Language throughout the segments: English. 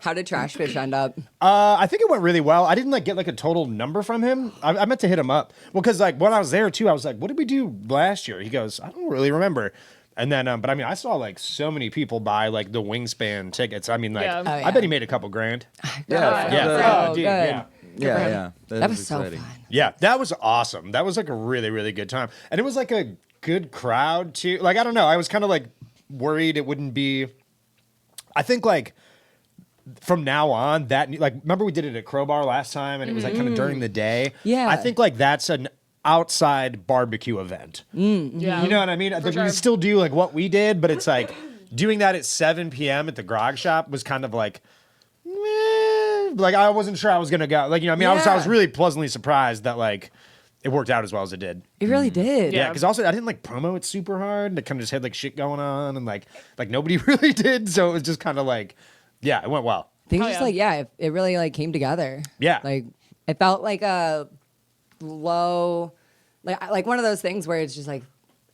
How did Trash Fish end up? I think it went really well. I didn't get a total number from him. I meant to hit him up. Well, because when I was there too, I was like, what did we do last year? He goes, I don't really remember. And then, but I mean, I saw so many people buy the Wingspan tickets. I mean, I bet he made a couple grand. Yeah. Dude, good. Yeah. That was exciting. so fun. Yeah, that was awesome. That was a really, really good time. And it was a good crowd too. I don't know. I was kind of worried it wouldn't be, I think from now on that remember we did it at Crowbar last time and it was kind of during the day. Yeah. I think that's an outside barbecue event. Yeah. You know what I mean? We can still do what we did, but it's doing that at 7 p.m. at the grog shop was kind of meh. I wasn't sure I was gonna go. I was really pleasantly surprised that it worked out as well as it did. It really did. Yeah, because also I didn't promo it super hard. It kind of just had shit going on and nobody really did. So it was just kind of yeah, it went well. Things it really came together. Yeah. It felt like a low, one of those things where it's just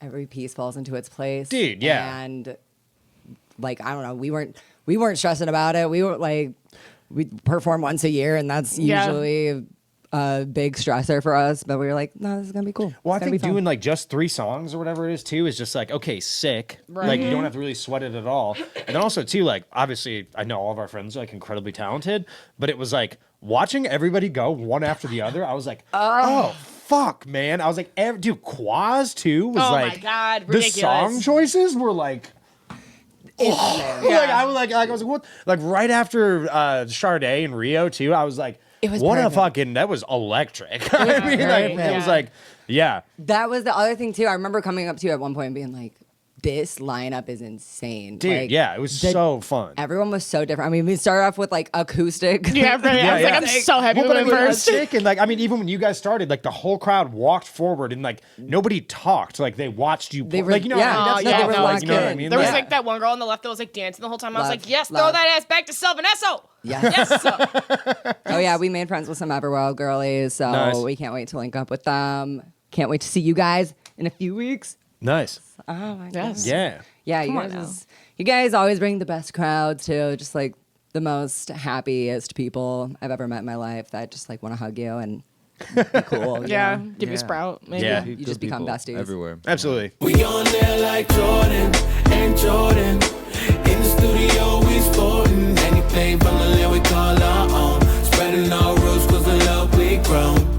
every piece falls into its place. Dude, yeah. And I don't know, we weren't stressing about it. We were we perform once a year and that's usually a big stressor for us, but we were no, this is gonna be cool. Well, I think doing just 3 songs or whatever it is too is just okay, sick. Right. You don't have to really sweat it at all. And then also too, obviously I know all of our friends are incredibly talented, but it was watching everybody go one after the other. I was oh fuck, man. I was dude, Quaz too was my God, the ridiculous. song choices were I was what? Right after Sade and Rio too. I was it was what perfect. a fucking, that was electric. I mean, it was yeah. That was the other thing too. I remember coming up to you at one point and being this lineup is insane. Dude, yeah, it was so fun. Everyone was so different. I mean, we started off with acoustic. Yeah, right. I was I'm so happy Well, with but it it was first. sick, and even when you guys started, the whole crowd walked forward and nobody talked. They watched you. They were- what I mean? no, That's they were awesome, locked you know what I in. mean? There was Yeah. that one girl on the left that was dancing the whole time. I was Love, yes, love. throw that ass back to Sel Vanessa. Yes. Oh yeah, we made friends with some Everwild girlies, so Nice. we can't wait to link up with them. Can't wait to see you guys in a few weeks. Nice. Oh my Yes. god. Yeah. Yeah, you guys always bring the best crowds too. Just the most happiest people I've ever met in my life that just want to hug you and be cool. you Yeah, know? give you a sprout. Maybe. Yeah. You just become besties. everywhere. Absolutely. We on there like Jordan and Jordan. In the studio, we sporting anything from the land we call our own. Spreading our roots cause the love we grown.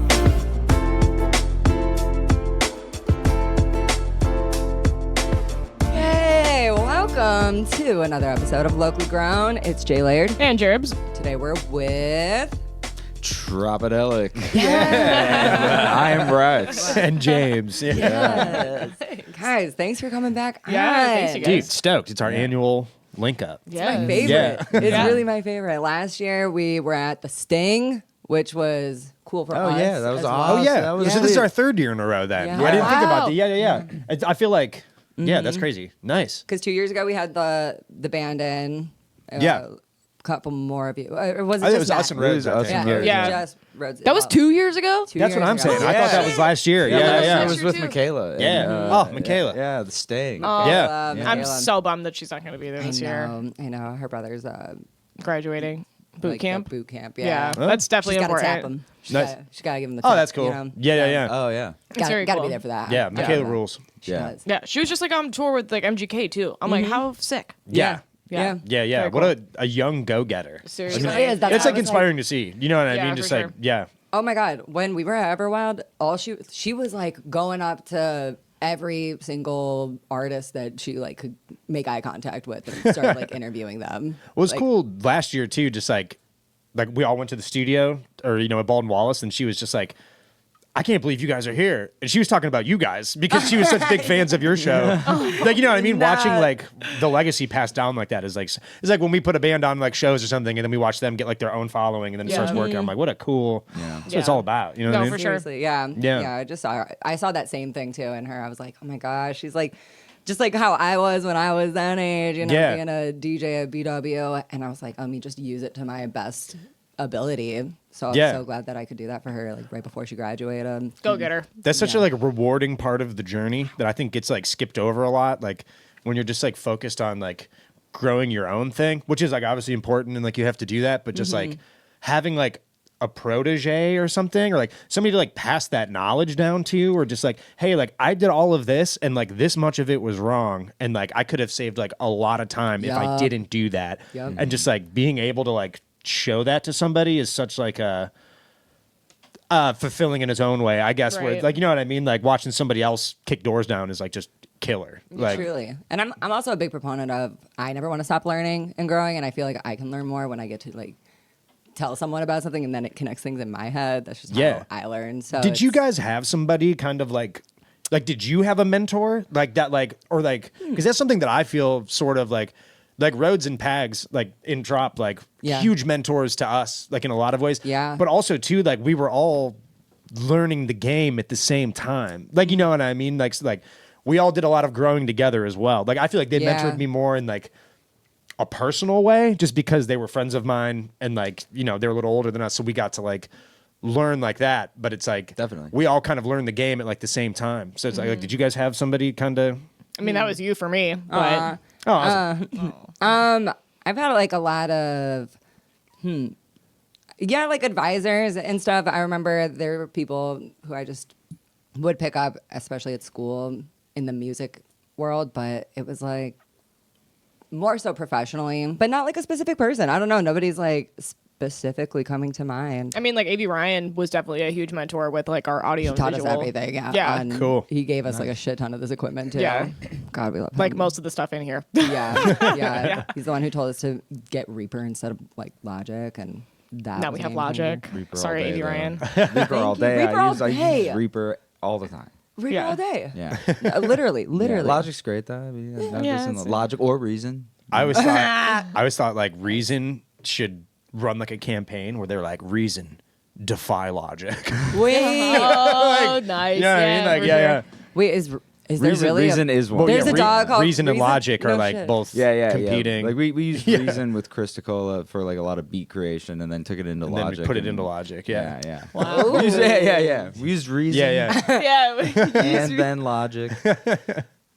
Hey, welcome to another episode of Locally Grown. It's Jay Laird. And Jerbs. Today we're with Tropidelic. Yeah. I am Rex. And James. Yeah. Yes. Guys, thanks for coming back. Yeah, thanks, you guys. Dude, stoked. It's our annual link up. Yeah. My favorite. Yeah. It's really my favorite. Last year we were at the Sting, which was cool for us. yeah, that was as well. awesome. Oh, yeah. That was So this is sweet. our 3rd year in a row then. Yeah. I didn't think about Wow. that. Yeah. I feel yeah, that's crazy. Nice. Because 2 years ago we had the band in. Yeah. A couple more of you. Or was it I think just it was Matt? us and Rhodes. I Us think. and Yeah, Rhodes. Yeah. Just Rhodes. That was 2 years ago? That's what I'm years ago. saying. I thought that was last year. Yeah, Yeah. it was with Too. Michaela. and, Yeah. Oh, Michaela. Yeah, the Sting. Oh, Yeah. I'm Michaela. so bummed that she's not going to be there this year. I know. Her brother's Graduating. Boot camp. Boot camp, Yeah, yeah. that's definitely She's gotta tap important. him. She's Nice. gotta give him the Oh, tap, that's cool. You know? Yeah. Oh, yeah. It's very Gotta cool. be there for that. Yeah, Michaela Yeah. rules. She Yeah. does. Yeah, she was just on tour with MGK too. I'm how sick. Yeah. Yeah. Yeah. Very What a young go-getter. Seriously. It is. That's It's what I was inspiring to see. You know what I Yeah, mean? for Just sure. yeah. Oh my God. When we were at Everwild, she was going up to every single artist that she could make eye contact with and start interviewing them. Well, it was cool last year too. Just like we all went to the studio or at Baldwin Wallace, and she was just like, I can't believe you guys are here. And she was talking about you guys because she was such big fans of your show. You know what I mean? Watching the legacy passed down like that is it's like when we put a band on shows or something and then we watch them get their own following and then it starts working. I'm like, what a cool, that's what it's all about. You know what I mean? For sure. Seriously, yeah. Yeah. I saw that same thing too in her. I was like, oh my gosh, she's just like how I was when I was that age, being a DJ at BW. And I was like, let me just use it to my best ability. So I'm so glad that I could do that for her right before she graduated. Go get her. That's such a rewarding part of the journey that I think gets skipped over a lot. When you're just focused on growing your own thing, which is like obviously important and like you have to do that, but just like having like a protege or something, or like somebody to like pass that knowledge down to, or just like, hey, like I did all of this and like this much of it was wrong, and like I could have saved like a lot of time if I didn't do that. And just like being able to like show that to somebody is such like a fulfilling in its own way, I guess. Where Right. like, you know what I mean, like watching somebody else kick doors down is like just killer. Like Truly. And I'm also a big proponent of I never want to stop learning and growing, and I feel like I can learn more when I get to like tell someone about something and then it connects things in my head. That's just how I learn. So did you guys have somebody kind of like did you have a mentor like that, like, or like, because that's something that I feel sort of like Rhodes and Pags, like in Trop, like huge mentors to us, like in a lot of ways. Yeah. But also too, like we were all learning the game at the same time. Like, you know what I mean? Like, we all did a lot of growing together as well. Like, I feel like they mentored me more in like a personal way, just because they were friends of mine and like, you know, they're a little older than us. So we got to like learn like that. But it's like, Definitely. we all kind of learned the game at like the same time. So it's like, did you guys have somebody kind of? I mean, that was you for me, but Oh, awesome. I've had like a lot of like advisors and stuff. I remember there were people who I just would pick up, especially at school in the music world, but it was like more so professionally, but not like a specific person. I don't know. Nobody's like specifically coming to mind. I mean, like A.B. Ryan was definitely a huge mentor with like our audio He taught and us visual. everything. Yeah. Yeah. And Cool. He gave us like a shit ton of this equipment too. Yeah. God, we love him. Like most of the stuff in here. Yeah. He's the one who told us to get Reaper instead of like Logic, and that Now was we have game Logic. changer. Reaper all Sorry, day, A.B. though. Ryan. Reaper all you. day. Reaper I all use day. Reaper all the time. Reaper Yeah. all day. Yeah. Literally. Yeah, Logic's great though. I mean, I've Yeah, listened to it's- Logic or Reason. I always thought like Reason should run like a campaign where they're like, Reason, defy logic. Wait. Oh, nice. You know what I mean? Like, for yeah. Wait, is there Reason, really Reason is one. Well, There's a dog called Reason and Reason? Logic are No like shit. both Yeah. competing. Like we used Yeah. Reason with Chris Cola for like a lot of beat creation, and then took it into and then Logic. we put it and- into Logic. Yeah. Yeah. Wow. We used, yeah. We used Reason. Yeah. Yeah. And then Logic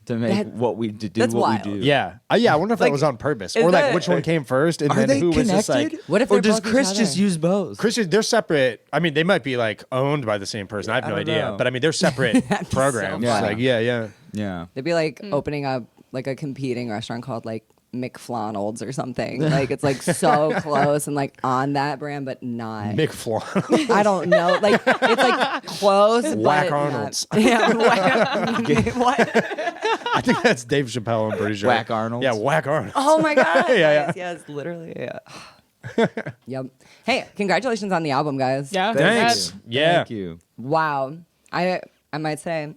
to make That- what we do. that's what wild. we do. Yeah. I wonder if that Like, was on purpose, is or like that- which one came first, and Are then they who was connected? just like. What if or they're does both each Chris other? just use both? Christian, they're separate. I mean, they might be like owned by the same person. I have no don't idea, know. but I mean, they're separate programs. funny. Like, yeah. Yeah. They'd be like opening up like a competing restaurant called like McFlonald's or something. Like it's like so close and like on that brand, but not. Mick Flan. I don't know. Like it's like close. Whack but Arnold's. Not. Yeah. Whack. What? I think that's Dave Chappelle. I'm pretty sure. Whack Arnold's? Yeah, Whack Arnold. Oh my god. Yeah. Yes, literally. Yeah. Yep. Hey, congratulations on the album, guys. Yeah. Thanks. Yeah. Thank you. Wow. I might say,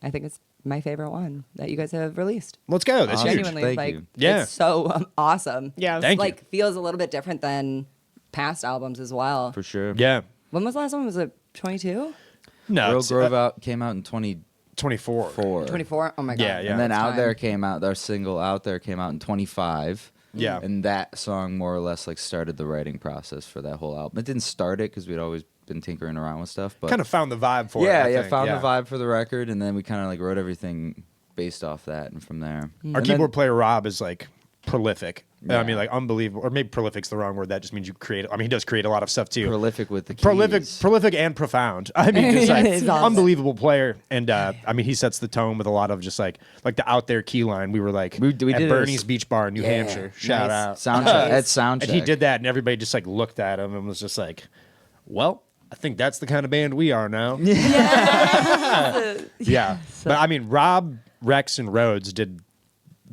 I think it's my favorite one that you guys have released. Let's go. That's Awesome. huge. Genuinely, Thank like you. Yeah. it's so awesome. Yeah. Thank you. like feels a little bit different than past albums as well. For sure. Yeah. When was the last one? Was it 22? No. Real it's, Grove came out in 24. 24. 24? Oh my god. Yeah, yeah. And then That's Out time. There came out, our single Out There came out in 25. Yeah. And that song more or less like started the writing process for that whole album. It didn't start it because we'd always been tinkering around with stuff. But Kind of found the vibe for it. yeah, I think. found the vibe for the record. And then we kind of like wrote everything based off that and from there. Our And then- keyboard player Rob is like prolific. I Yeah. mean, like unbelievable. Or maybe prolific's the wrong word. That just means you create. I mean, he does create a lot of stuff too. prolific with the keys. Prolific and profound. I mean, just like It's awesome. unbelievable player. And I mean, he sets the tone with a lot of just like the Out There key line. We were like We at did a Bernie's s- Beach Bar in New Hampshire. Shout Nice. out. Soundcheck. Nice. At soundcheck. And he did that, and everybody just like looked at him and was just like, "Well, I think that's the kind of band we are now." Yeah. But I mean, Rob, Rex, and Rhodes did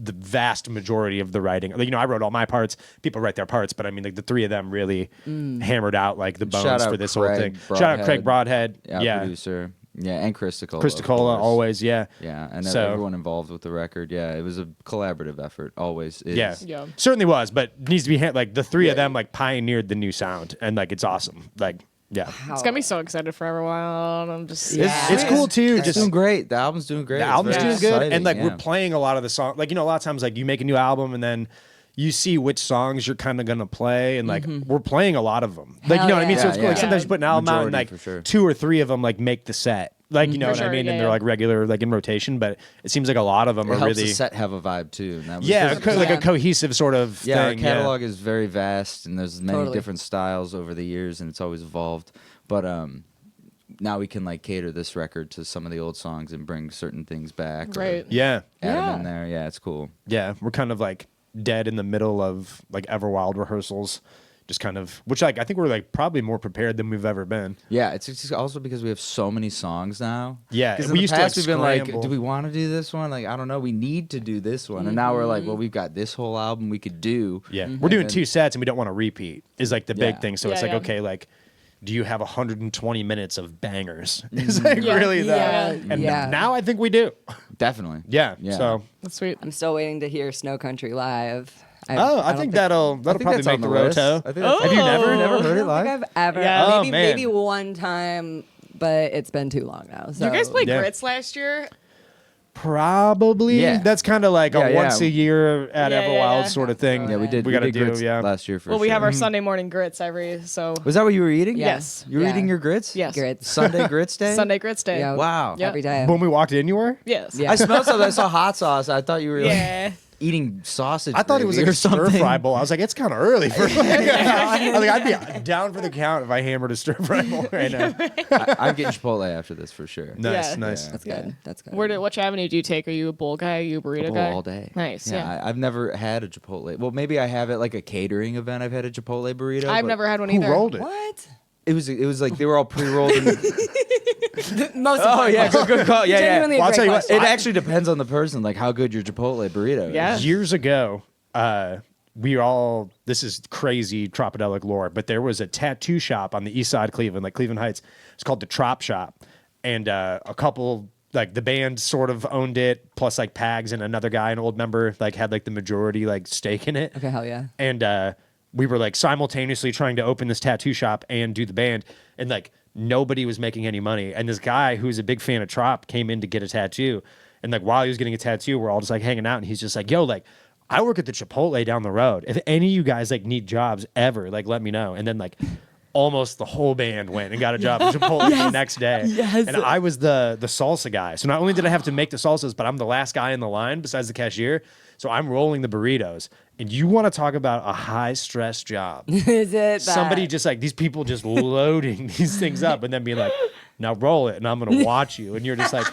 the vast majority of the writing. Like, you know, I wrote all my parts. People write their parts, but I mean, like the three of them really hammered out like the bones Shout out for this whole Craig thing. Shout out Craig Broadhead. Broadhead. Yeah, producer. Yeah, and Chris Cola. Chris Cola, always. Yeah. Yeah, and So- everyone involved with the record. Yeah, it was a collaborative effort. Always is. Yeah. Yeah. Certainly was, but needs to be like the three of them like pioneered the new sound, and like it's awesome. Like, yeah. It's gonna be so excited for Everwild. I'm just It's cool too. It's Just doing great. The album's doing great. the It's album's very doing good, exciting, and like yeah. we're playing a lot of the songs. Like, you know, a lot of times like you make a new album and then you see which songs you're kind of gonna play, and like we're playing a lot of them. Like, you Hell know what I mean? So yeah. it's cool. Like Yeah. sometimes you put an album out and Majority, like for sure. 2 or 3 of them like make the set, Like, you know For what I sure, mean? yeah, And they're yeah. like regular, like in rotation, but it seems like a lot of them It are helps really, the set have a vibe too. And that was yeah, this- like a Yeah. cohesive sort of yeah, our thing. catalog is very vast, and there's many Totally. different styles over the years, and it's always evolved. But now we can like cater this record to some of the old songs and bring certain things back. or Right. Yeah. Add them Yeah. in there. Yeah, it's cool. Yeah. We're kind of like dead in the middle of like Everwild rehearsals. Just kind of, which like I think we're like probably more prepared than we've ever been. Yeah, it's just also because we have so many songs now. Yeah, because we in used the to, past like, we've been like, scramble. do we want to do this one? Like, I don't know. We need to do this one, and now we're like, well, we've got this whole album we could do. Yeah. Mm-hmm. We're doing And then- 2 sets and we don't want to repeat is like the big Yeah. thing. So Yeah, it's like, yeah. okay, like, do you have 120 minutes of bangers? It's like Yeah. really that. Yeah. And Yeah. now I think we do. Definitely. Yeah. Yeah. So, That's sweet. I'm still waiting to hear Snow Country live. I don't think that'll I think probably that's make on the list. roto. I think that's- Have you never? Oh. never I heard it don't live? think I've ever. Yeah. Oh, Maybe, man. maybe one time, but it's been too long now. So You guys played Yeah. Grits last year? Probably. Yeah. That's kind of like Yeah, a yeah. once a year at Yeah, yeah, Everwild yeah. sort of thing. Yeah, we did. We got to did do. grits Yeah. last year for Well, we have sure. our Sunday morning grits every so. Was that what you were eating? Yeah. Yes. You were Yeah. eating your grits? Yes. grits Sunday grits day? Sunday grits day. Yeah. Wow. Yeah. every day. When we walked in, you were. Yes. Yeah. I smelled something. I saw hot sauce. I thought you were like Yeah. eating sausage. I thought it was like gravy a or something. stir fry bowl. I was like, it's kind of early for. I was like, I'd be down for the count if I hammered a stir fry bowl right now. I'm getting Chipotle after this for sure. Nice, Yeah. nice. That's Yeah. good. That's good. Which avenue do you take? Are you a bowl guy? Are you a burrito Chipotle guy? all day. Nice. Yeah. I've never had a Chipotle. Well, maybe I have at like a catering event. I've had a Chipotle burrito. I've but never had one Who either. rolled it? What? It was like they were all pre-rolled. In Most. oh yeah, good call. Yeah, Genuinely yeah. a Well, I'll great tell you what, question. It actually depends on the person, like how good your Chipotle burrito is. Yeah. Years ago, this is crazy Tropidelic lore, but there was a tattoo shop on the east side of Cleveland, like Cleveland Heights. It's called the Trop Shop. And a couple, like the band sort of owned it, plus like Pags and another guy, an old member, like had like the majority like stake in it. Okay, hell yeah. And we were like simultaneously trying to open this tattoo shop and do the band. And like nobody was making any money. And this guy who's a big fan of Trop came in to get a tattoo. And like while he was getting a tattoo, we're all just like hanging out. And he's just like, yo, like, I work at the Chipotle down the road. If any of you guys like need jobs ever, like let me know. And then like almost the whole band went and got a job at Chipotle the next day. Yes. And I was the salsa guy. So not only did I have to make the salsas, but I'm the last guy in the line besides the cashier. So I'm rolling the burritos. And you want to talk about a high stress job. Is it Somebody that? just like these people just loading these things up and then being like, now roll it and I'm gonna watch you. And you're just like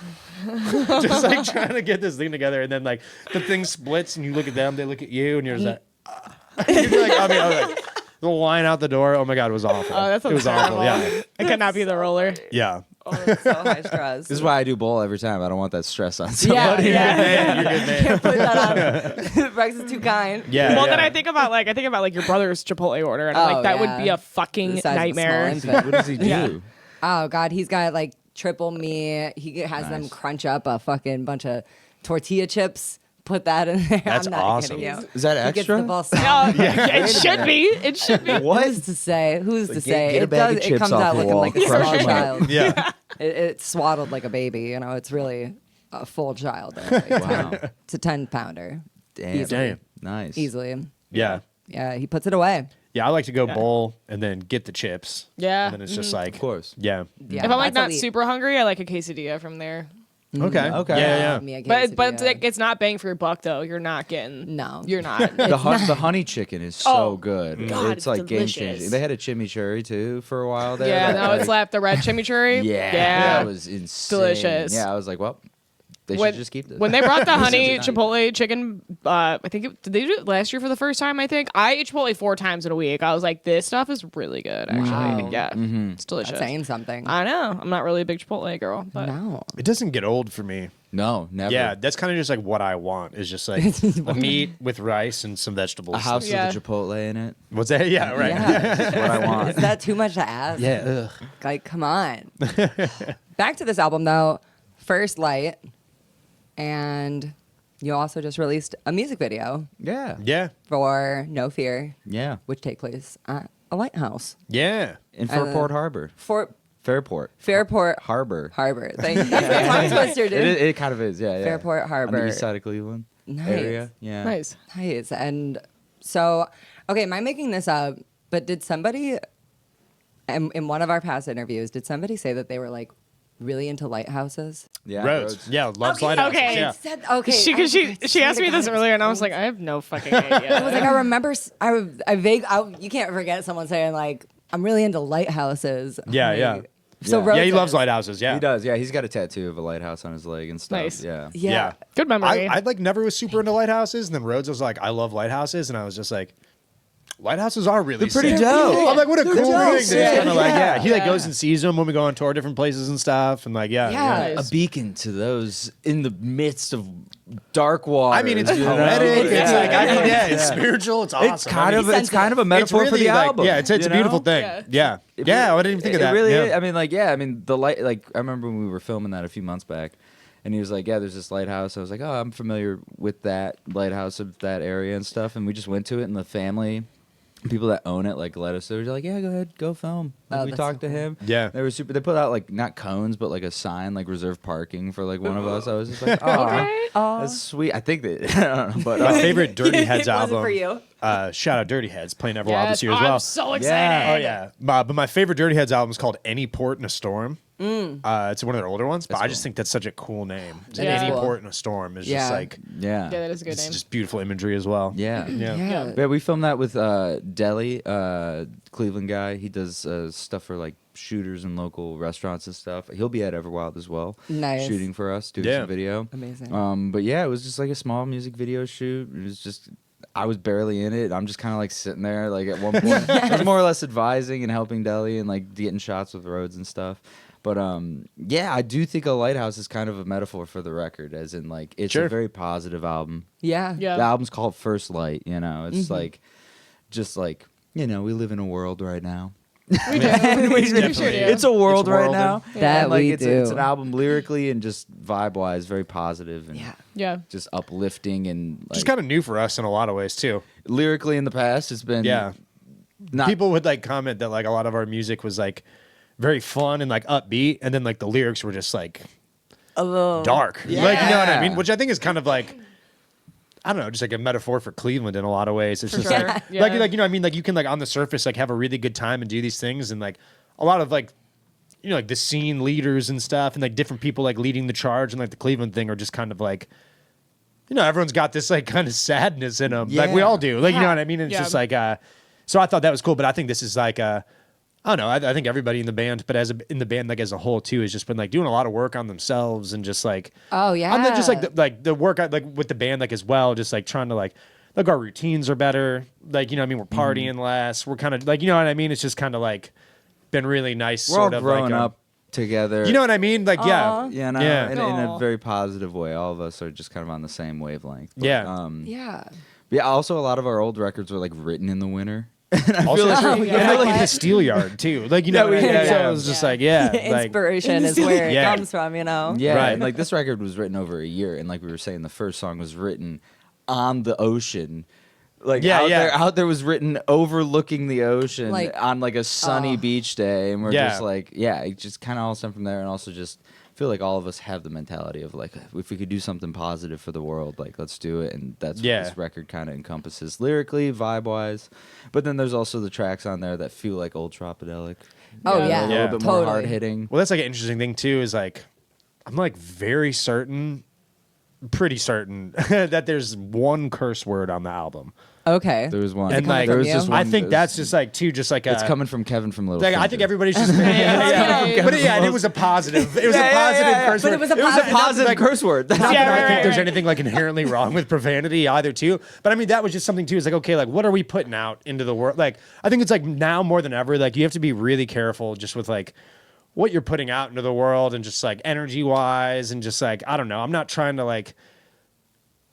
trying to get this thing together. And then like the thing splits and you look at them, they look at you, and you're just like, you're like, I was like, the line out the door. Oh my god, it was awful. Oh, that sounds it was awful. terrible. Yeah, I could not be the roller. yeah. Oh, it's so high stress. This is why I do bowl every time. I don't want that stress on Yeah, somebody. yeah. You're good, man. Can't put that on. Rex is too kind. Yeah. Well, yeah. then I think about like your brother's Chipotle order, and I'm Oh, like, that yeah. would be a fucking The size of a small nightmare. infant. What does he do? Yeah. Oh God, he's got like triple meat. He has them Nice. crunch up a fucking bunch of tortilla chips. Put that in there. That's I'm not awesome. kidding you. Is that He gets extra? the ball Oh, sound. it should be. It should be. Who's to say? Who's to Like, say? get a It bag does. of It chips comes off out the looking wall, like a crush small 'em up. child. Yeah. It's swaddled like a baby. You know, it's really a full child. Like, Wow. It's a 10-pounder. Damn. Easily. Damn. Nice. Easily. Yeah. Yeah, he puts it away. Yeah, I like to go Yeah. bowl and then get the chips. Yeah. And then it's just like, Of course. yeah. Yeah, If I'm like that's not elite. super hungry, I like a quesadilla from there. Okay. Okay. Yeah, yeah. Me a But quesadilla. like, it's not bang for your buck though. You're not getting. No. You're not. The honey chicken is so Oh, good. God, it's like game delicious. changing. They had a chimichurri too for a while there. Yeah, that, no, like- it's left the red chimichurri. Yeah, yeah. that was insane. Delicious. Yeah, I was like, well, they When- should just keep this. When they brought the honey This is nice. Chipotle chicken, I think did they do it last year for the first time? I think I ate Chipotle 4 times in a week. I was like, this stuff is really good. Actually, Wow. yeah, Mm-hmm. it's delicious. That's saying something. I know. I'm not really a big Chipotle girl, but No. It doesn't get old for me. No, never. Yeah, that's kind of just like what I want. Is just like a meat with rice and some vegetables. A house Yeah. with a Chipotle in it. What's that? Yeah, right. Yeah. That's what I want. Is that too much to ask? Yeah. Ugh. Like, come on. Back to this album, though. First Light. And you also just released a music video Yeah. Yeah. for No Fear, Yeah. which take place at a lighthouse. Yeah. In And, Fairport Harbor. Fairport. Fairport Harbor. Harbor. That's a tongue twister, dude. It kind of is, yeah. Fairport On Harbor. the east side of Cleveland Nice. area. Yeah. nice. Nice. And so, okay, am I making this up? But did somebody, in one of our past interviews, did somebody say that they were like really into lighthouses. Yeah, Roads. Yeah, loves lighthouses. Okay. Yeah. Okay. She asked me this earlier, and I was like, I have no fucking idea. I was like, I remember, you can't forget someone saying like, I'm really into lighthouses. Yeah, Like, yeah. So Yeah. Yeah, he Rhodes loves is. lighthouses. Yeah. He does. Yeah, he's got a tattoo of a lighthouse on his leg and stuff. Nice. Yeah. Yeah. Good memory. I like never was super into lighthouses, and then Rhodes was like, I love lighthouses, and I was just like, lighthouses are really They're pretty sick. dope. I'm like, what a cool thing. dope. They're kind of like, yeah. He like Yeah. goes and sees them when we go on tour, different places and stuff, and like, yeah. Yeah. A beacon to those in the midst of dark water. I mean, it's poetic. It's Yeah. like, I mean, yeah, it's Yeah. spiritual. It's awesome. It's kind I mean, of a it's metaphor for really the like, album. yeah, it's a you beautiful know? thing. Yeah. Yeah, I didn't even think of that. It really yeah. is. I mean, like, yeah, I mean, the light, like, I remember when we were filming that a few months back, and he was like, yeah, there's this lighthouse. I was like, oh, I'm familiar with that lighthouse of that area and stuff. And we just went to it, and the family, people that own it, like, let us. They were like, yeah, go ahead, go film. Like, Oh, we that's talked so to cool. him. Yeah. They were super. They put out, like, not cones, but, like, a sign, like, reserved parking for, like, one of us. I was just like, oh, Okay. that's sweet. I think they, I don't know, but My favorite Dirty Heads It wasn't album. for you. Shout out Dirty Heads, playing Everwild Yes. this year as Oh, well. I'm so excited. Oh yeah, but my favorite Dirty Heads album is called Any Port in a Storm. It's one of their older ones, but I just think that's such a cool name. Yeah. Any Cool. Port in a Storm is Yeah. just like yeah. Yeah, that is a good it's name. just beautiful imagery as well. Yeah. Yeah. Yeah, we filmed that with Deli, Cleveland guy. He does stuff for like shooters and local restaurants and stuff. He'll be at Everwild as well, Nice. shooting for us, doing Yeah. some video. Amazing. But yeah, it was just like a small music video shoot. It was just I was barely in it. I'm just kind of like sitting there. Like at one point, I was more or less advising and helping Deli and like getting shots with Rhodes and stuff. But yeah, I do think a lighthouse is kind of a metaphor for the record, as in like it's Sure. a very positive album. Yeah. Yeah. The album's called First Light. You know, it's like, just like we live in a world right now. We do. We sure do. It's a world It's right worlded. now. That And, like, we it's do. It's an album lyrically and just vibe wise, very positive and Yeah. Yeah. just uplifting and like, Just kind of new for us in a lot of ways too. lyrically in the past it's been Yeah. not People would like comment that like a lot of our music was like very fun and like upbeat, and then like the lyrics were just like A little dark. Like, you know what I Yeah. mean? Which I think is kind of like, I don't know, just like a metaphor for Cleveland in a lot of ways. It's For just sure. like, Yeah. like you know what I mean? Like you can like on the surface like have a really good time and do these things, and like a lot of like, you know, like the scene leaders and stuff, and like different people like leading the charge, and like the Cleveland thing are just kind of like, you know, everyone's got this like kind of sadness in them, like we Yeah. all do. Like you know what I mean? It's Yeah. just like, so I thought that was cool, but I think this is like I don't know. I think everybody in the band, but in the band, like as a whole too, has just been like doing a lot of work on themselves and just like, Oh, yeah. I'm not just like the work like with the band like as well, just like trying to like our routines are better. Like you know what I mean, we're partying less. We're kind of like you know what I mean. It's just kind of like been really nice. we're all sort of growing like, up together. You know what I mean? Like yeah, you know, Yeah. in Aw. a very positive way. All of us are just kind of on the same wavelength. But, Yeah. Yeah. yeah. Also, a lot of our old records were like written in the winter. Also, like- true. Yeah. And like in the Steelyard too. Like you know, Yeah, what I mean? yeah, So yeah. it was just like yeah, like Inspiration is where it Yeah. comes from, you know? Yeah, Right. and like this record was written over a year, and like we were saying, the first song was written on the ocean. Like Yeah, yeah. out there was written overlooking the ocean Like, on like a sunny beach day, and we're Yeah. just like, yeah, it just kind of all stemmed from there, and also just feel like all of us have the mentality of like, if we could do something positive for the world, like let's do it, and that's Yeah. what this record kind of encompasses lyrically, vibe wise. But then there's also the tracks on there that feel like old Tropidelic. Oh, Yeah. yeah. A Yeah. little bit more Totally. hard hitting. well, that's like an interesting thing too. Is like I'm like very certain, pretty certain that there's one curse word on the album. Okay. There was one, And like there was from just you? one. I think that's just like too, just like it's coming from Kevin from Little. Like, I think Finger. everybody's just, Yeah. but yeah, and it was a positive. It was a positive curse But word. it was a positive like, curse word. Not Yeah, that I right, think there's right. anything like inherently wrong with profanity either, too. But I mean, that was just something too. It's like, okay, like what are we putting out into the world? Like, I think it's like now more than ever, like you have to be really careful just with like what you're putting out into the world and just like energy wise and just like I don't know. I'm not trying to like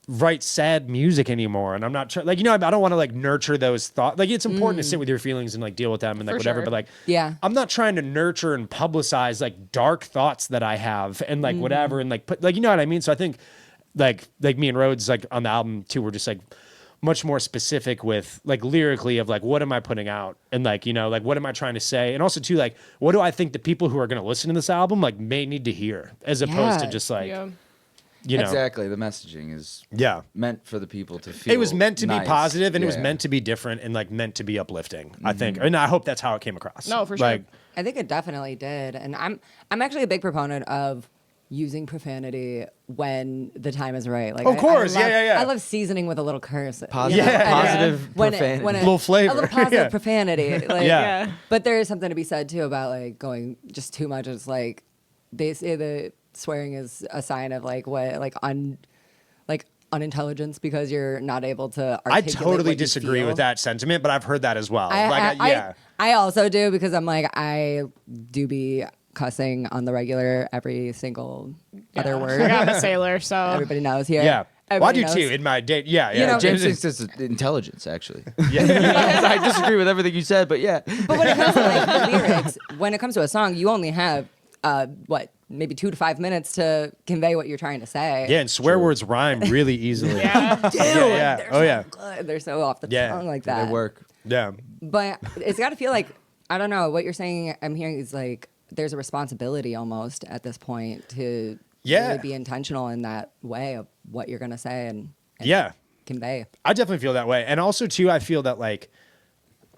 write sad music anymore, and I'm not trying like you know I don't want to like nurture those thoughts. Like it's important to sit with your feelings and like deal with them and like For whatever. sure. But like Yeah. I'm not trying to nurture and publicize like dark thoughts that I have and like whatever and like put like you know what I mean. So I think like me and Rhodes like on the album too, we're just like much more specific with like lyrically of like what am I putting out and like you know like what am I trying to say, and also too like what do I think the people who are going to listen to this album like may need to hear as opposed to Yeah. just like Yeah. you know. Exactly. The messaging is Yeah. meant for the people to feel. It was meant to be nice. positive, and it was Yeah. meant to be different, and like meant to be uplifting. I think, and I hope that's how it came across. No, for sure. Like, I think it definitely did, and I'm actually a big proponent of using profanity when the time is right. Like, Of course, I love, yeah. I love seasoning with a little curse. Positive- And, positive profanity. when Little flavor. a little positive Yeah. profanity. Like, Yeah. But there is something to be said too about like going just too much. It's like they say that swearing is a sign of like what like unintelligence because you're not able to I articulate totally what you disagree feel. with that sentiment, but I've heard that as well. I also do because I'm like I do be cussing on the regular every single other word. I'm a sailor, so Everybody knows here. Yeah. Well, I Everybody do knows. too. In my day, yeah. You know, James thinks it's intelligence, actually. Yeah. I disagree with everything you said, but yeah. But when it comes to like the lyrics, when it comes to a song, you only have maybe 2 to 5 minutes to convey what you're trying to say. Yeah, and swear words rhyme really easily. yeah. Dude, yeah. they're Oh, so yeah. good. They're so off the Yeah. tongue like that. They work. Yeah. But it's got to feel like I don't know what you're saying. I'm hearing is like there's a responsibility almost at this point to really be intentional in that way of what you're gonna say and Yeah. convey. I definitely feel that way. And also too, I feel that like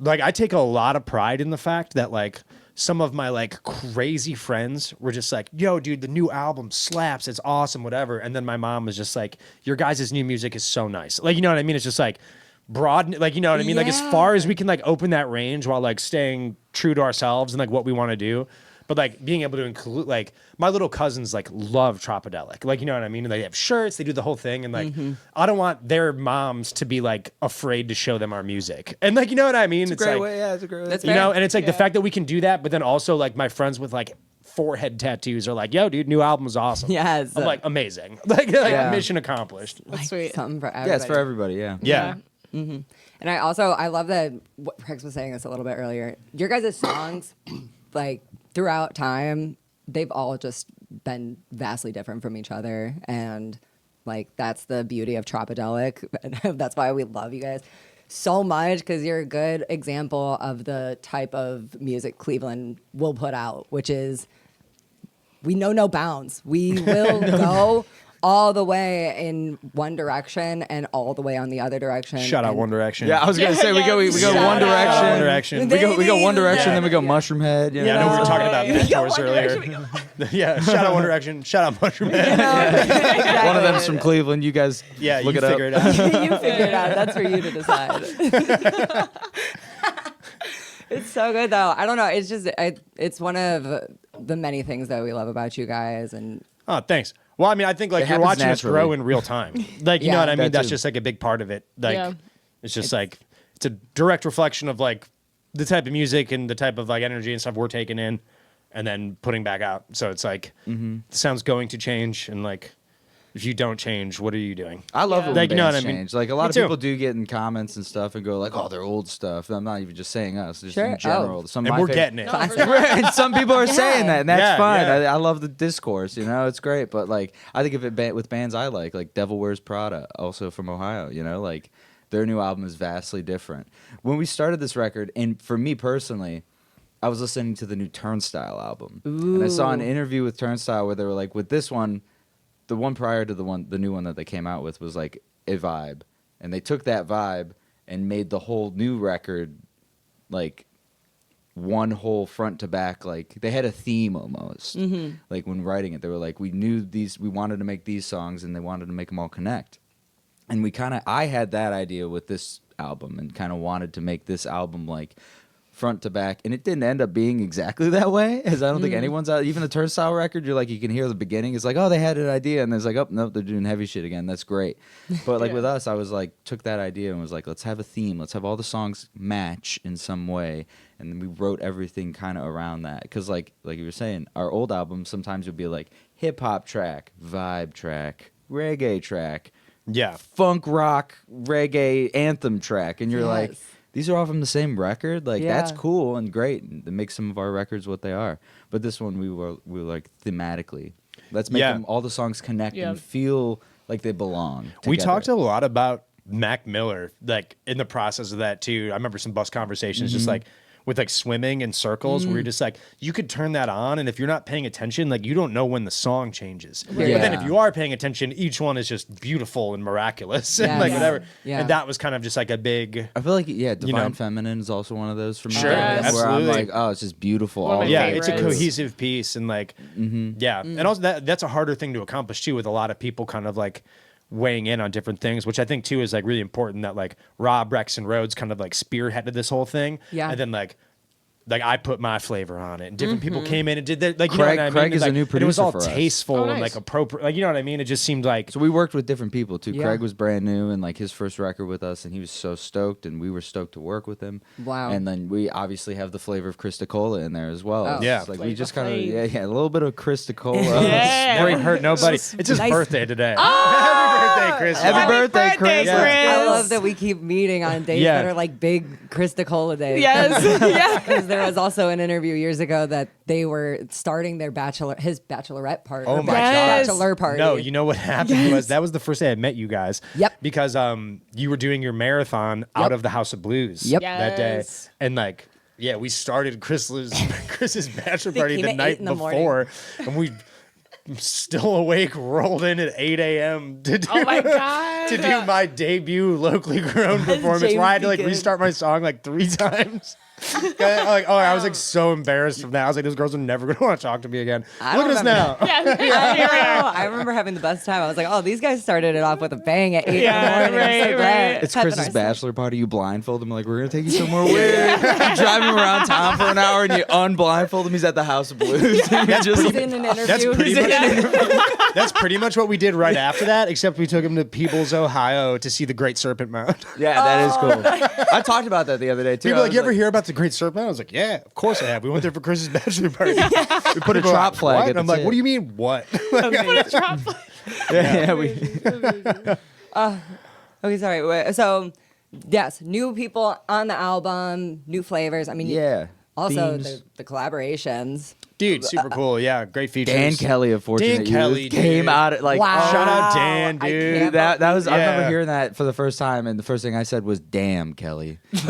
I take a lot of pride in the fact that like some of my like crazy friends were just like, yo, dude, the new album slaps. It's awesome, whatever. And then my mom was just like, your guys' new music is so nice. Like, you know what I mean? It's just like broad, like, you know what I mean? Like as far as we can like open that range while like staying true to ourselves and like what we want to do. But like being able to include, like my little cousins like love Tropidelic, like you know what I mean, and they have shirts, they do the whole thing, and like I don't want their moms to be like afraid to show them our music, and like you know what I mean. It's a great like, way. Yeah, it's a great way. That's you know, fair. and it's like the fact that we can do that, but then also like my friends with like forehead tattoos are like, yo, dude, new album was awesome. Yes. I'm like amazing, like Yeah. mission accomplished. That's sweet. Something for everybody. Yeah, it's for everybody. Yeah. Yeah. And I love that what Rex was saying this a little bit earlier. Your guys' songs, like throughout time, they've all just been vastly different from each other. And like that's the beauty of Tropidelic. And that's why we love you guys so much, because you're a good example of the type of music Cleveland will put out, which is we know no bounds. We will go all the way in one direction and all the way on the other direction. Shout out And One Direction. Yeah, I was gonna say we go Shout One out. Direction. One Direction. We go One Direction, then we go Mushroom Head. You Yeah, I know we know? were talking about Yeah. mentors One earlier. Yeah, shout out One Direction. Shout out Mushroom Head. Exactly. One of them's from Cleveland. You guys, Yeah, look you it up. figure it out. You figure it out. That's for you to decide. It's so good though. I don't know. It's just it's one of the many things that we love about you guys. And Oh, thanks. Well, I mean, I think like It you're happens watching us grow naturally. in real time. Like, you know Yeah. what I mean? That That's too. just like a big part of it. Like, Yeah. it's just like it's a direct reflection of like the type of music and the type of like energy and stuff we're taking in, and then putting back out. So it's like the sound's going to change, and like if you don't change, what are you doing? I love it when Like, you know bands what I mean? change. Like a lot Me of too. people do get in comments and stuff and go like, "Oh, they're old stuff." I'm not even just saying us, just Sure. in general. Some of And my we're favorite- getting it. and some people are saying that, and that's Yeah, fine. yeah. I love the discourse, you know, it's great. But like, I think of it with bands I like Devil Wears Prada, also from Ohio. You know, like their new album is vastly different. When we started this record, and for me personally, I was listening to the new Turnstile album, and I saw an interview with Turnstile where they were like, with this one, the one prior to the new one that they came out with was like a vibe, and they took that vibe and made the whole new record like one whole front to back. Like they had a theme almost. Like when writing it, they were like, we wanted to make these songs, and they wanted to make them all connect. And I had that idea with this album, and kind of wanted to make this album like front to back, and it didn't end up being exactly that way, as I don't think anyone's out. Even the Turnstile record, you're like, you can hear the beginning. It's like, oh, they had an idea, and it's like, oh, no, they're doing heavy shit again. That's great. But like with us, I was like, took that idea and was like, let's have a theme. Let's have all the songs match in some way, and then we wrote everything kind of around that. Because like you were saying, our old albums sometimes would be like hip hop track, vibe track, reggae track, Yeah. funk rock, reggae anthem track, and you're like, Yes. these are all from the same record. Like that's Yeah. cool and great, and that makes some of our records what they are. But this one we were like thematically, let's make Yeah. them all the songs connect Yeah. and feel like they belong. We together. talked a lot about Mac Miller, like in the process of that too. I remember some bus conversations, just like with like swimming and circles, where you're just like, you could turn that on, and if you're not paying attention, like you don't know when the song changes. Right. But then if Yeah. you are paying attention, each one is just beautiful and miraculous and like Yeah. whatever. Yeah. And that was kind of just like a big. I feel like Divine know. Feminine is also one of those for me. Sure, where absolutely. I'm like, oh, it's just beautiful. One of my all Yeah, over. it's a favorites. cohesive piece, and like, yeah, and also that's a harder thing to accomplish too, with a lot of people kind of like weighing in on different things, which I think too is like really important. That like Rob, Rex, and Rhodes kind of like spearheaded this whole thing, Yeah. and then like I put my flavor on it, and different people came in and did that. Like, you know what I mean? Craig is a Like, new and it was all producer for us. tasteful Oh, and nice. like appropriate. Like, you know what I mean? It just seemed like So we worked with different people too. Yeah. Craig was brand new and like his first record with us, and he was so stoked, and we were stoked to work with him. Wow. And then we obviously have the flavor of Christocola in there as well. Oh. It's Yeah. just like we Flavor just kind of Flav. a little bit of Christocola. Yeah. Spring hurt nobody. It's his Nice. birthday today. Happy birthday, Chris! Happy birthday, Chris. I love that we keep meeting on days Yeah. that are like big Christocola days. Yes. Yeah. Because there was also an interview years ago that they were starting their his bachelorette party. Oh my Yes. Bachelor party. No, you know what happened was that was the first day I met you guys. Yep. Because you were doing your marathon out Yep. of the House of Blues Yep. that day. Yes. And like, yeah, we started Chris's bachelor They party came the at 8 night in the morning. before, and we still awake, rolled in at 8 a.m. to do Oh my God. to do my debut locally grown performance James where I had to like Deacon. restart my song like 3 times. I was like so embarrassed from that. I was like, those girls are never gonna want to talk to me again. I Look at don't us now. Yeah. I remember having the best time. I was like, oh, these guys started it off with a bang at 8 Yeah, in the morning. I'm so right, glad. right. It's Pep in Chris's our bachelor party. You blindfold him like we're gonna take you somewhere weird. You drive him around town for an hour and you unblindfold him. He's at the House of Blues. That's He's pretty, in an that's interview. pretty He's much that's pretty much what we did right after that, except we took him to Peebles, Ohio to see the Great Serpent Mound. Yeah, that is cool. I talked about that the other day too. People I like, was you ever hear about the Great Serpent Mound? I was like, yeah, of course I have. We went there for Chris's bachelor party. We put a trop flag What? at the I'm like, tip. what do you mean, what? Yeah, we. Okay, sorry. Wait, so, yes, new people on the album, new flavors. I mean, Yeah. also Themes. the collaborations. Dude, super cool. Yeah, great features. Dan Kelly of Fortunate Dan Kelly, Youth came dude. out at like Wow. Shout out Dan, I dude. can't that was I Yeah. remember hearing that for the first time, and the first thing I said was "Damn, Kelly." Yo,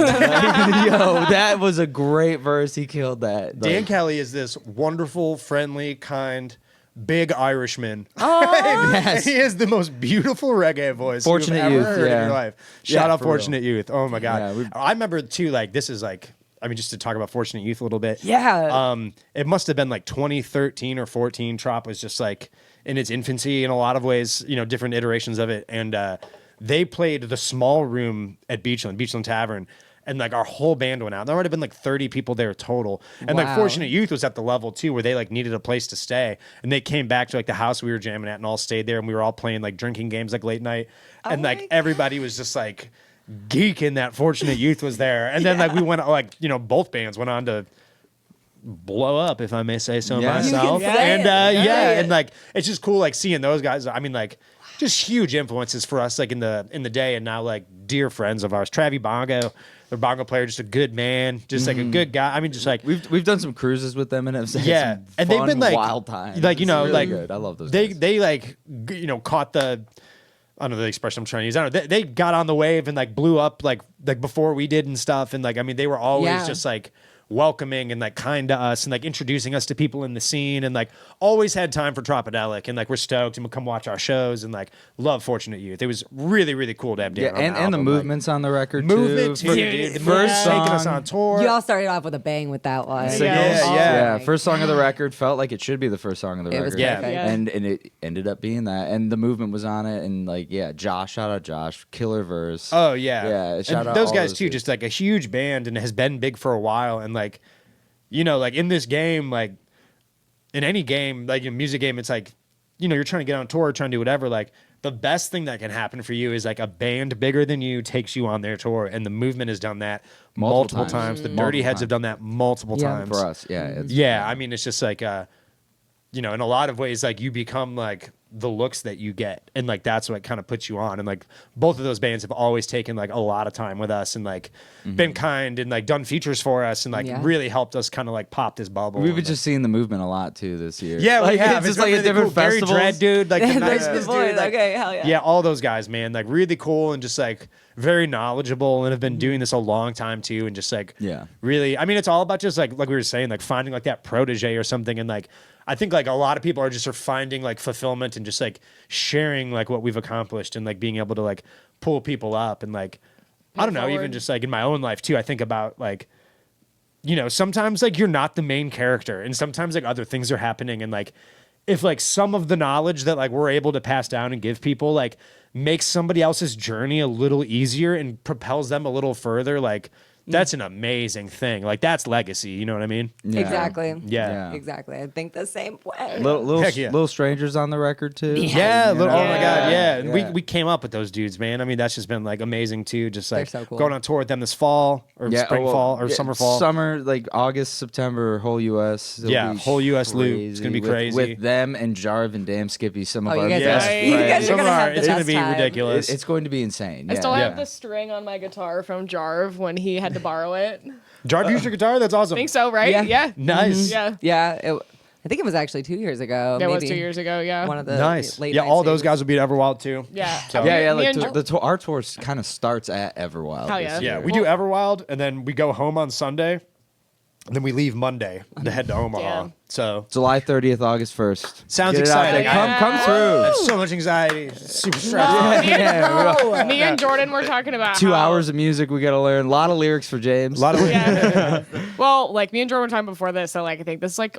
that was a great verse. He killed that. Dan Like, Kelly is this wonderful, friendly, kind, big Irishman. yes. He has the most beautiful reggae voice Fortunate you've ever Youth, heard in yeah. your life. Yeah, Shout out for real. Fortunate Youth. Oh my god. Yeah, we've- I remember too. Like this is like. I mean, just to talk about Fortunate Youth a little bit. Yeah. It must have been like 2013 or 14. Trop was just like in its infancy in a lot of ways. You know, different iterations of it, and they played the small room at Beachland Tavern. And like our whole band went out. There might have been like 30 people there total. And like Wow. Fortunate Youth was at the level too, where they like needed a place to stay. And they came back to like the house we were jamming at and all stayed there. And we were all playing like drinking games like late night. And my like everybody was just like geeking that Fortunate Youth was there. And then like we went like, you know, both bands went on to blow up, if I may say so Yeah. You can myself. say And it. yeah, Say it. and like it's just cool like seeing those guys. I mean, like just huge influences for us like in the day, and now like dear friends of ours. Travi Bongo, their bongo player, just a good man, just like a good guy. I mean, just like We've done some cruises with them and have had yeah, some and they've fun, been like wild times. like you It's know really like good. I love those. They guys. they like you know caught the. I don't know the expression I'm trying to use. I don't know. They got on the wave and like blew up like before we did and stuff. And like I mean they were always Yeah. just like welcoming and like kind to us and like introducing us to people in the scene and like always had time for Tropidelic and like we're stoked and would come watch our shows and like love Fortunate Youth. It was really really cool to have Dan Yeah, on and the album. movements on the record Movement too. too, dude. The First movement taking us song- on tour. You all started off with a bang with that one. So, Yeah, Oh yeah. my First song of the record felt like it should be the first song of the It record. was Yeah. perfect. Yeah. And it ended up being that. And the movement was on it. And like, yeah, Josh, shout out Josh, killer verse. Oh yeah, Yeah, shout and out those all guys those too. dudes. Just like a huge band and has been big for a while. And like, you know, like in this game, like in any game, like a music game, it's like, you know, you're trying to get on tour, trying to do whatever. Like the best thing that can happen for you is like a band bigger than you takes you on their tour, and the movement has done that multiple times. The Multiple Dirty Heads have times. done that multiple Yeah. times For us, yeah. It's, Yeah, I mean, it's just like, you know, in a lot of ways, like you become like the looks that you get, and like that's what kind of puts you on. And like both of those bands have always taken like a lot of time with us and like been kind and like done features for us and like really helped us kind of like pop this bubble. We've been just seeing the movement a lot too this year. Yeah, like, we have. It's just like at different Gary festivals. Dredd, dude, like the There's nicest the boys. dude. Like, Okay, hell yeah. yeah, all those guys, man, like really cool and just like very knowledgeable and have been doing this a long time too, and just like really, I mean, it's all about just like we were saying, like finding like that protege or something, and like I think like a lot of people are just finding like fulfillment and just like sharing like what we've accomplished and like being able to like pull people up and like I don't know, even just like in my own life too, I think about like, you know, sometimes like you're not the main character and sometimes like other things are happening, and like if like some of the knowledge that like we're able to pass down and give people like makes somebody else's journey a little easier and propels them a little further, like that's an amazing thing. Like that's legacy, you know what I mean? Yeah. Exactly. Yeah. Exactly. I think the same way. Little strangers on the record too. Yeah, You know? oh my god, yeah. And Yeah. we came up with those dudes, man. I mean, that's just been like amazing too. Just like so cool. going on tour with them this fall or fall or summer fall. Summer, like August, September, whole US. It'll Yeah, be whole US loop. It's gonna be with- crazy. with them and Jarv and Damn Skippy. Some of Oh, our you guys best are- friends. you guys are Some gonna of our- have the it's gonna best be time. ridiculous. It's going to be insane. I still yeah. have the string on my guitar from Jarv when he had to borrow it. Jarv used your guitar? That's awesome. I think so, right? Yeah. Yeah. Nice. Yeah. Yeah, I think it was actually 2 years ago. That was maybe 2 years ago, yeah. One of the Nice. late Yeah, night all those stages. guys will be at Everwild too. Yeah. So- Yeah, Me like and our tour kind of starts at Everwild. Hell this yeah. year. Yeah, we do Everwild and then we go home on Sunday. And then we leave Monday to head to Omaha. Damn. So July 30th, August 1st. sounds Get it out there. exciting. Yeah. Come I through. have so much anxiety. Super stressful. Me and Jordan were talking about 2 how- hours of music we got to learn. A lot of lyrics for James. A lot of Yeah. Well, like me and Jordan were talking before this, so like I think this is like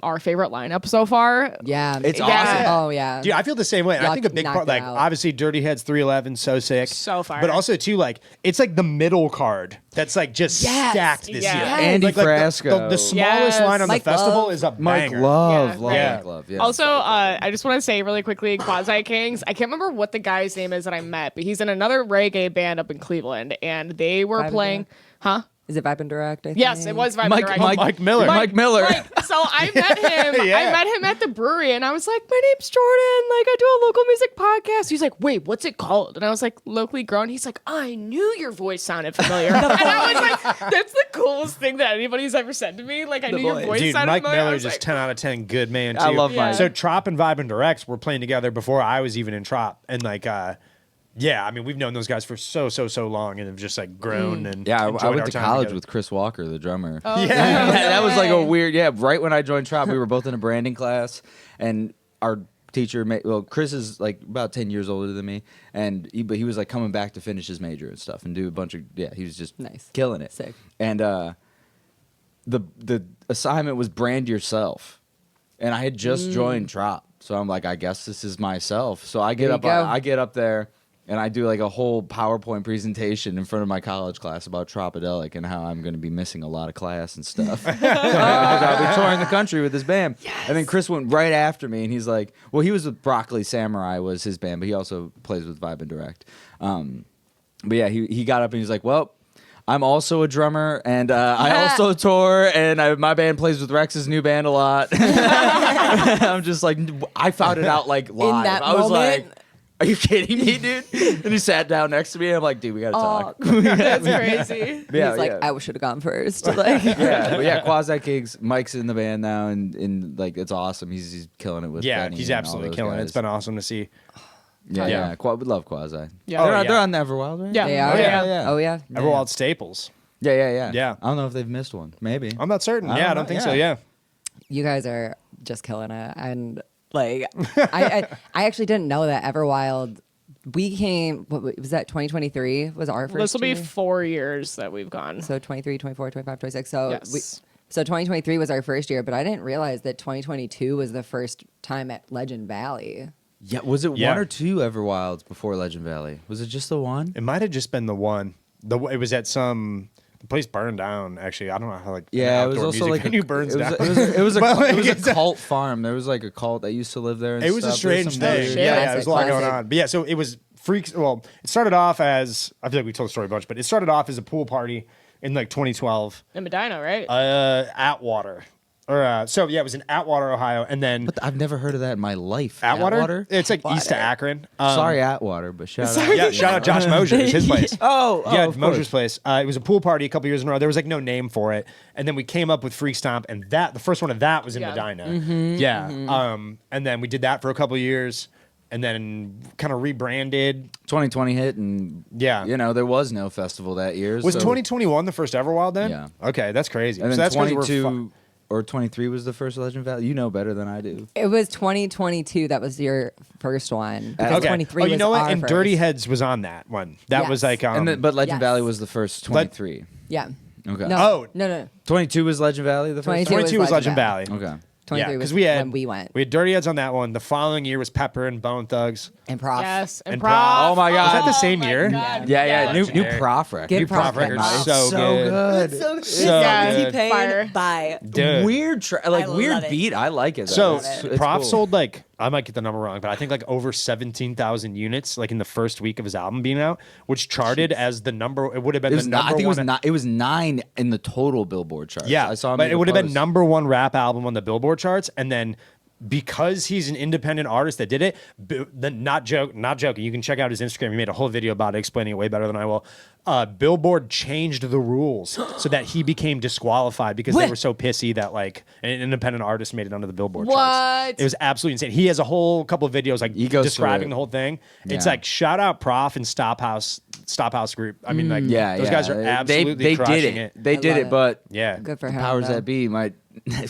our favorite lineup so far. Yeah. It's Yeah. awesome. Oh, yeah. Dude, I feel the same way. And I Y'all think a big knocked part, it like out. obviously Dirty Heads 311, so sick. So fire. But also too, like it's like the middle card that's like just Yes. stacked this Yeah. year. Yes. Andy Like, the Frasco. smallest line on Mike the festival Love. is a Mike banger. Love. Yeah. Love Yeah. Mike Love. Yeah. Also, I just want to say really quickly, Quasi Kings. I can't remember what the guy's name is that I met, but he's in another reggae band up in Cleveland, and they were Vibe and playing. Direct? Huh? Is it Vibe and Direct? I think? Yes, it was Vibe Mike, Direct. Mike Miller. Mike Miller. Like, so I met him. Yeah. I met him at the brewery, and I was like, "My name's Jordan. Like, I do a local music podcast." He's like, "Wait, what's it called?" And I was like, "Locally Grown." He's like, "I knew your voice sounded familiar," and I was like, "That's the coolest thing that anybody's ever said to me." Like, I knew your voice Dude, sounded Mike familiar. I Miller was just like, 10 out of 10 good man too. I love Mike. So Trop and Vibe and Directs were playing together before I was even in Trop, and like yeah, I mean we've known those guys for so long and have just like grown and Yeah, I enjoyed went our to time college together. with Chris Walker, the drummer. Oh, Yeah. That was like a weird. Yeah, right when I joined Trop, we were both in a branding class, and our teacher, Chris is like about 10 years older than me, but he was like coming back to finish his major and stuff and do a bunch of he was just Nice. killing it. Sick. And the assignment was brand yourself, and I had just joined Trop, so I'm like, I guess this is myself. So I get There up, you go. I get up there. And I do like a whole PowerPoint presentation in front of my college class about Tropidelic and how I'm going to be missing a lot of class and stuff. Because I'll be touring the country with this band. And then Chris went right after me, and he's like, well, he was with Broccoli Samurai was his band, but he also plays with Vibe and Direct. But yeah, he got up and he's like, well, I'm also a drummer, and I also tour, and my band plays with Rex's new band a lot. I'm just like, I found it out like live. that I was moment? like, are you kidding me, dude? And he sat down next to me, and I'm like, dude, we gotta talk. That's crazy. Yeah, He's like, yeah. I should have gone first. Like, Yeah, but yeah, Quasi Kings, Mike's in the band now, and like it's awesome. He's killing it with Yeah, Benny he's and all absolutely those killing it. guys. It's been awesome to see. Yeah, Yeah. yeah. We love Quasi. Yeah. Oh, they're, yeah. they're on the Everwild, right? Yeah. they are. yeah. Oh, yeah. Everwild Staples. Yeah. Yeah. I don't know if they've missed one. Maybe. I'm not certain. I Yeah, I don't don't know. think so. Yeah. Yeah. You guys are just killing it. And like, I actually didn't know that Everwild. We came, what was that, 2023 was our first This will be year? 4 years that we've gone. So 23, 24, 25, 26. So Yes. so 2023 was our first year, but I didn't realize that 2022 was the first time at Legend Valley. Yeah. Was it Yeah. one or two Everwilds before Legend Valley? Was it just the one? It might have just been the one. It was at the place burned down. Actually, I don't know how like Yeah, an it was outdoor also music like venue burns it was, down. It was a But, like, it was it's a cult farm. There was like a cult that used to live there. And It was a stuff. There strange some thing. weird- shit. Yeah, there was a lot Classic. going on. But yeah, so it was freaks. Well, it started off as I feel like we told the story a bunch, but it started off as a pool party in like 2012 in Medina, right? at Water. So yeah, it was in Atwater, Ohio, and then But I've never heard of that in my life. Atwater. It's like east of Akron. Sorry, Atwater, but shout out. Yeah, shout out Josh Mosier. It's his place. Yeah, of Mosier's course. place. It was a pool party a couple years in a row. There was like no name for it, and then we came up with Freak Stomp, and the first one of that was in Medina. And then we did that for a couple years, and then kind of rebranded. 2020 hit, and you know there was no festival that year. Was so- 2021 the first Everwild then? Yeah. Okay, that's crazy. And So then that's 'cause 22 or 23 was the first Legend Valley. You know better than I do. It was 2022. That was your first one. Because Okay. 23 Oh, you was know what? our And first. Dirty Heads was on that one. That Yes. was like, But Legend Yes. Valley was the first 23. Yeah. Okay. No. Oh. No. 22 was Legend Valley the first 22 time? 22 was Legend Valley. Okay. 23 was because we had when we went. We had Dirty Heads on that one. The following year was Pepper and Bone Thugs. And Prof. Yes, and And Prof. Prof. Oh my God. Was that the same my year? God. Yeah. New Legendary. Prof record. Good New Prof Prof record. record. So good. So good. So Yeah. good. Fire. Bye. Dude. Weird, I weird love it. beat. I like it. So though. It's Prof cool. sold like, I might get the number wrong, but I think like over 17,000 units like in the first week of his album being out, which charted as the number. It would have been It was the not, number I think one. it was 9 in the total Billboard charts. Yeah, I saw him but make it a would have been post. number one rap album on the Billboard charts, and then because he's an independent artist that did it, not joking. You can check out his Instagram. He made a whole video about it, explaining it way better than I will. Billboard changed the rules so that he became disqualified because they were so pissy that like an independent artist made it onto the Billboard charts. What? It was absolutely insane. He has a whole couple of videos like He goes describing through it. the whole thing. It's Yeah. like shout out Prof and Stop House Group. I mean, like Yeah, those guys are absolutely they crushing did it. They I did love it, it. but Yeah. Good for the him. powers though. that be might.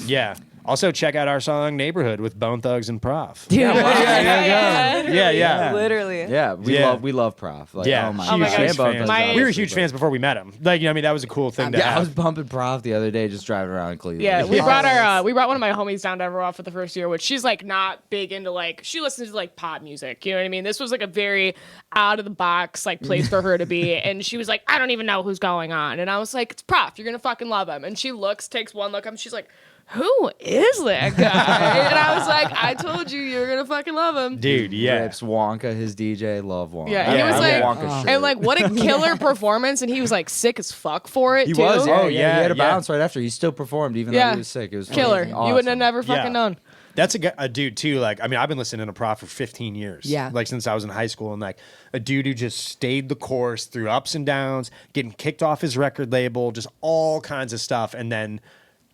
Yeah. Also, check out our song "Neighborhood" with Bone Thugs and Prof. Dude. Yeah. Literally. Yeah, we love Prof. Like, Yeah, oh my Oh my God. gosh. And Bone Thugs, My- We were obviously, huge but- fans before we met him. Like, you know, I mean, that was a cool thing to Yeah, I have. was bumping Prof the other day, just driving around Cleveland. Yeah, we Yes. brought one of my homies down to Everwild for the first year, which she's like not big into like she listens to like pop music. You know what I mean? This was like a very out of the box like place for her to be, and she was like, I don't even know who's going on, and I was like, it's Prof, you're gonna fucking love him. And she takes one look at him, she's like, who is that guy? And I was like, I told you you're gonna fucking love him. Dude, yeah. Rips Wonka, his DJ, love Wonka. Yeah, and he Yeah, was I like, love Wonka shirt. and like, what a killer performance, and he was like sick as fuck for it He too. was, yeah, Oh, yeah. yeah, He had a yeah. bounce right after. He still performed, even though Yeah. he was sick. It was Killer. fucking You awesome. wouldn't have never fucking Yeah. known. That's a dude too. Like, I mean, I've been listening to Prof for 15 years. Yeah. Like since I was in high school, and like a dude who just stayed the course through ups and downs, getting kicked off his record label, just all kinds of stuff, and then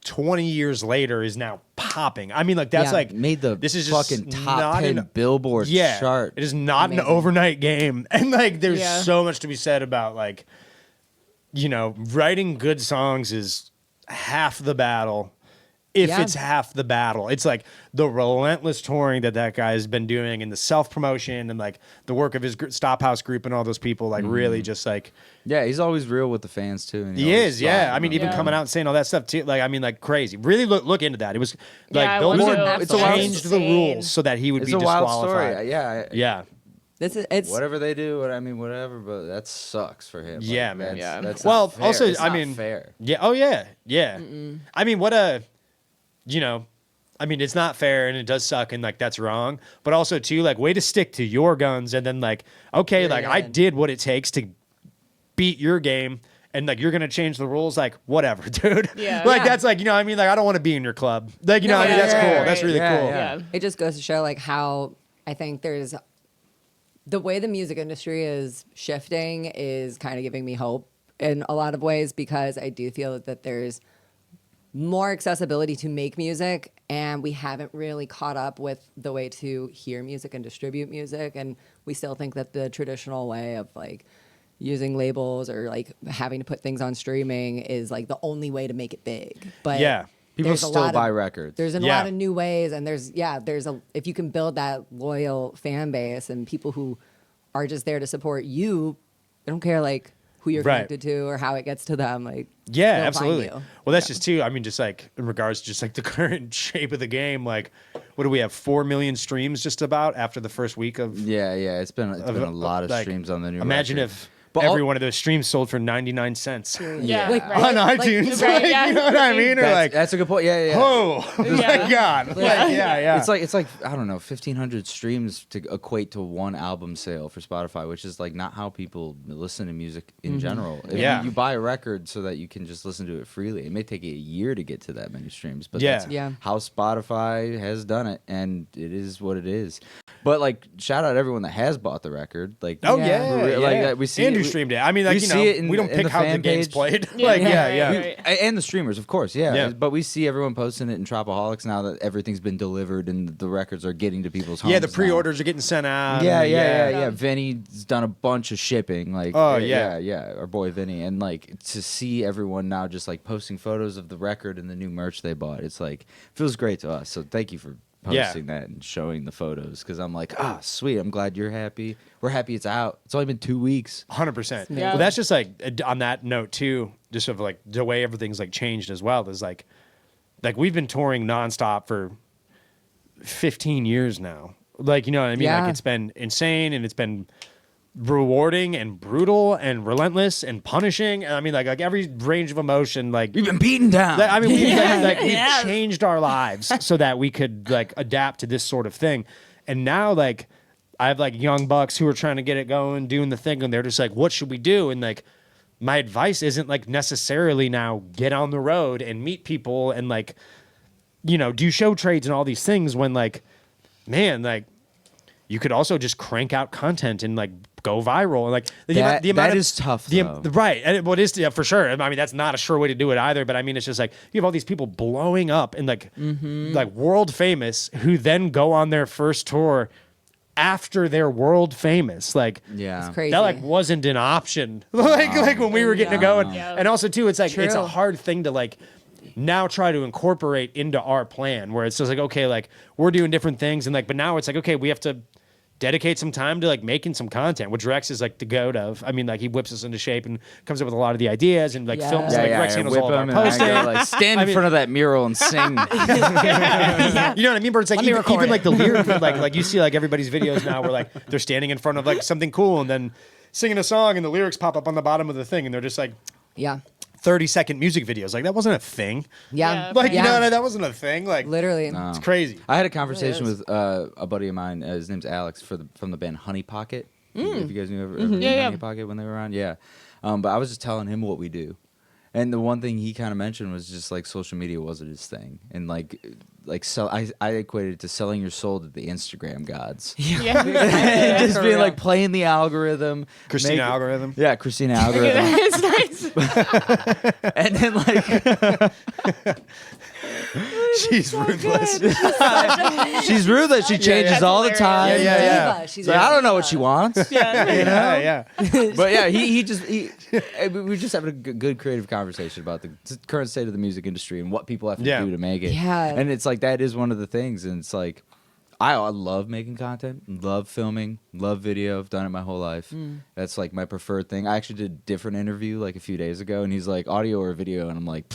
20 years later is now popping. I mean, like that's Yeah. like Made the this is just fucking top not 10 Billboard yeah, chart. It is not Amazing. an overnight game, and like there's Yeah. so much to be said about like, you know, writing good songs is half the battle. If Yeah. it's half the battle, it's like the relentless touring that guy has been doing, and the self promotion, and like the work of his Stop House group and all those people. Like really, just like Yeah, he's always real with the fans too. And he always is. Yeah, fly, I mean, you know. even Yeah. coming out and saying all that stuff too. Like, I mean, like crazy. Really look into that. It was like Yeah, I want Billboard to. It's a wild- changed the rules so that he would It's be a wild disqualified. story. Yeah, Yeah. It's whatever they do, whatever, but that sucks for him. Yeah, man. That's, Yeah. that's Well, not fair. also, It's I not mean, fair. Yeah. Oh yeah. Yeah. I mean, what a, you know, I mean, it's not fair and it does suck and like that's wrong. But also too, like, way to stick to your guns and then like, okay, like I Period. did what it takes to beat your game. And like you're gonna change the rules, like whatever, dude. Yeah. Like Yeah. that's like, you know, I mean, like I don't want to be in your club. Like, you know, I mean, that's yeah, cool. right. That's really Yeah, cool. yeah. Yeah. it just goes to show like how I think there's the way the music industry is shifting is kind of giving me hope in a lot of ways, because I do feel that there's more accessibility to make music, and we haven't really caught up with the way to hear music and distribute music, and we still think that the traditional way of like using labels or like having to put things on streaming is like the only way to make it big. But Yeah. People there's a still lot buy of, records. There's a Yeah. lot of new ways, and there's a if you can build that loyal fan base and people who are just there to support you, they don't care like who you're Right. connected to or how it gets to them. Like Yeah, they'll find absolutely. you. Well, that's just too. I mean, just like in regards to just like the current shape of the game. Like, what do we have? 4 million streams just about after the first week of. Yeah, it's been a lot of like, streams on the new. Imagine record. if But every one of those streams sold for 99 cents Yeah. Like, on Like- iTunes. Right, Like, yeah. You know what I mean? Or like, that's a good point. Yeah. oh my God. Like, yeah. It's like I don't know, 1,500 streams to equate to one album sale for Spotify, which is like not how people listen to music in general. If Yeah. you buy a record so that you can just listen to it freely. It may take you a year to get to that many streams, but Yeah. that's Yeah. how Spotify has done it, and it is what it is. But like, shout out everyone that has bought the record. Like, Oh Yeah. yeah, Like, yeah. we see Andrew it- streamed it. I mean, like, we you know, see it in- we don't in pick the how the fan game's page. played. Yeah, Like, yeah, yeah. right. And the streamers, of course, yeah. Yeah. But we see everyone posting it in Tropaholics now that everything's been delivered and the records are getting to people's homes. Yeah, the now. pre-orders are getting sent out. Yeah, and yeah. Vinny's done a bunch of shipping. Like, Oh, yeah. yeah. Our boy Vinny, and like to see everyone now just like posting photos of the record and the new merch they bought. It's like feels great to us. So thank you for Yeah. posting that and showing the photos because I'm like, sweet. I'm glad you're happy. We're happy it's out. It's only been 2 weeks. 100%. Yeah. Well, that's just like on that note too, just of like the way everything's like changed as well is like we've been touring nonstop for 15 years now. Like, you know what I mean? Yeah. Like it's been insane and it's been rewarding and brutal and relentless and punishing. And I mean, like every range of emotion, like We've been beaten down. I mean, we've changed our lives so that we could like adapt to this sort of thing. And now, like, I have like young bucks who are trying to get it going, doing the thing, and they're just like, "What should we do?" And like, my advice isn't like necessarily now get on the road and meet people and like, you know, do show trades and all these things. When like, man, like, you could also just crank out content and like go viral and like the amount that of, is tough, the, though. right? And what is for sure? I mean, that's not a sure way to do it either. But I mean, it's just like you have all these people blowing up and like world famous who then go on their first tour after they're world famous. Like, Yeah. It's crazy. that like wasn't an option. like when we were getting to go, and also too, it's like it's a True. hard thing to like now try to incorporate into our plan where it's just like, okay, like we're doing different things and like, but now it's like, okay, we have to dedicate some time to like making some content, which Rex is like the goat of. I mean, like he whips us into shape and comes up with a lot of the ideas and like Yeah. films. Yeah, Like Rex handles whip all of our him and I posting. go, like stand in front of that mural and sing. You know what I mean? But it's like Let me record even it. like the lyric, like you see like everybody's videos now where like they're standing in front of like something cool and then singing a song and the lyrics pop up on the bottom of the thing and they're just like Yeah. 30-second music videos. Like that wasn't a thing. Yeah. Yeah. Like yeah. you know that wasn't a thing. Like Literally. it's crazy. I had a conversation is. with a buddy of mine. His name's Alex from the band Honey Pocket. If you guys knew ever Yeah, Honey yeah. Pocket when they were on, yeah. But I was just telling him what we do, and the one thing he kind of mentioned was just like social media wasn't his thing, and like sell. I equated it to selling your soul to the Instagram gods. Yeah. Just For being real. like playing the algorithm, Christina make- algorithm. Yeah, Christina algorithm. It's nice. And then like She's ruthless. she's ruthless. She changes That's all the hilarious. time. Yeah. Diva. She's So I don't know what she wants. yeah. But yeah, we were just having a good creative conversation about the current state of the music industry and what people have to Yeah. do to make it. Yeah. And it's like that is one of the things, and it's like I love making content, love filming, love video. I've done it my whole life. That's like my preferred thing. I actually did a different interview like a few days ago, and he's like, audio or video, and I'm like,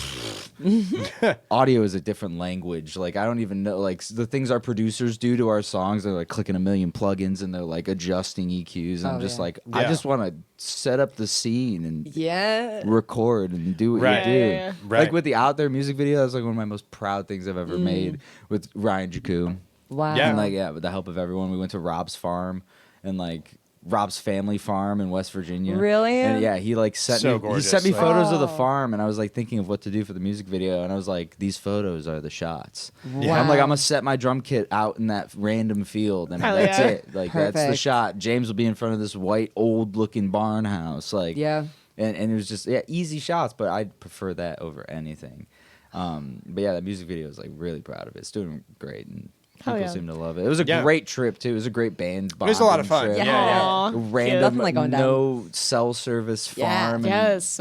audio is a different language. Like I don't even know like the things our producers do to our songs. They're like clicking a million plugins and they're like adjusting EQs. And I'm just yeah. like, I Yeah. just want to set up the scene and Yeah. record and do what Right. you do. Yeah. Right. Like with the Out There music video, that's like one of my most proud things I've ever made with Ryan Jacoon. Wow. Yeah. And like with the help of everyone, we went to Rob's farm and like Rob's family farm in West Virginia. Really? And yeah, he like sent So me he sent me gorgeous, like- photos of the Oh. farm, and I was like thinking of what to do for the music video, and I was like, these photos are the shots. Wow. I'm like, I'm gonna set my drum kit out in that random field, and Hell that's yeah. it. Like that's the Perfect. shot. James will be in front of this white old looking barn house. Like Yeah. and it was just easy shots, but I prefer that over anything. But yeah, that music video is like really proud of it. It's doing great, and Hell people yeah. seem to love it. It was a Yeah. great trip too. It was a great band. It was a lot of fun. bonding Yeah, trip. yeah. Aw, Random, Nothing like going down. no cell service Yeah. farm. in Yes.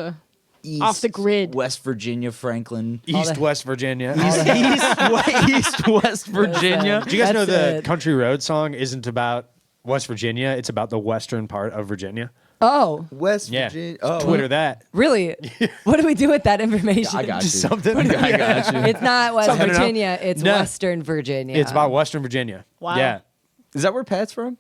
East, Off the grid. West Virginia, Franklin. East West Virginia. East West Virginia. Do you guys know That's the it. Country Road song isn't about West Virginia? It's about the western part of Virginia. Oh, West Yeah. Virginia. Oh, Twitter that. really? What do we do with that information? I got Just you. something. I got you. It's not West Something to know. Virginia. It's No. Western Virginia. It's about Western Virginia. Wow. Yeah. Is that where Pat's from?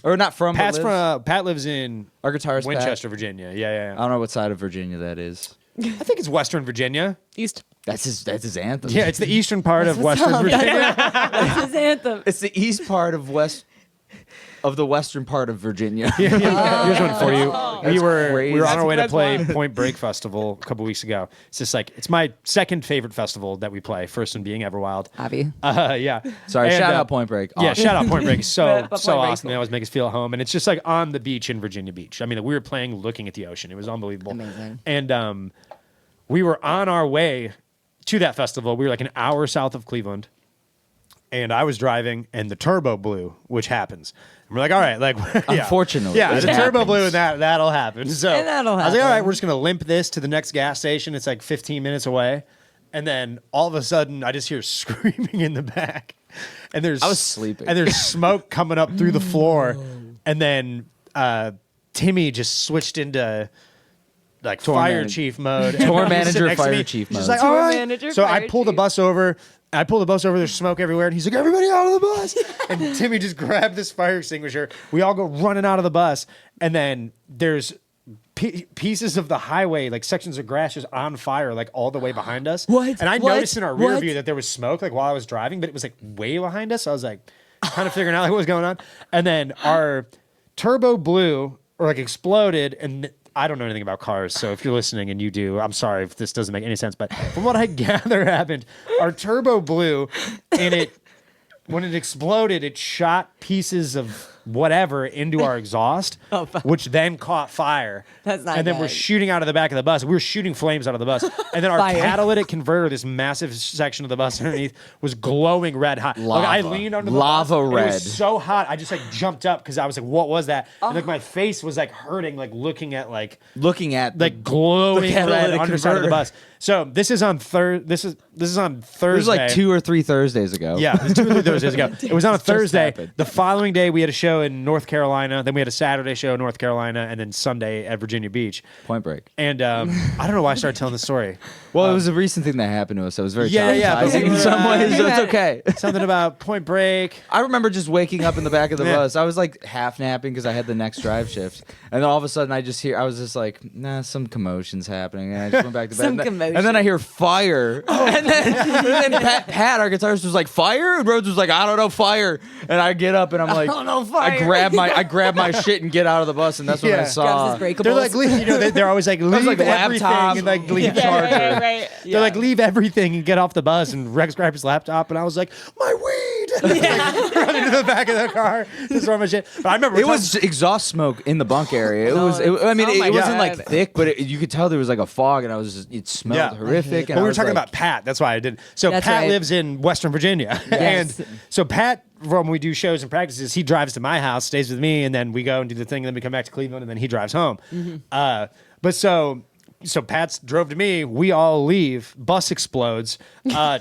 Or not from. Pat's but lives. Pat lives in Our guitarist Winchester, Virginia. Yeah. I don't know what side of Virginia that is. I think it's Western Virginia. East. That's his anthem. Yeah, it's the eastern part of Western Virginia. That's his anthem. It's the east part of the western part of Virginia. Here's one for you. We were crazy. on our way to That's play wild. Point Break Festival a couple weeks ago. It's just like it's my second favorite festival that we play. First one being Everwild. Abby. Yeah. Sorry, And, shout out Point Break. Yeah, Awesome. shout out Point Break. So But so Point Break's awesome. They always make us feel at home, and it's just like on the beach in Virginia Beach. I mean, we were playing looking at the ocean. It was unbelievable. Amazing. And we were on our way to that festival. We were like an hour south of Cleveland. And I was driving, and the turbo blew, which happens. And we're like, all right, like, yeah. Unfortunately, yeah, it the turbo happens. blew, and that'll happen. So And that'll I was like, all right, happen. we're just gonna limp this to the next gas station. It's like 15 minutes away, and then all of a sudden, I just hear screaming in the back, and I was sleeping. and there's smoke coming up through the floor, and then Timmy just switched into like Tour fire manager. chief mode. Tour And he's manager, sitting next to fire me. chief She's mode. like, Tour all right. manager, So I fire pulled the chief. bus over. There's smoke everywhere, and he's like, "Everybody out of the bus!" And Timmy just grabbed this fire extinguisher. We all go running out of the bus, and then there's pieces of the highway, like sections of grass, just on fire, like all the way behind us. What? And I What? noticed in our rear What? view that there was smoke, like while I was driving, but it was like way behind us. So I was like, kind of figuring out like what was going on. And then our turbo blew or like exploded, and I don't know anything about cars, so if you're listening and you do, I'm sorry if this doesn't make any sense, but from what I gather happened, our turbo blew, and when it exploded, it shot pieces of whatever into our exhaust, which then caught fire. That's not And then we're good. shooting out of the back of the bus. We were shooting flames out of the bus. And then our Fire. catalytic converter, this massive section of the bus underneath, was glowing red hot. Like, I Lava. leaned under the Lava bus, and red. It was so hot. I just like jumped up because I was like, what was that? And like my face was like hurting, like looking at like glowing red catalytic under the side of the converter. bus. So this is on This is on Thursday. It was like 2 or 3 Thursdays ago. Yeah, it was 2 or 3 Thursdays ago. It was on a Thursday. happened. The following day, we had a show in North Carolina. Then we had a Saturday show in North Carolina, and then Sunday at Virginia Beach. Point Break. And I don't know why I started telling the story. Well, it was a recent thing that happened to us, so it was very Yeah, but traumatizing we in were, some ways, so it's okay. Something about Point Break. I remember just waking up in the back of the Yeah. bus. I was like half napping because I had the next drive shift, and then all of a sudden I was just like, nah, some commotion's happening, and I just went back to bed. Some And then- commotion. And then I hear fire, and then Pat, our guitarist, was like, fire, and Rhodes was like, I don't know, fire, and I get up and I'm like, don't know, fire. I grab my shit and get out of the bus, and that's when I Yeah. saw. Grabs his breakables. They're like, they're always like, leave like everything laptop. and like leave Yeah, charger. right. They're like, leave everything and get off the bus. And Rex grabbed his laptop, and I was like, my weed! Like, running to the back of the car to throw my shit. But I remember It was exhaust smoke in the bunk area. It No, was. I mean, oh my it wasn't God. like thick, but you could tell there was like a fog, and it smelled horrific. But And we I were was talking like, about Pat. That's why I did. So That's Pat right. lives in Western Virginia, Yes. and so Pat, when we do shows and practices, he drives to my house, stays with me, and then we go and do the thing, and then we come back to Cleveland, and then he drives home. But so Pat's drove to me. We all leave. Bus explodes.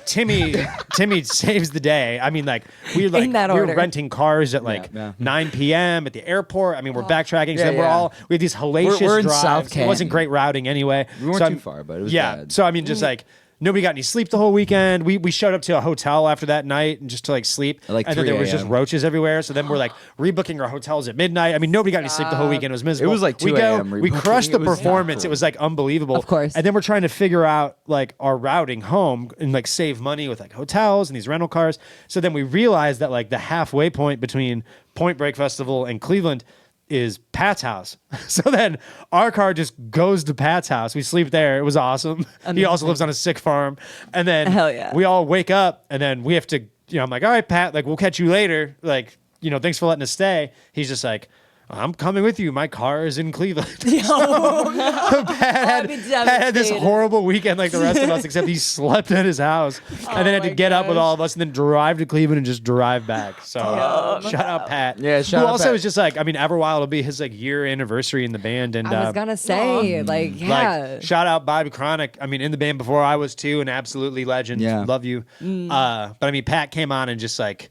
Timmy saves the day. I mean, like we that were order. renting cars at like Yeah. 9 p.m. at the airport. I mean, we're backtracking. So Yeah, then we yeah. had these hellacious We're in drives. South It wasn't Canton. great routing anyway. We weren't So too I'm- far, but it was yeah. bad. So I mean, just like nobody got any sleep the whole weekend. We showed up to a hotel after that night and just to like sleep. At like and then there 3 was just a.m. roaches everywhere. So then we're like rebooking our hotels at midnight. I mean, nobody got any sleep the whole weekend. It was miserable. It was like we 2 a.m. We rebooking. crushed the It was performance. not It was like unbelievable. Of course. And then we're trying to figure out like our routing home and like save money with like hotels and these rental cars. So then we realized that like the halfway point between Point Break Festival and Cleveland is Pat's house. So then our car just goes to Pat's house. We sleep there. It was awesome. He also lives on a sick farm. And then Hell yeah. we all wake up and then we have to, I'm like, all right, Pat, like we'll catch you later. Like, thanks for letting us stay. He's just like, I'm coming with you. My car is in Cleveland. So Pat be had this devastated. horrible weekend like the rest of us, except he slept at his house and then had to my get up with gosh. all of us and then drive to Cleveland and just drive back. So shout out Pat. Yeah, shout Who out also Pat. is just like, Everwild will be his like year anniversry in the band. And I was gonna say, like, yeah. like, shout out Bobby Chronic. I mean, in the band before I was too, an absolutely legend. Yeah. Love you. But I mean, Pat came on and just like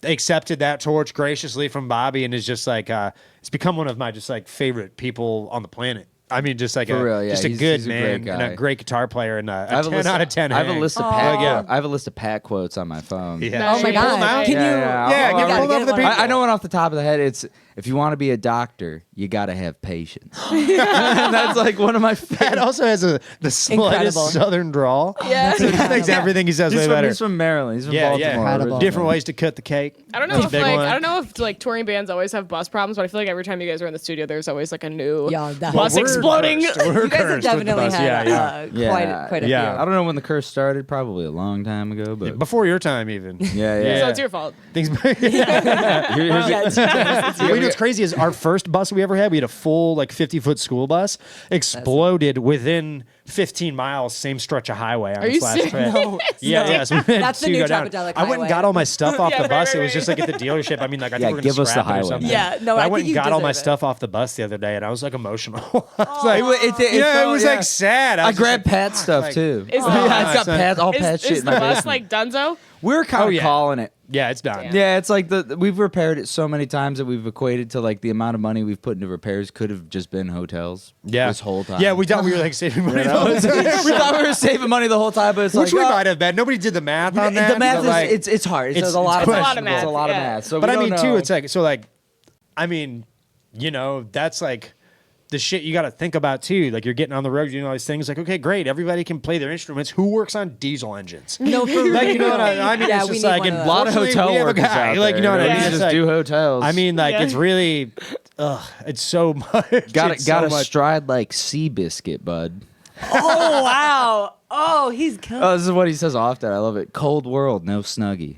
accepted that torch graciously from Bobby and is just like, it's become one of my just like favorite people on the planet. I mean, just like For real, yeah, just a he's good a great man guy. and a great guitar player and I a have 10 list- out of 10. I have a Hank. list of I have a list of Pat quotes on my phone. Yeah. Oh my Should we pull them God. out? Can you? Yeah, I'll- get I'll- pulled off the one. people. I know one off the top of the head. It's if you want to be a doctor, you got to have patience. That's like one of my Pat favorite. also has the slightest Incredible. southern drawl. Yeah. So it just makes everything he says way better. He's from Maryland. He's from Yeah, Baltimore. yeah. Incredible. Different ways to cut the cake. I don't know if Big like one. I don't know if like touring bands always have bus problems, but I feel like every time you guys are in the studio, there's always like a new Yeah, that- bus We're exploding. cursed. We're You guys have cursed with the definitely bus. had Yeah. quite a Yeah. few. I don't know when the curse started. Probably a long time ago, but Before your time, even. yeah. So it's your fault. Things. Here's Well, you know what's crazy is our first bus we ever had. We had a full like 50-foot school bus. Exploded within 15 miles, same stretch of highway on Are this you last serious? trip. No, Yeah. So we had That's the to new go down. Tropidelic I went and highway. got all my stuff off Yeah, the bus. right, It was right, just like at the dealership. I mean, like I think Yeah, we're gonna give us the scrap it or highway. something. Yeah, no, But I I went think and you got all my deserve it. stuff off the bus the other day, and I was like emotional. I was like, it yeah, it felt- was like sad. I was just grabbed like, Pat's stuff like- too. Is Yeah, the- it's got Pat, all Pat Is shit the in my bus basement. like Dunzo? We're kind of Oh, yeah. calling it. Yeah, it's done. Damn. Yeah, it's like we've repaired it so many times that we've equated to like the amount of money we've put into repairs could have just been hotels. Yeah. This whole time. Yeah, we thought we were like saving money. the whole we time. thought we were saving money the whole time, but it's Which like we oh, might have been. Nobody did the math on that. the math but, is like, it's hard. It's it's- a lot it's of a math. lot of It's a math, lot of yeah. math. So But we I don't mean, too, know. it's like so. Like, I mean, you know, that's like the shit you got to think about too. Like you're getting on the road, you know, all these things. Like, okay, great, everybody can play their instruments. Who works on diesel engines? No, for real. Like, you know what I mean? Yeah, it's we just need like, one of and those. a lot of fortunately, hotel we have a workers guy. out Like, you know what there. I mean? They It's just like, do hotels. I mean, like Yeah. it's really, it's so much. got It's to so much. stride like Seabiscuit, bud. Oh wow! Oh, he's killing. Oh, this is what he says often. I love it. Cold world, no snuggie.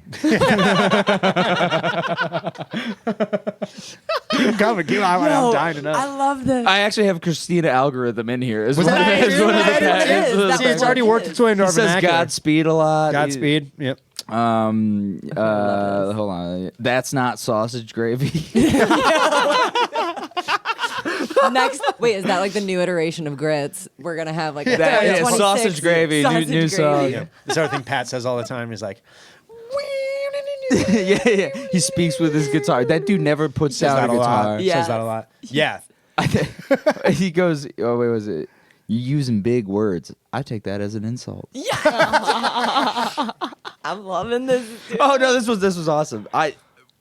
Come and I'm dying to know. I love this. I actually have Christina algorithm in here. As Was one that of- it? as one of the Yeah, patterns. it is. That See, it's was already what it worked is. its way into He our says vernacular. Godspeed a lot. Godspeed. Yep. Hold on. That's not sausage gravy. Next, wait, is that like the new iteration of grits? We're gonna have like a That is 26 sausage gravy, sausage new song. gravy. Yeah. This other thing Pat says all the time is like, yeah. He speaks with his guitar. That dude never puts says down that a a lot. guitar. Yeah. Says that a lot. Yeah. He goes, oh, wait, was it? You're using big words. I take that as an insult. I'm loving this. Oh no, this was awesome.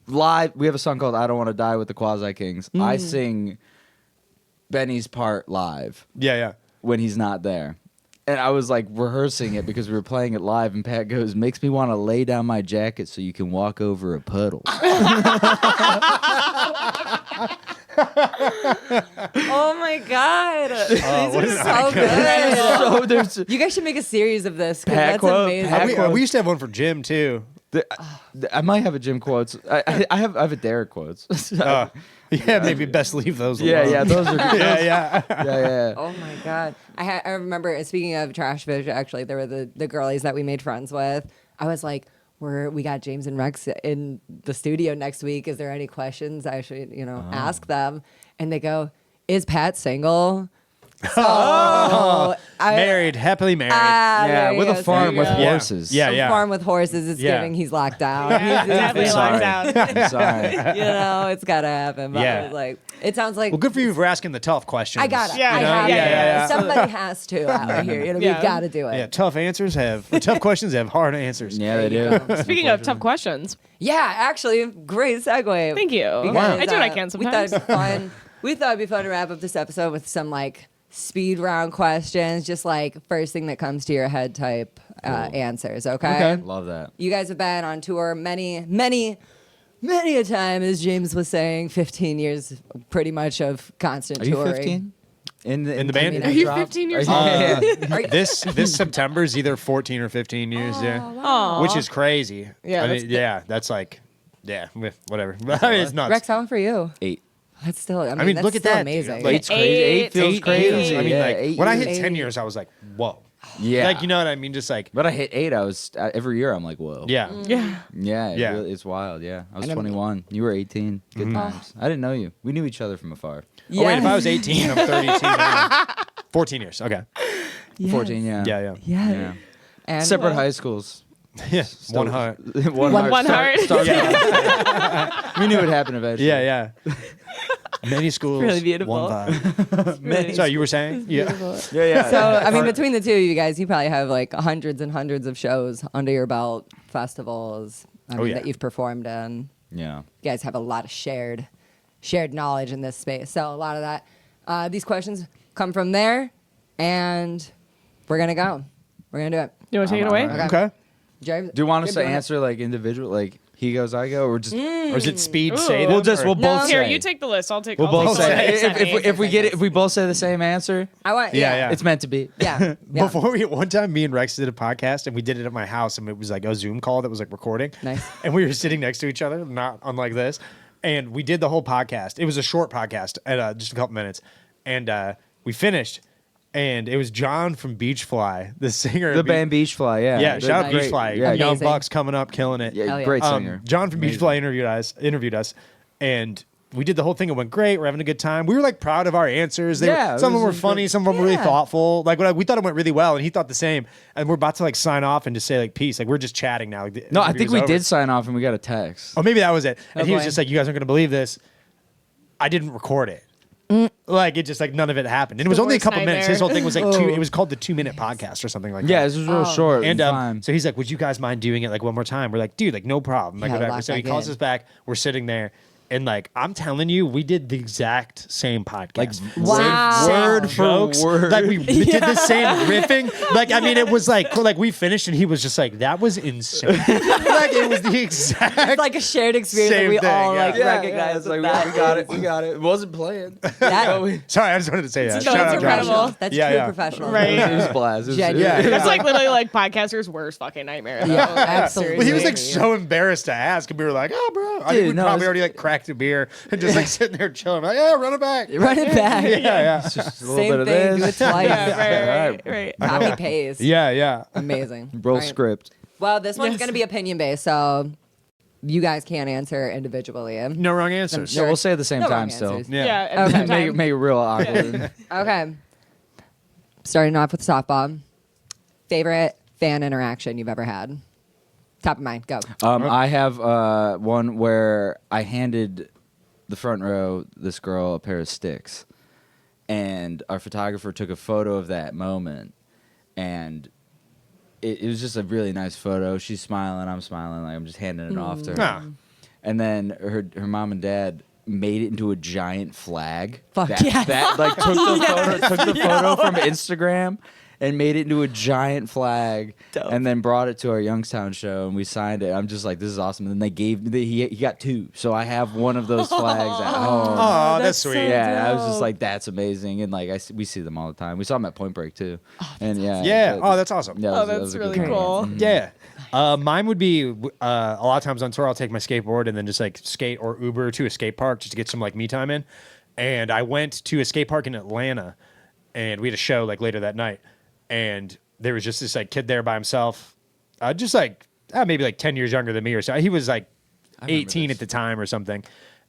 Live. We have a song called "I Don't Want to Die" with the Quasi Kings. I sing Benny's part live Yeah. when he's not there, and I was like rehearsing it because we were playing it live. And Pat goes, "Makes me want to lay down my jacket so you can walk over a puddle." Oh my god, these what are an so good. So there's. You guys should make a series of this because Pat that's quote, amazing. Pat quote. We used to have one for Jim too. I might have a Jim quotes. I have a Derek quotes. Yeah, maybe best leave those alone. yeah, those are good. yeah. Yeah. Oh my god! I remember speaking of Trash Fish. Actually, there were the girlies that we made friends with. I was like, we got James and Rex in the studio next week. Is there any questions I should ask them? And they go, "Is Pat single?" So Married, happily married. Yeah, with a farm with Yeah. horses. Yeah, A yeah. farm with horses is Yeah. giving. He's locked down. Yeah, He's definitely sorry. locked down. I'm sorry. it's gotta happen. But Yeah. I was like, it sounds like Well, good for you for asking the tough questions. I got it. Yeah, I you know? have to. Yeah. Somebody has to out here. Yeah. We gotta do it. Yeah, tough questions have hard answers. Yeah, they do. Speaking of tough questions, Yeah, actually, great segue. thank you. Because, I do what I can We thought sometimes. it'd be fun. We thought it'd be fun to wrap up this episode with some like speed round questions, just like first thing that comes to your head type answers. Okay? Love that. You guys have been on tour many a time, as James was saying. 15 years, pretty much of constant Are you touring. 15? In the band? community Are you drop? 15 years Yeah. This September is either 14 or 15 years, Aw. which is crazy. Yeah, I that's mean, that's like, whatever. I mean, it's nuts. Rex, how for you? 8. That's still. I mean, mean, that's look at still that, amazing. dude. Like, Eight's crazy. 8 feels Eight, crazy. I mean, Yeah, like 8 when I years. hit 10 years, I was like, whoa. Yeah. Like, you know what I mean? Just like, But I hit 8. I was every year. I'm like, whoa. yeah. Yeah. Yeah. Yeah. It's wild. Yeah. I was And I'm- 21. You were 18. Good times. I didn't know you. We knew each other from afar. Oh, wait, if I was 18, I'm 32 now. 14 years. Okay. 14. Yeah. Yeah. Yeah. And Separate high schools. Yeah. One heart. One One heart. We knew it happened eventually. Yeah. Many schools, Really beautiful. one vibe. Sorry, you were saying? Yeah. Yeah. So, I mean, between the two of you guys, you probably have like hundreds and hundreds of shows under your belt, festivals that you've performed in. Yeah. You guys have a lot of shared knowledge in this space. So a lot of that, these questions come from there, and we're gonna go. We're gonna do it. You want to take it away? Okay. Jerry, Do you want us to Jerry, answer like individual, like he goes, I go, or just Or is it speed Ooh. say we'll them, just or- we'll No. both Here, say. you take the list. I'll take. We'll I'll both take say the list. if we get it, if we both say the same answer, I want. Yeah. it's meant to be. Yeah. Before one time, me and Rex did a podcast, and we did it at my house, and it was like a Zoom call that was like recording. Nice. And we were sitting next to each other, not unlike this, and we did the whole podcast. It was a short podcast, at just a couple minutes, and we finished, and it was John from Beachfly, the singer. The of band Beachfly, yeah. Yeah, shout out Great. Beachfly. Yeah, Young amazing. Bucks coming up, killing it. Yeah, Hell yeah. great singer. John from Amazing. Beachfly interviewed us, and we did the whole thing. It went great. We're having a good time. We were like proud of our answers. Yeah, some of them it were was funny, good. some of them were really Yeah. thoughtful. Like we thought it went really well, and he thought the same. And we're about to like sign off and just say like peace. Like we're just chatting now. Like, the No, I interview think was we over. did sign off and we got a text. Oh, maybe that was it. And Oh, he was boy. just like, "You guys aren't gonna believe this. I didn't record it." Like it just like none of it happened. And it was The only a worst couple minutes. His nightmare. whole thing was like two. It was called the 2-minute podcast or something like that. Yeah, this was real short. And fine. so he's like, "Would you guys mind doing it like one more time?" We're like, "Dude, like no problem." Like Yeah, whatever. lock So he back calls in. us back. We're sitting there, and like I'm telling you, we did the exact same podcast. Wow. word for Jokes. word. Like we did the same riffing. Like I mean, it was like we finished, and he was just like, "That was insane." Like it was the exact. It's like a shared experience that Same we thing, all yeah. like Yeah, recognize. it's like, that we got it. We got it. It wasn't planned. That- Sorry, I just wanted to say that. No, Shout it's out Josh. incredible. That's Yeah, true yeah. professional. Right. It was a blast. It was- Genuine. Yeah. That's like literally like podcasters' worst fucking nightmare. Yeah, though. absolutely. Well, he was like Seriously. so embarrassed to ask, and we were like, "Oh, bro." I think Dude, we no, probably it's- already like cracked a beer and just like sitting there chilling. Like, "Yeah, run it back." Run it back. Yeah. Just a little Same bit of thing. Do it this. twice. Yeah, right. Copy paste. Yeah. Amazing. Roll All right. script. Well, this one's Yes. going to be opinion based, so you guys can't answer individually. No wrong answers. Sure. Yeah, we'll say it at the same No time wrong still. answers. Yeah. Yeah. at the Okay. same Make it time. make it real awkward. Okay. Starting off with softball. Favorite fan interaction you've ever had? Top of mind. Go. I have one where I handed the front row this girl a pair of sticks, and our photographer took a photo of that moment, and it was just a really nice photo. She's smiling, I'm smiling, like I'm just handing it off to her. Ah. And then her mom and dad made it into a giant flag. Fuck that, yes. that like took the photo from Instagram and made it into a giant flag, Dope. and then brought it to our Youngstown show, and we signed it. I'm just like, this is awesome. And then they gave me he got two, so I have one of those flags at home. Oh, that's sweet. Yeah, I was just like, that's amazing, and like we see them all the time. We saw them at Point Break too, and Yeah. that- Oh, that's awesome. yeah, Oh, that that's was a good really one. cool. Mhm. Yeah. Mine would be a lot of times on tour, I'll take my skateboard and then just like skate or Uber to a skate park just to get some like me time in. And I went to a skate park in Atlanta, and we had a show like later that night, and there was just this like kid there by himself, just like maybe like 10 years younger than me or so. He was like 18 at the time or something.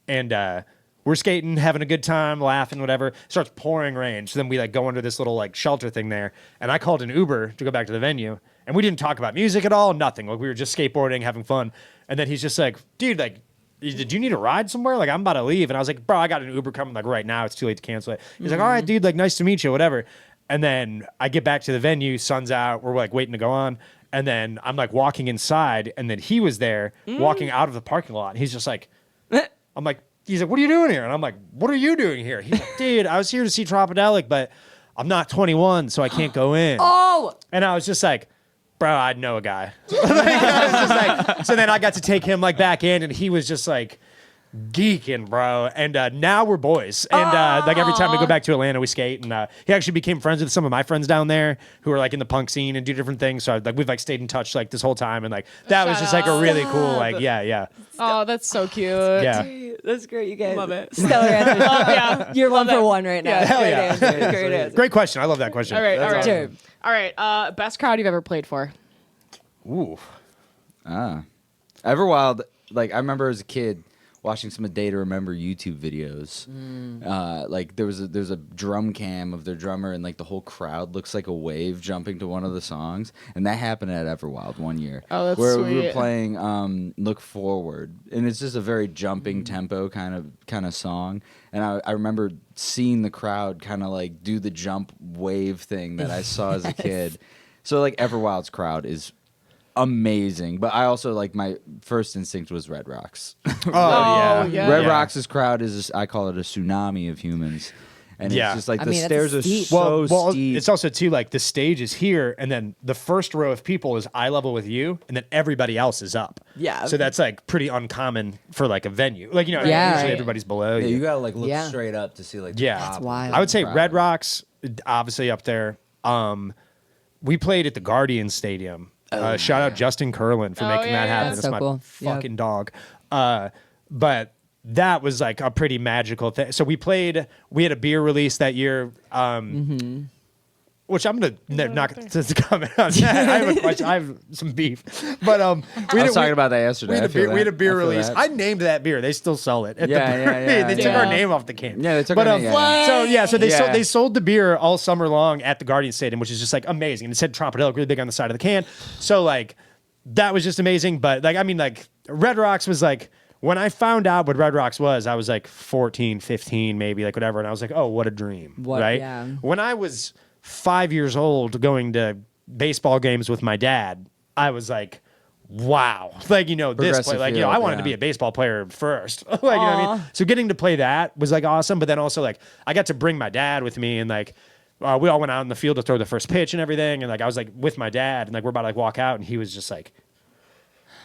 And we're skating, having a good time, laughing, whatever. Starts pouring rain. So then we like go under this little like shelter thing there. And I called an Uber to go back to the venue. And we didn't talk about music at all, nothing. Like we were just skateboarding, having fun. And then he's just like, "Dude, like, did you need a ride somewhere? Like, I'm about to leave." And I was like, "Bro, I got an Uber coming like right now. It's too late to cancel it." He's like, "All right, dude, like nice to meet you, whatever." And then I get back to the venue, sun's out, we're like waiting to go on. And then I'm like walking inside, and then he was there walking out of the parking lot. He's just like, I'm like, he's like, "What are you doing here?" And I'm like, "What are you doing here?" He's like, "Dude, I was here to see Tropidelic, but I'm not 21, so I can't go in." Oh! And I was just like, "Bro, I know a guy." Like, I was just like, so then I got to take him like back in, and he was just like geeking, bro. And now we're boys. And like every time we go back to Atlanta, we skate. And he actually became friends with some of my friends down there who are like in the punk scene and do different things. So like we've like stayed in touch like this whole time, and like that was Shout just like a out. really cool like yeah. Oh, that's so cute. Yeah. That's great, you guys. Love it. Stellar answer. Yeah. You're one Love for it. one right now. Yeah. Hell Great yeah. answer. Great answer. Great question. I love that question. All right. All right. Sure. All right. Best crowd you've ever played for? Ooh. Everwild, like I remember as a kid, watching some Day to Remember YouTube videos. Like there's a drum cam of their drummer, and like the whole crowd looks like a wave jumping to one of the songs, and that happened at Everwild one year. Oh, that's where we were sweet. playing Look Forward, and it's just a very jumping tempo kind of song. And I remember seeing the crowd kind of like do the jump wave thing that I saw as a kid. So like Everwild's crowd is amazing, but I also like my first instinct was Red Rocks. yeah. Red Rocks' crowd is I call it a tsunami of humans, and Yeah. it's just like I the mean, it's stairs are steep. so well, steep. it's also too like the stage is here, and then the first row of people is eye level with you, and then everybody else is up. Yeah. So that's like pretty uncommon for like a venue. Like Yeah. usually Right. everybody's below yeah, you. you gotta like look Yeah. straight up to see like the Yeah. top That's of wild. the I would say crowd. Red Rocks, obviously up there. We played at the Guardian Stadium. Shout out Justin Curlin for Oh, making yeah, that yeah. happen. That's That's so my cool. Yep. fucking dog. But that was like a pretty magical thing. So we had a beer release that year. Which I'm gonna not to comment on that. I have a question. I have some beef, but I was talking about that yesterday. we had a beer I feel release. that. I named that beer. They still sell it. At Yeah, the yeah, brewery. yeah, They took yeah. our name off the can. Yeah, they took but, our name. Yeah. So they Yeah. sold the beer all summer long at the Guardian Stadium, which is just like amazing. And it said Tropidelic really big on the side of the can. So like that was just amazing. But like I mean like Red Rocks was like when I found out what Red Rocks was, I was like 14, 15, maybe like whatever, and I was like, oh, what a dream, right? Yeah. When I was 5 years old going to baseball games with my dad, I was like, wow. Like, this play, Progressive like, field, I wanted to yeah. be a baseball player first. Like, you know what I mean? So getting to play that was like awesome. But then also like I got to bring my dad with me, and like we all went out in the field to throw the first pitch and everything. And like I was like with my dad, and like we're about to like walk out, and he was just like,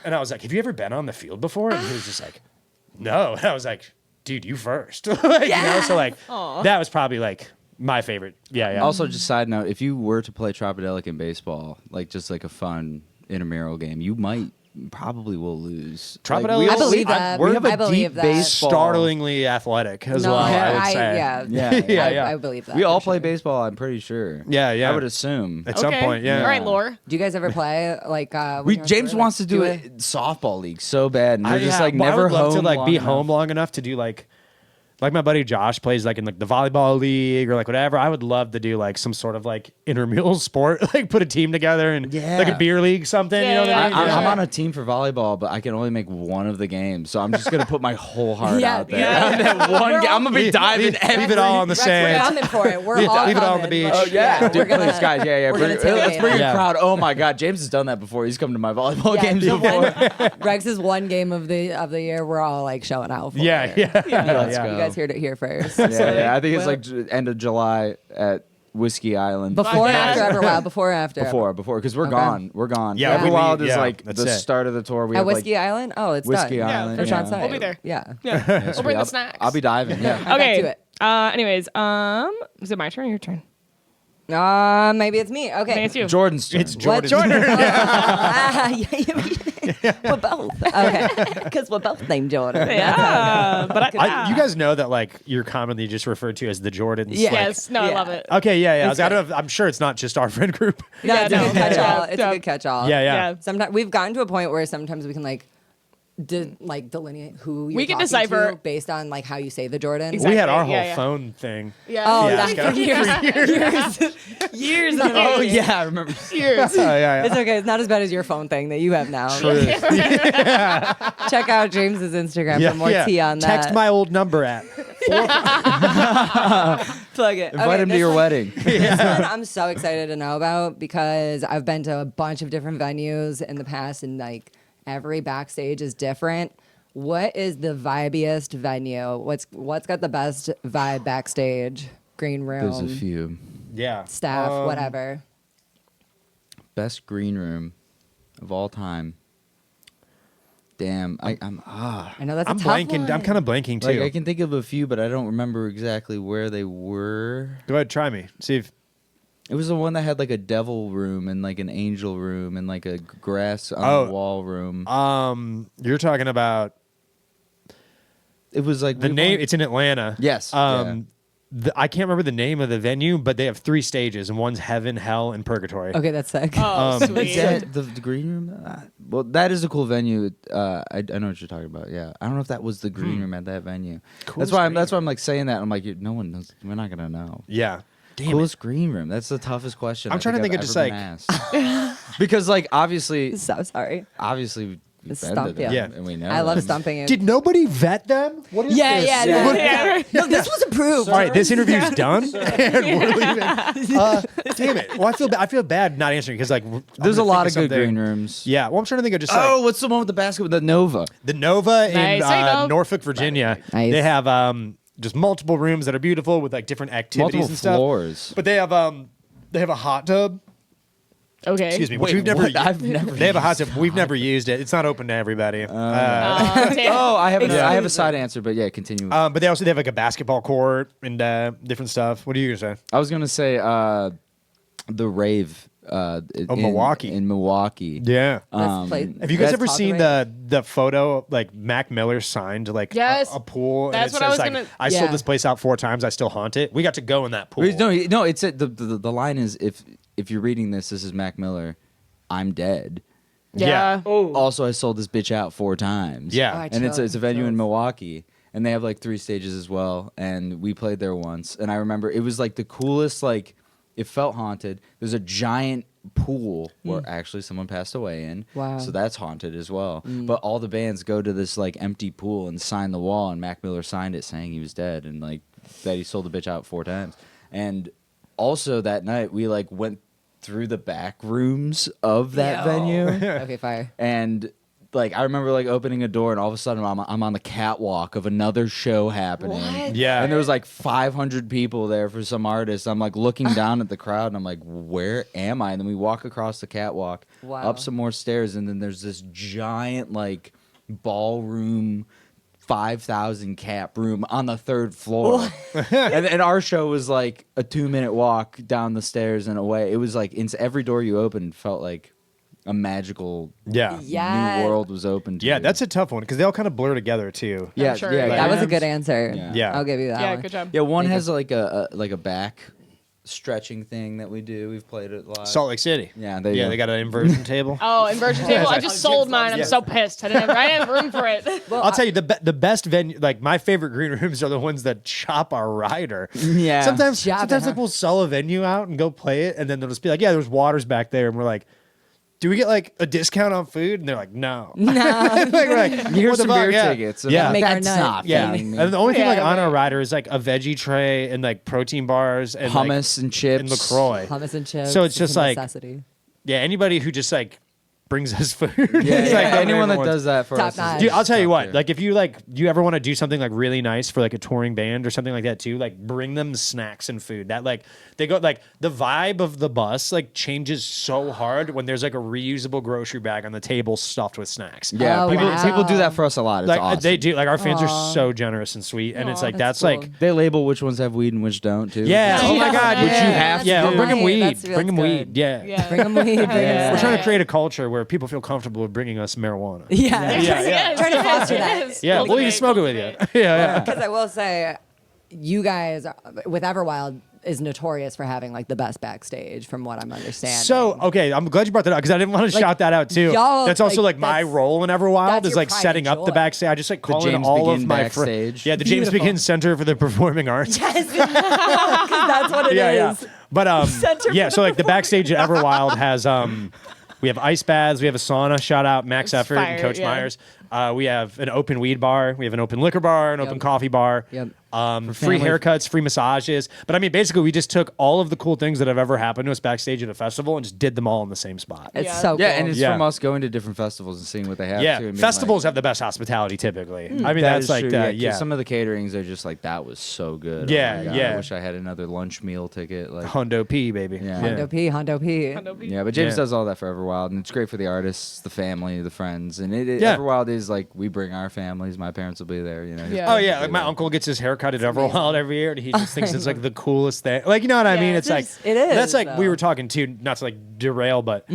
and I was like, have you ever been on the field before? And he was just like, no. And I was like, dude, you first. Like, so like that was probably like my favorite. Yeah. Also, just side note, if you were to play Tropidelic in baseball, like just like a fun intramural game, you probably will lose. Tropidelic- I believe that. We have a I believe deep that. baseball. startlingly athletic as well, I would say. Yeah. I believe that. We all for play sure. baseball, I'm pretty sure. Yeah. I would assume. At some point, yeah. All right, Lore. Do you guys ever play like? James wants to do it softball league so bad, and we're just like well, never I would love home to like long be enough. home long enough to do like my buddy Josh plays like in like the volleyball league or like whatever. I would love to do like some sort of like intramural sport, like put a team together and like a beer league, something. Yeah, you know what I mean? I'm Yeah. on a team for volleyball, but I can only make one of the games, so I'm just gonna put my whole heart Yeah, out there. yeah. That one game, I'm gonna be diving. Leave it all on the We're sand. coming for it. We're Leave- all leave it all on the coming. beach. Like, Oh yeah, we're gonna, please, guys. Yeah. we're gonna take Let's it. bring Yeah. a crowd. Oh my God, James has done that before. He's come to my volleyball Yeah, games the before. Rex's one game of the year. We're all like showing out. For Yeah, it. yeah. Let's You go. guys heard it here first. Yeah. I think it's Well- like end of July at Whiskey Island. Before or Yeah. after Everwild? Before or after? Before, because we're Okay. gone. We're gone. Yeah, we Everwild leave- is yeah, like that's the it. start of the tour. We At have Whiskey like Island? Oh, it's Whiskey done. Island. For Sean's yeah. side. We'll be there. Yeah. Yes, We'll bring the I'll- snacks. I'll be diving. Yeah. Back Okay. to it. Anyways, is it my turn or your turn? Maybe it's me. I think Okay. it's you. Jordan's turn. It's Jordan. We're both. Okay. Because we're both named Jordan. Yeah, but You guys know that like you're commonly just referred to as the Jordans. Yeah. like- yes, no, I Yeah. love it. Okay, yeah. It's I don't know I'm sure it's not just our friend group. No, Yeah, it's a no. good catch-all. Yeah, It's yeah. a good catch-all. Yeah. Yeah. Sometimes we've gotten to a point where sometimes we can like delineate who you're We can talking decipher- to based on like how you say the Jordan. We had our Exactly, whole yeah. phone thing. Yeah. Oh, Yeah. that's for years. Years. of Oh it. yeah, I remember. Years. Yeah. It's okay. It's not as bad as your phone thing that you have now. True. Check out James's Instagram for more tea on that. Text my old number at. Plug it. Invite him to your wedding. This one I'm so excited to know about because I've been to a bunch of different venues in the past, and like every backstage is different. What is the vibiest venue? What's got the best vibe backstage? Green room, There's a few. Yeah. staff, whatever. Best green room of all time. Damn, I'm I know that's I'm a tough blanking. one. I'm kind of blanking too. like I can think of a few, but I don't remember exactly where they were. Go ahead, try me. See if. It was the one that had like a devil room and like an angel room and like a grass on the wall room. You're talking about It was like the name. It's in Atlanta. Yes, The I can't remember the name of the venue, but they have 3 stages, and one's heaven, hell, and purgatory. Okay, that's sick. Oh, Is sweet. that the green room? Well, that is a cool venue. I know what you're talking about. Yeah, I don't know if that was the green room at that venue. Coolest That's why I'm like saying that. I'm like, no one knows. We're not gonna know. Yeah. Damn it. Coolest green room. That's the toughest question. I'm trying to think of just, like- because like obviously So sorry. we've been to Stump them, you. Yeah. and we know. I love them. stumping you. Did nobody vet them? What is yeah, this? yeah, Yeah. yeah. No, this was approved. All right, this interview's done, and we're leaving. Damn it. Well, I feel bad not answering because like There's a lot of good something. green rooms. Yeah. Well, I'm trying to think of just Oh, like what's the one with the basketball? The Nova. the Nova in Nice. There you go. Norfolk, Virginia. Nice. They have just multiple rooms that are beautiful with like different activities Multiple and stuff. floors. But they have a hot tub. Okay. Excuse me. Which Wait, we've never. what? I've never They have a hot used tub. We've never used it. It's not open to everybody. Oh, damn. Oh, I have Yeah. I have a side answer, but yeah, continue. But they have like a basketball court and different stuff. What are you gonna say? I was gonna say the rave. In Milwaukee. In Milwaukee. Yeah. Let's play- Have you guys let's ever talk seen about the photo like Mac Miller signed like Yes. a pool? That's and it what I says, was like, gonna- I sold Yeah. this place out 4 times. I still haunt it. We got to go in that pool. Wait, no, it's the line is if you're reading this is Mac Miller, I'm dead. Yeah. Also, I sold this bitch out 4 times. Yeah. Oh, I and it's a chills, venue in chills. Milwaukee, and they have like 3 stages as well. And we played there once, and I remember it was like the coolest. Like it felt haunted. There's a giant pool where actually someone passed away in. Wow. So that's haunted as well. But all the bands go to this like empty pool and sign the wall, and Mac Miller signed it saying he was dead and like that he sold the bitch out 4 times. And also that night we like went through the back rooms of that venue. Okay, fire. And like I remember like opening a door and all of a sudden I'm on the catwalk of another show happening. What? Yeah. And there was like 500 people there for some artist. I'm like looking down at the crowd and I'm like, where am I? And then we walk across the catwalk, Wow. up some more stairs, and then there's this giant like ballroom 5,000 cap room on the 3rd floor. and our show was like a 2-minute walk down the stairs and away. It was like every door you opened felt like a magical Yeah. Yeah. new world was open to Yeah, you. that's a tough one because they all kind of blur together too. yeah, I'm sure. yeah, Like, That was a Grams. good answer. Yeah. Yeah. I'll give you that Yeah, one. good job. Yeah, one Thank has like a back stretching thing that we do. We've played it live. Salt Lake City. Yeah, there you Yeah, go. they got an inversion table. Oh, inversion table. I just sold mine. I'm Yeah. so pissed. I didn't have room for it. I'll tell you the best venue, like my favorite green rooms are the ones that chop our rider. Yeah. Sometimes Chop it, huh? like we'll sell a venue out and go play it, and then they'll just be like, yeah, there's waters back there, and we're like, do we get like a discount on food? And they're like, no. No. Like, we're like, Here's what the some fuck? beer Yeah. tickets. Yeah. Make our That's nut. not Yeah, feeding me. and the only thing Yeah, like on right. our rider is like a veggie tray and like protein bars and Hummus and chips. and LaCroix. Hummus and chips. So it's just a like- necessity. Yeah, anybody who just like brings us food. Yeah, It's yeah, like anyone that everyone's- does that for Top us. is notch. Dude, I'll tell you top what. tier. Like, if you ever want to do something like really nice for like a touring band or something like that too, like bring them snacks and food. That like they go like the vibe of the bus like changes so hard when there's like a reusable grocery bag on the table stuffed with snacks. Yeah, Oh, people wow. people do that for us a lot. It's Like awesome. they do. Like our fans Aw. are so generous and sweet, and it's Aw, like that's that's cool. like. They label which ones have weed and which don't too. Yeah. Oh my God. Which yeah. you have Yeah. to Or do. bring them weed. That's Bring them good. weed. Yeah. Yeah. Bring them weed. Yeah. We're trying to create a culture where people feel comfortable with bringing us marijuana. Yeah. Yes, Trying to yes, foster yes. that. Yeah. We'll even Cultivate, smoke it with you. Yeah. Because I will say, you guys with Everwild is notorious for having like the best backstage, from what I'm understanding. So okay, I'm glad you brought that up because I didn't want to Like, shout that out too. y'all, That's also like, like my that's- role in Everwild that's is your like pride setting and up the joy. backstage. I just like call in James all of Begin my backstage. Yeah, the James Beautiful. Begin Center for the Performing Arts. yes, 'cause that's what it is. Yeah. But Center yeah, for so like the backstage at Everwild has we have ice baths, we have a sauna. Shout out Max It's Effort and fire, Coach yeah. Myers. We have an open weed bar, we have an open liquor bar, an open coffee bar. Yep. Free family- haircuts, free massages. But I mean, basically, we just took all of the cool things that have ever happened to us backstage at a festival and just did them all in the same spot. It's Yeah. so cool. Yeah, and it's Yeah. from us going to different festivals and seeing what they have. Yeah, too, and being festivals like, have the best hospitality typically. I mean, that that's is like true, that. 'cause Yeah, Some of the caterings are just like that was so good. Yeah, my God, yeah. I wish I had another lunch meal ticket. Like, Hondo P, baby. Yeah. Hondo P, Hondo P. yeah, but James Yeah. does all that for Everwild, and it's great for the artists, the family, the friends, and Yeah. Everwild is like we bring our families. My parents will be there. You know. his Yeah. Oh parents yeah, will like be my there. uncle gets his haircut at Everwild every year, and he just thinks it's like the coolest thing. Like you know what I Yeah, mean? it's It's like just- it is, That's like we though. were talking to, not to like derail, but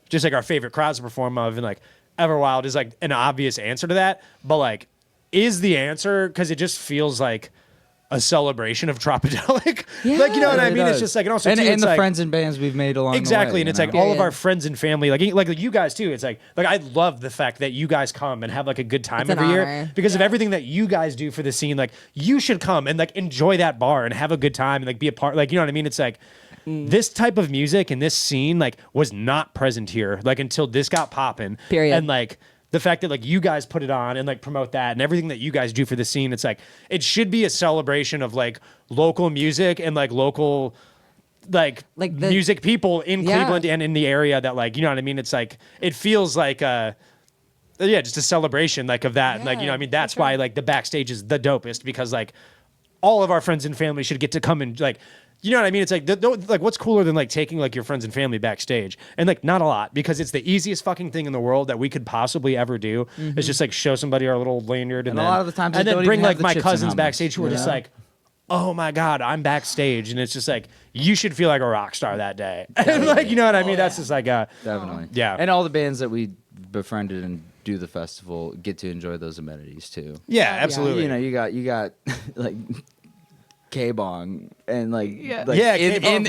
just like our favorite crowds to perform of, and like Everwild is like an obvious answer to that, but like is the answer because it just feels like a celebration of Tropidelic. Yeah. Like, you know what I It mean? It's does. just like, and also too, and it's the like, friends and bands we've made along exactly, the way. and it's you like know? all of Period. our friends and family, like you guys too. It's like I love the fact that you guys come and have like a good time It's an every year honor. because of everything that you guys do for the scene. Like you should come and like enjoy that bar and have a good time and like be a part. Like, you know what I mean? It's like this type of music and this scene like was not present here like until this got popping. Period. And like the fact that like you guys put it on and like promote that and everything that you guys do for the scene, it's like it should be a celebration of like local music and like local like Like the- music people in Yeah. Cleveland and in the area that like, you know what I mean? It's like it feels like just a celebration like of that. Like, you know what I mean? That's why like the backstage is the dopest because like all of our friends and family should get to come and like, you know what I mean? It's like, like what's cooler than like taking like your friends and family backstage? And like not a lot because it's the easiest fucking thing in the world that we could possibly ever do is just like show somebody our little lanyard and a then, lot of the times and they then don't bring even have like the my chips and cousins hummus, backstage who are you just know? like, oh my God, I'm backstage. And it's just like, you should feel like a rock star that day. And like, you know what I mean? That's just like, Definitely. Yeah. And all the bands that we befriended and do the festival get to enjoy those amenities too. yeah, absolutely. You know, you got like K-Bong and like Yeah. Yeah, in K-Bong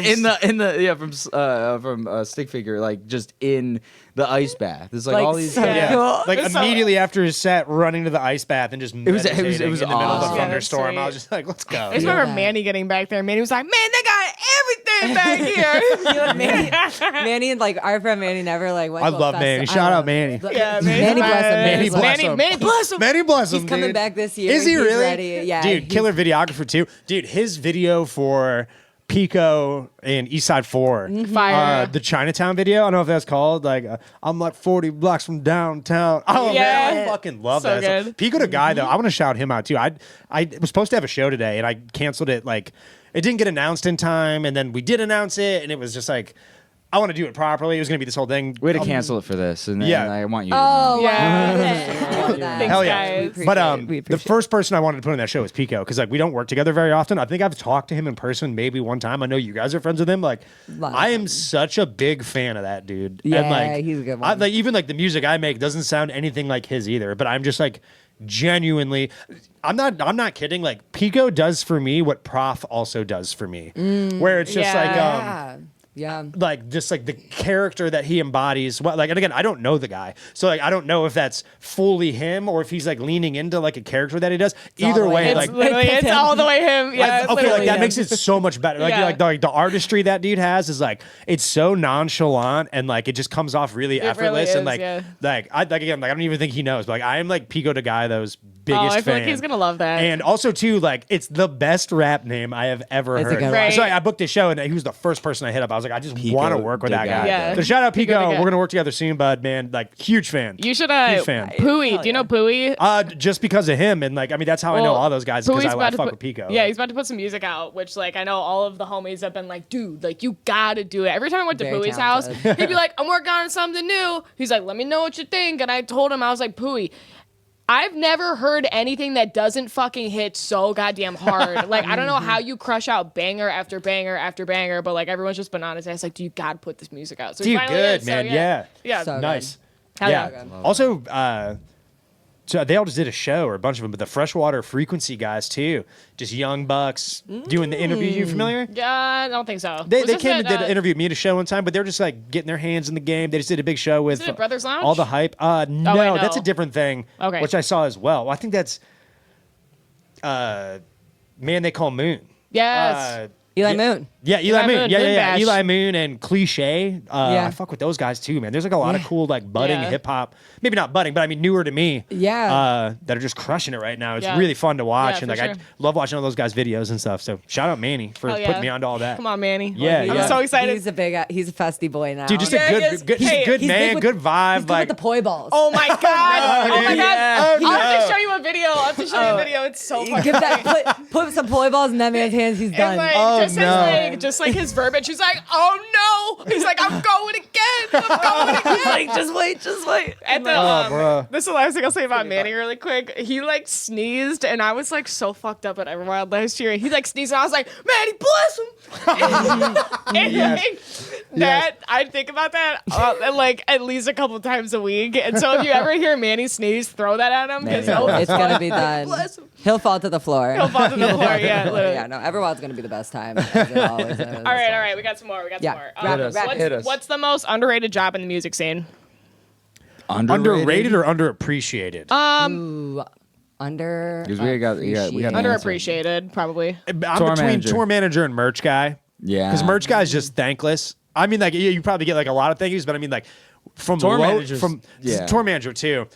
from Stick Figure, like just in the ice bath. There's like Like, all these so Yeah, cool. like It's so- immediately after his set, running to the ice bath and just was- it was meditating in the middle of awesome. a Yeah, thunderstorm. that's I was just like, let's go. I just Yeah. remember Manny getting back there. Manny was like, "Man, they got everything back here." Manny and like our friend Manny never like went I to a love festi- Manny. I Shout out love- Manny. Yeah, Manny bless him. Manny Manny bless bless him. Manny bless him. Manny bless him. He's coming dude. back this year. Is he He's really? ready. Yeah, dude, he's- killer videographer too. Dude, his video for Pico and East Side 4, Fire. the Chinatown video. I don't know if that's called. Like, I'm like 40 blocks from downtown. Oh Yeah. man, I fucking love So that. good. Pico the guy though, I want to shout him out too. I was supposed to have a show today and I canceled it. Like, it didn't get announced in time, and then we did announce it, and it was just like, I want to do it properly. It was gonna be this whole thing. We had to cancel it for this, and Yeah. I want you. Oh, Yeah. wow. Love that. Thanks, Hell yeah. guys. We appreciate But it. We the appreciate first person I wanted to put on that show was Pico because like we don't work together very often. I think I've talked to him in person maybe one time. I know you guys are friends with him. Like Love I am him. such a big fan of that dude. Yeah, and, like, he's a good I, one. like even like the music I make doesn't sound anything like his either. But I'm just like genuinely, I'm not kidding. Like Pico does for me what Prof also does for me, where it's just Yeah. like Yeah. like just like the character that he embodies. What like, and again, I don't know the guy, so like I don't know if that's fully him or if he's like leaning into like a character that he does. all Either the way way, him. like It's literally, it's all the way him. Yeah, it's okay, like literally that him. makes it so much better. Like, Yeah. like the artistry that dude has is like it's so nonchalant and like it just comes off really effortless really and is, like yeah. I again like I don't even think he knows, but like I am like Pico the guy that was Oh, biggest I feel fan. like he's gonna love that. And also too, like it's the best rap name I have ever It's a heard. good one. Right. So I booked his show and he was the first person I hit up. I was like, I just Pico, want to work with the that guy. guy. Yeah. So shout out Pico. Pico the guy. We're gonna work together soon, bud. Man, like huge fan. You should Huge fan. Pooey. Do you know Pooey? Just because of him and like I mean that's how I know Well, all those guys because Pooey's I about to fuck put- with Pico. Yeah, he's about to put some music out, which like I know all of the homies have been like, dude, like you gotta do it. Every time I went to Very Pooey's talented. house, he'd be like, I'm working on something new. He's like, let me know what you think. And I told him, I was like, Pooey, I've never heard anything that doesn't fucking hit so goddamn hard. Like, I don't know how you crush out banger after banger after banger, but like everyone's just been on his ass. Like, do you gotta put this music out? So he Dude, finally good is, man. So, Yeah. Yeah. So Nice. Hell yeah. yeah. Also, so they all just did a show, or a bunch of them, but the Freshwater Frequency guys too, just young bucks doing the interview. You familiar? Yeah, I don't think so. They Was this came and at, did an interview with me at a show one time, but they're just like getting their hands in the game. They just did a big show with it at Brothers Lounge? all the hype. No, no. that's a different thing. Okay. Which I saw as well. I think that's Man They Call Moon. Yes. Eli Moon. Yeah, Eli Moon. Moon, Yeah, Moon yeah, yeah. Bash. Eli Moon and Cliche. Yeah. I fuck with those guys too, man. There's like a lot of cool, like budding Yeah. hip hop. Maybe not budding, but I mean newer to me. Yeah. That are just crushing it right now. It's Yeah. really fun to watch, Yeah, and like for I sure. love watching all those guys' videos and stuff. So shout out Manny for Hell yeah. putting me onto all that. Come on, Manny. Yeah, I'm yeah. so excited. He's a festy boy now. Dude, just Yeah, a he is. good, Hey, he's a good he's man, big with- good vibe. He's good like with the poi balls. Oh my god! Oh my god! Oh, I'll have no. to show you a video. I'll have to show you a video. It's so funny. Give that put some poi balls in that man's hands. He's And done. like, Oh, just no. his like just like his verbiage. He's like, oh no. He's like, I'm going again. I'm going again. like, just wait. At the, bruh. this is the last thing I'll say about Manny really quick. He like sneezed, and I was like so fucked up at Everwild last year. And he like sneezed, and I was like, Manny, bless him. And like, that I think about that like at least a couple times a week. And so if you ever hear Manny sneeze, throw that at him because it's gonna be done. Bless him. He'll fall to the floor. He'll fall to the floor. Yeah, literally. Yeah, no, Everwild's gonna be the best time. As it always is. All right. We got some more. Hit us. What's the most underrated job in the music scene? Underrated or underappreciated? Ooh, under. Because we got an answer. Underappreciated, probably. I'm Tour between manager. tour manager and merch guy. Yeah. Because merch guy is just thankless. I mean, like you probably get like a lot of thank yous, but I mean, like from Tour managers, from yeah. tour manager too.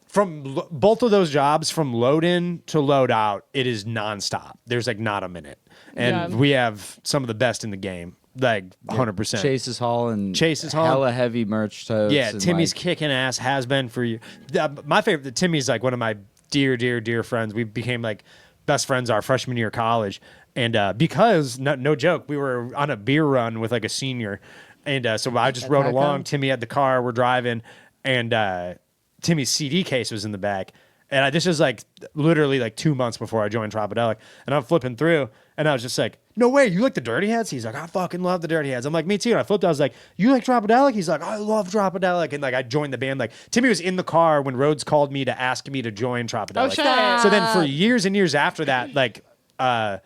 From both of those jobs, from load in to load out, it is nonstop. There's like not a minute, and we have some of the best in the game, like 100%. Chase's Hall and Chase's Hall. hella heavy merch totes. Yeah, and, Timmy's like, kicking ass, has been for you. My favorite, Timmy's like one of my dear friends. We became like best friends our freshman year of college. And because, no joke, we were on a beer run with like a senior. And so I just rode along. Timmy had the car, we're driving. And Timmy's CD case was in the back. And this was like literally like 2 months before I joined Tropidelic. And I'm flipping through. And I was just like, no way, you like the Dirty Heads? He's like, I fucking love the Dirty Heads. I'm like, me too. And I flipped, I was like, you like Tropidelic? He's like, I love Tropidelic. And like, I joined the band. Like, Timmy was in the car when Rhodes called me to ask me to join Tropidelic. Oh, shit. So then for years and years after that, like, I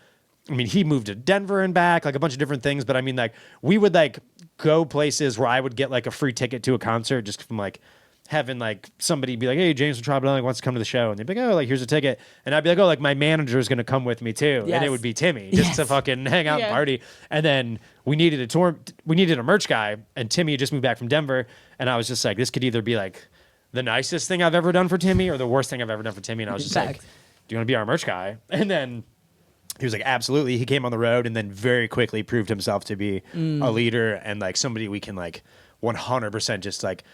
mean, he moved to Denver and back, like a bunch of different things. But I mean, like, we would like go places where I would get like a free ticket to a concert just from like having like somebody be like, hey, James from Tropidelic wants to come to the show. And they'd be like, oh, like, here's a ticket. And I'd be like, oh, like my manager is going to come with me too. Yes. And it would be Timmy just to fucking hang out and party. And then we needed a merch guy. And Timmy had just moved back from Denver. And I was just like, this could either be like the nicest thing I've ever done for Timmy or the worst thing I've ever done for Timmy. And I was just like, do you want to be our merch guy? And then he was like, absolutely. He came on the road and then very quickly proved himself to be a leader and like somebody we can like 100% just like,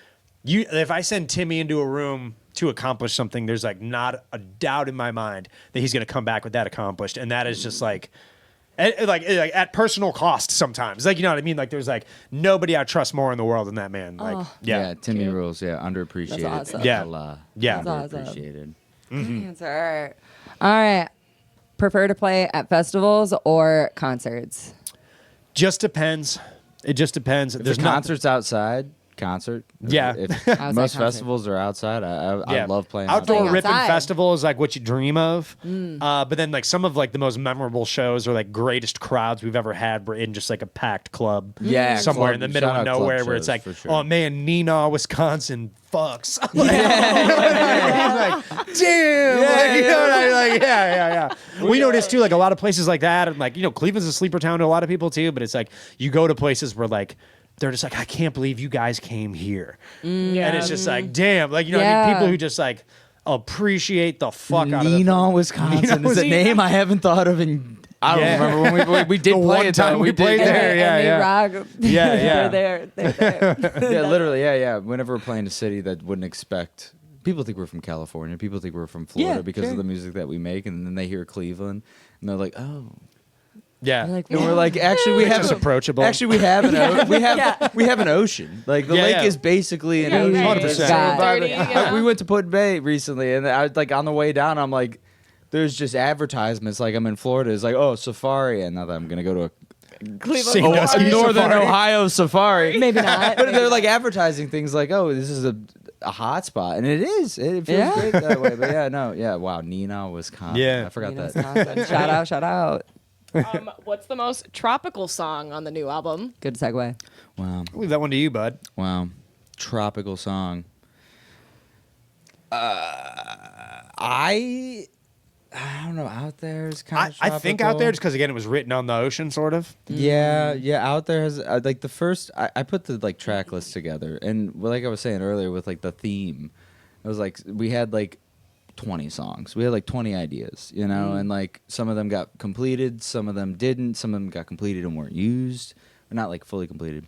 if I send Timmy into a room to accomplish something, there's like not a doubt in my mind that he's going to come back with that accomplished. And that is just like at personal cost sometimes. Like, you know what I mean? Like there's like nobody I trust more in the world than that man. Like, yeah, Timmy rules. Yeah, underappreciated. That's awesome. Yeah. Yeah. That's awesome. Underappreciated. Answer. All right. Prefer to play at festivals or concerts? Just depends. It just depends. There's concerts outside. Concert. Yeah. If Outside most concert. festivals are outside. I love playing outdoor outside. ripping Outside. festival is like what you dream of. But then like some of like the most memorable shows or like greatest crowds we've ever had were in just like a packed club. Yeah, somewhere club- in the middle shout of out club nowhere where it's shows, like, for sure. oh man, Neenah, Wisconsin fucks. Like, like, damn. Like, you know what I mean? Like, yeah. We noticed too, like a lot of places like that, and like, you know, Cleveland's a sleeper town to a lot of people too, but it's like you go to places where like they're just like, I can't believe you guys came here. And it's just like, damn. Like, you know what I mean? People who just like appreciate the fuck out of it. Neenah, Wisconsin is a name I haven't thought of in. I don't remember when we did The play one it. time we played did. there. And they rock. Yeah. They're there. Yeah, literally. Yeah. Whenever we're playing a city that wouldn't expect. People think we're from California. People think we're from Florida because of the music that we make, and then they hear Cleveland, and they're like, "Oh." Yeah. Like, And we're like, actually, we It's have just approachable. Actually, we have an ocean. Like the lake is basically an ocean. 100%. It's the same God. environment. Dirty, you know? We went to Put Bay recently, and I like on the way down, I'm like, there's just advertisements like I'm in Florida. It's like, oh, safari, and now that I'm gonna go to Cleveland. a northern Ohio safari. Maybe not. But they're like advertising things like, oh, this is a hot spot, and it is. It feels great that way. But wow, Neenah, Wisconsin. Yeah. I forgot that. Wisconsin. Shout out. What's the most tropical song on the new album? Good segue. Wow, I'll leave that one to you, bud. wow, tropical song. I don't know. Out there is kind of. I think out there just because again it was written on the ocean, sort of. Yeah. Out there has like the first. I put the like track list together, and like I was saying earlier with like the theme, it was like we had like 20 songs. We had like 20 ideas, you know, and like some of them got completed, some of them didn't, some of them got completed and weren't used, or not like fully completed,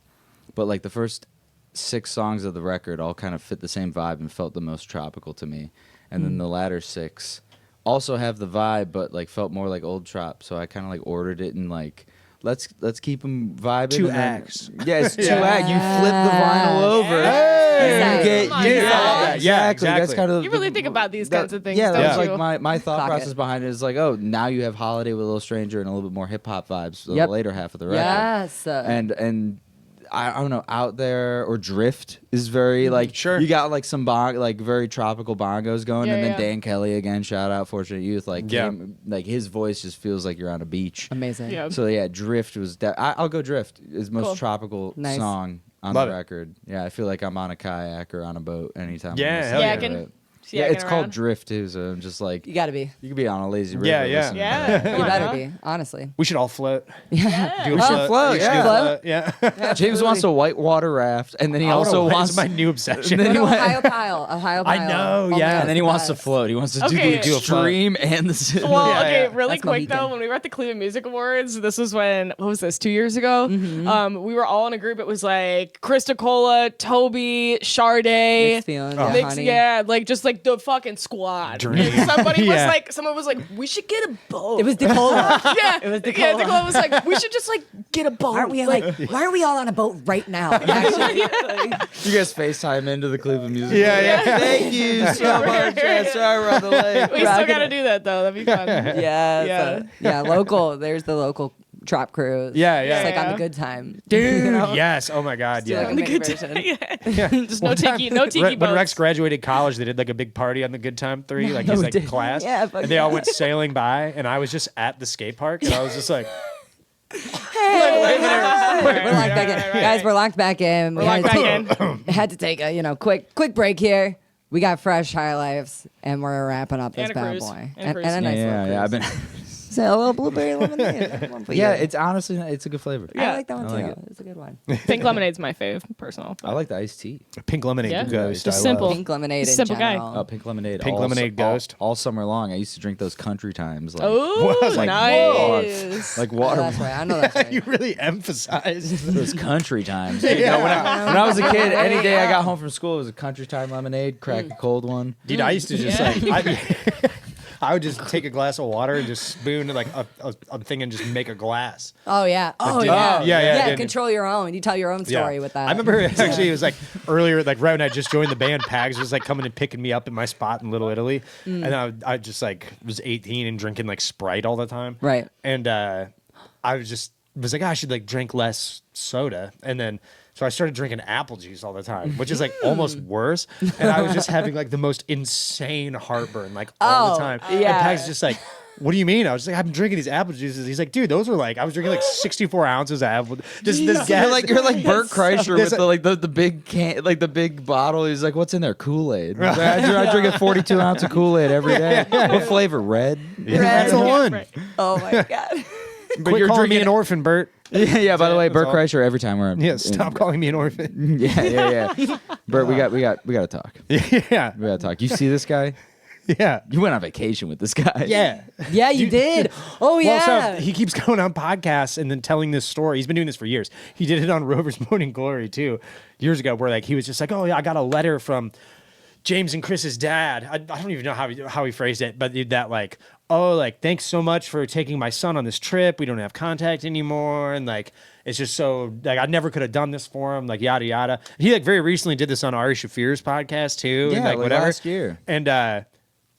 but like the first 6 songs of the record all kind of fit the same vibe and felt the most tropical to me, and then the latter 6 also have the vibe but like felt more like old trop, so I kind of like ordered it in like let's keep them vibing. 2 and then- acts. Yeah, it's 2 acts. You flip the vinyl over. Hey! You get, Come on, you dude. get Yeah, exactly. That's exactly. kind of You really think about these kinds of things, Yeah, don't that was you? like my thought Clock process it. behind it is like, oh, now you have Holiday with a Little Stranger and a little bit more hip hop vibes. The Yep. later half of the record. Yes. And I don't know, Out There or Drift is very like Sure. you got like some like very tropical bongos going, Yeah, and then yeah. Dan Kelly again, shout out Fortunate Youth, like Yeah. like his voice just feels like you're on a beach. Amazing. Yeah. So yeah, Drift was I'll go Drift is most Cool. tropical Nice. song on Love the it. record. Yeah, I feel like I'm on a kayak or on a boat anytime. Yeah, I'm hell listening yeah. to Yaking. it. Just Yeah, yakking it's called around. Drift too. So I'm just like You got to be. you could be on a lazy river. Yeah, yeah. listening to Yeah. it. Come You on, better huh? be, honestly. We should all float. Yeah. Do a We should float, We should yeah. do a float. Yeah. James wants a whitewater raft, and then he also It's wants my new obsession. And then No, he went- Ohio Pile. Ohio Pile. I know, Oh my yeah. God, and then he it's wants the to best. float. He wants to Okay. do the extreme and the. Well, Yeah, okay, yeah. really That's quick Mohican. though, when we were at the Cleveland Music Awards, this was when, what was this, 2 years ago? We were all in a group. It was like Krista Cola, Toby, Sade, Mixed feelings, yeah, honey. yeah, like just like the fucking squad. Dream. And Yeah. someone was like, we should get a boat. It was Decola. yeah, it was yeah. Decola. Decola was like, we should just like get a boat. Aren't we like? Why aren't we all on a boat right now? Actually, You guys FaceTime into the Cleveland Music. Yeah, Awards. yeah. Thank you so much. Yeah, sorry we're on the lake. we still Rocking gotta it. do that though. That'd be fun. yes, yeah. Local. There's the local trap crews. Yeah, yeah. Just like on Yeah. the good time, Dude, You know? yes. Oh my God, Do, yeah. like, a The mini good version. yeah. Just no One time, tiki, no tiki When boats. Rex graduated college, they did like a big party on the Good Time 3, like his No, like did- class. yeah, fuck and they all yeah. went sailing by, and I was just at the skate park, and I was just like, We're locked back in, guys. We're locked back in. We locked had back to- had to take a quick break here. We got fresh high lives, and we're wrapping up this And a bad cruise. boy, And a cruise. a nice Yeah, little yeah. I've cruise. been. So a little blueberry lemonade. One for Yeah, you. it's honestly it's a good flavor. I like that one I too. like it. It's a good one. Pink lemonade's my fave, personal. I like the iced tea. Pink Lemonade Yeah. Ghost. Just I simple. love. Pink lemonade. In Simple guy. general. Oh, pink lemonade. Pink all lemonade all- Ghost. All summer long. I used to drink those country times. Like, Oh, like, nice. like Oh, water. that's right. I know that's right. You really emphasized. Those country times. You know, when I was a kid, any day I got home from school, it was a country time lemonade, crack a cold one. Dude, I used to just Yeah. I would just take a glass of water and just spoon like a thing and just make a glass. Oh yeah. Oh did- yeah. yeah, yeah. Control your own. You tell your own story with that. I remember actually it was like earlier, like right when I just joined the band, Pags was like coming and picking me up at my spot in Little Italy, and I just like was 18 and drinking like Sprite all the time. Right. And I was like, I should like drink less soda, and then. So I started drinking apple juice all the time, which is like almost worse. And I was just having like the most insane heartburn like all the time. yeah. And Pag's just like, what do you mean? I was just like, I've been drinking these apple juices. He's like, dude, those were like, I was drinking like 64 ounces of apple. Just this gas. You're like Bert Kreischer with Yes. the big can, like the big bottle. He's like, "What's in there? Kool-Aid." I drink a 42 ounce of Kool-Aid every day. What flavor? Red. Yeah, that's the one. Right. Oh my god. But Quit you're calling me drinking an orphan, Bert. Yeah. By the way, That's Bert all. Kreischer. Every time we're Yeah, stop calling me an orphan. Yeah. Bert, we got to talk. Yeah, We got to talk. You see this guy? yeah, You went on vacation with this guy. yeah. Yeah, you did. Oh yeah. Well, so he keeps going on podcasts and then telling this story. He's been doing this for years. He did it on Rover's Morning Glory too, years ago, where like he was just like, "Oh yeah, I got a letter from James and Chris's dad." I don't even know how he phrased it, but that like, "Oh, like thanks so much for taking my son on this trip. We don't have contact anymore, and like it's just so like I never could have done this for him. Like yada yada." He like very recently did this on Ari Shafir's podcast too, Yeah, and like like whatever last year. and.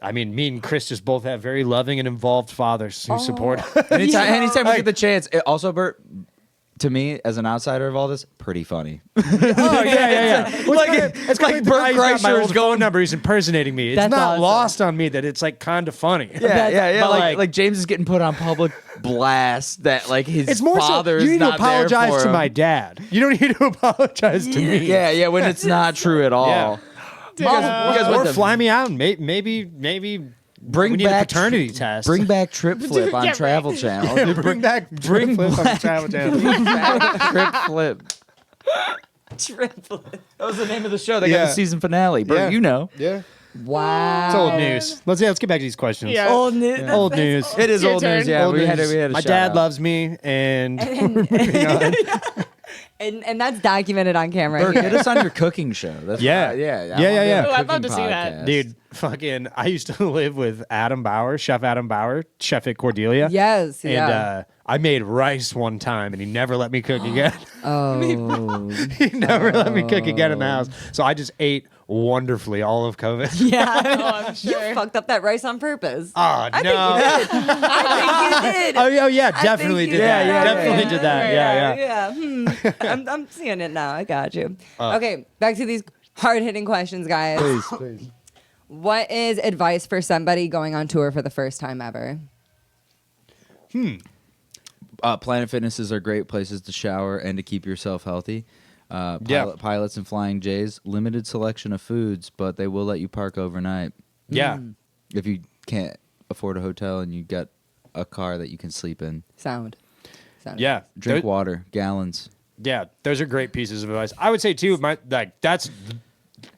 I mean, me and Chris just both have very loving and involved fathers who support. Anytime we get the chance. Also, Bert, to me, as an outsider of all this, pretty funny. Oh yeah. It's like Bert my Kreischer is old phone number. He's impersonating me. It's That's not awesome. lost on me that it's like kind of funny. Yeah. But, Like James is getting put on public blast that like his It's more so father's you need to not there apologize for to him. my dad. You don't need to apologize to me. Yeah, when it's not true at all. Yeah. You guys Or went to fly me out and maybe bring we need back a paternity test. Bring back Trip Flip on Yeah, right. Travel Channel. bring back bring Flip on the back- Travel Channel. Trip Flip. Triplet. That was the name of the show. They got Yeah. the season finale. Bert, Yeah. you know. Yeah, Wow. it's old news. Let's get back to these questions. Yeah. Old news. Old news. It is Your old news. turn. Yeah, Old we had news. a My shout dad out. loves me, and we're moving on. And that's documented on camera. Bert, here. get us on your cooking show. That's Yeah. what I Yeah, wanna yeah, be yeah. on a Ooh, I'd love cooking to see that. podcast. Dude, fucking, I used to live with Adam Bauer, Chef Adam Bauer, chef at Cordelia. Yes, And yeah. I made rice one time and he never let me cook again. Oh, He never let me cook again in the house. So I just ate wonderfully all of COVID. yeah. Oh, I'm sure. You fucked up that rice on purpose. Oh, I think no. you did. I think you did. Oh, yeah, I definitely think you did that. did. Definitely Yeah, did that. Yeah. Yeah. I'm seeing it now. I got you. Okay, back to these hard-hitting questions, guys. Please. What is advice for somebody going on tour for the first time ever? Planet Fitnesses are great places to shower and to keep yourself healthy. Pilots and Flying J's, limited selection of foods, but they will let you park overnight. Yeah. If you can't afford a hotel and you got a car that you can sleep in. Sound. Yeah. Drink Those- water, gallons. Yeah, those are great pieces of advice. I would say too, that's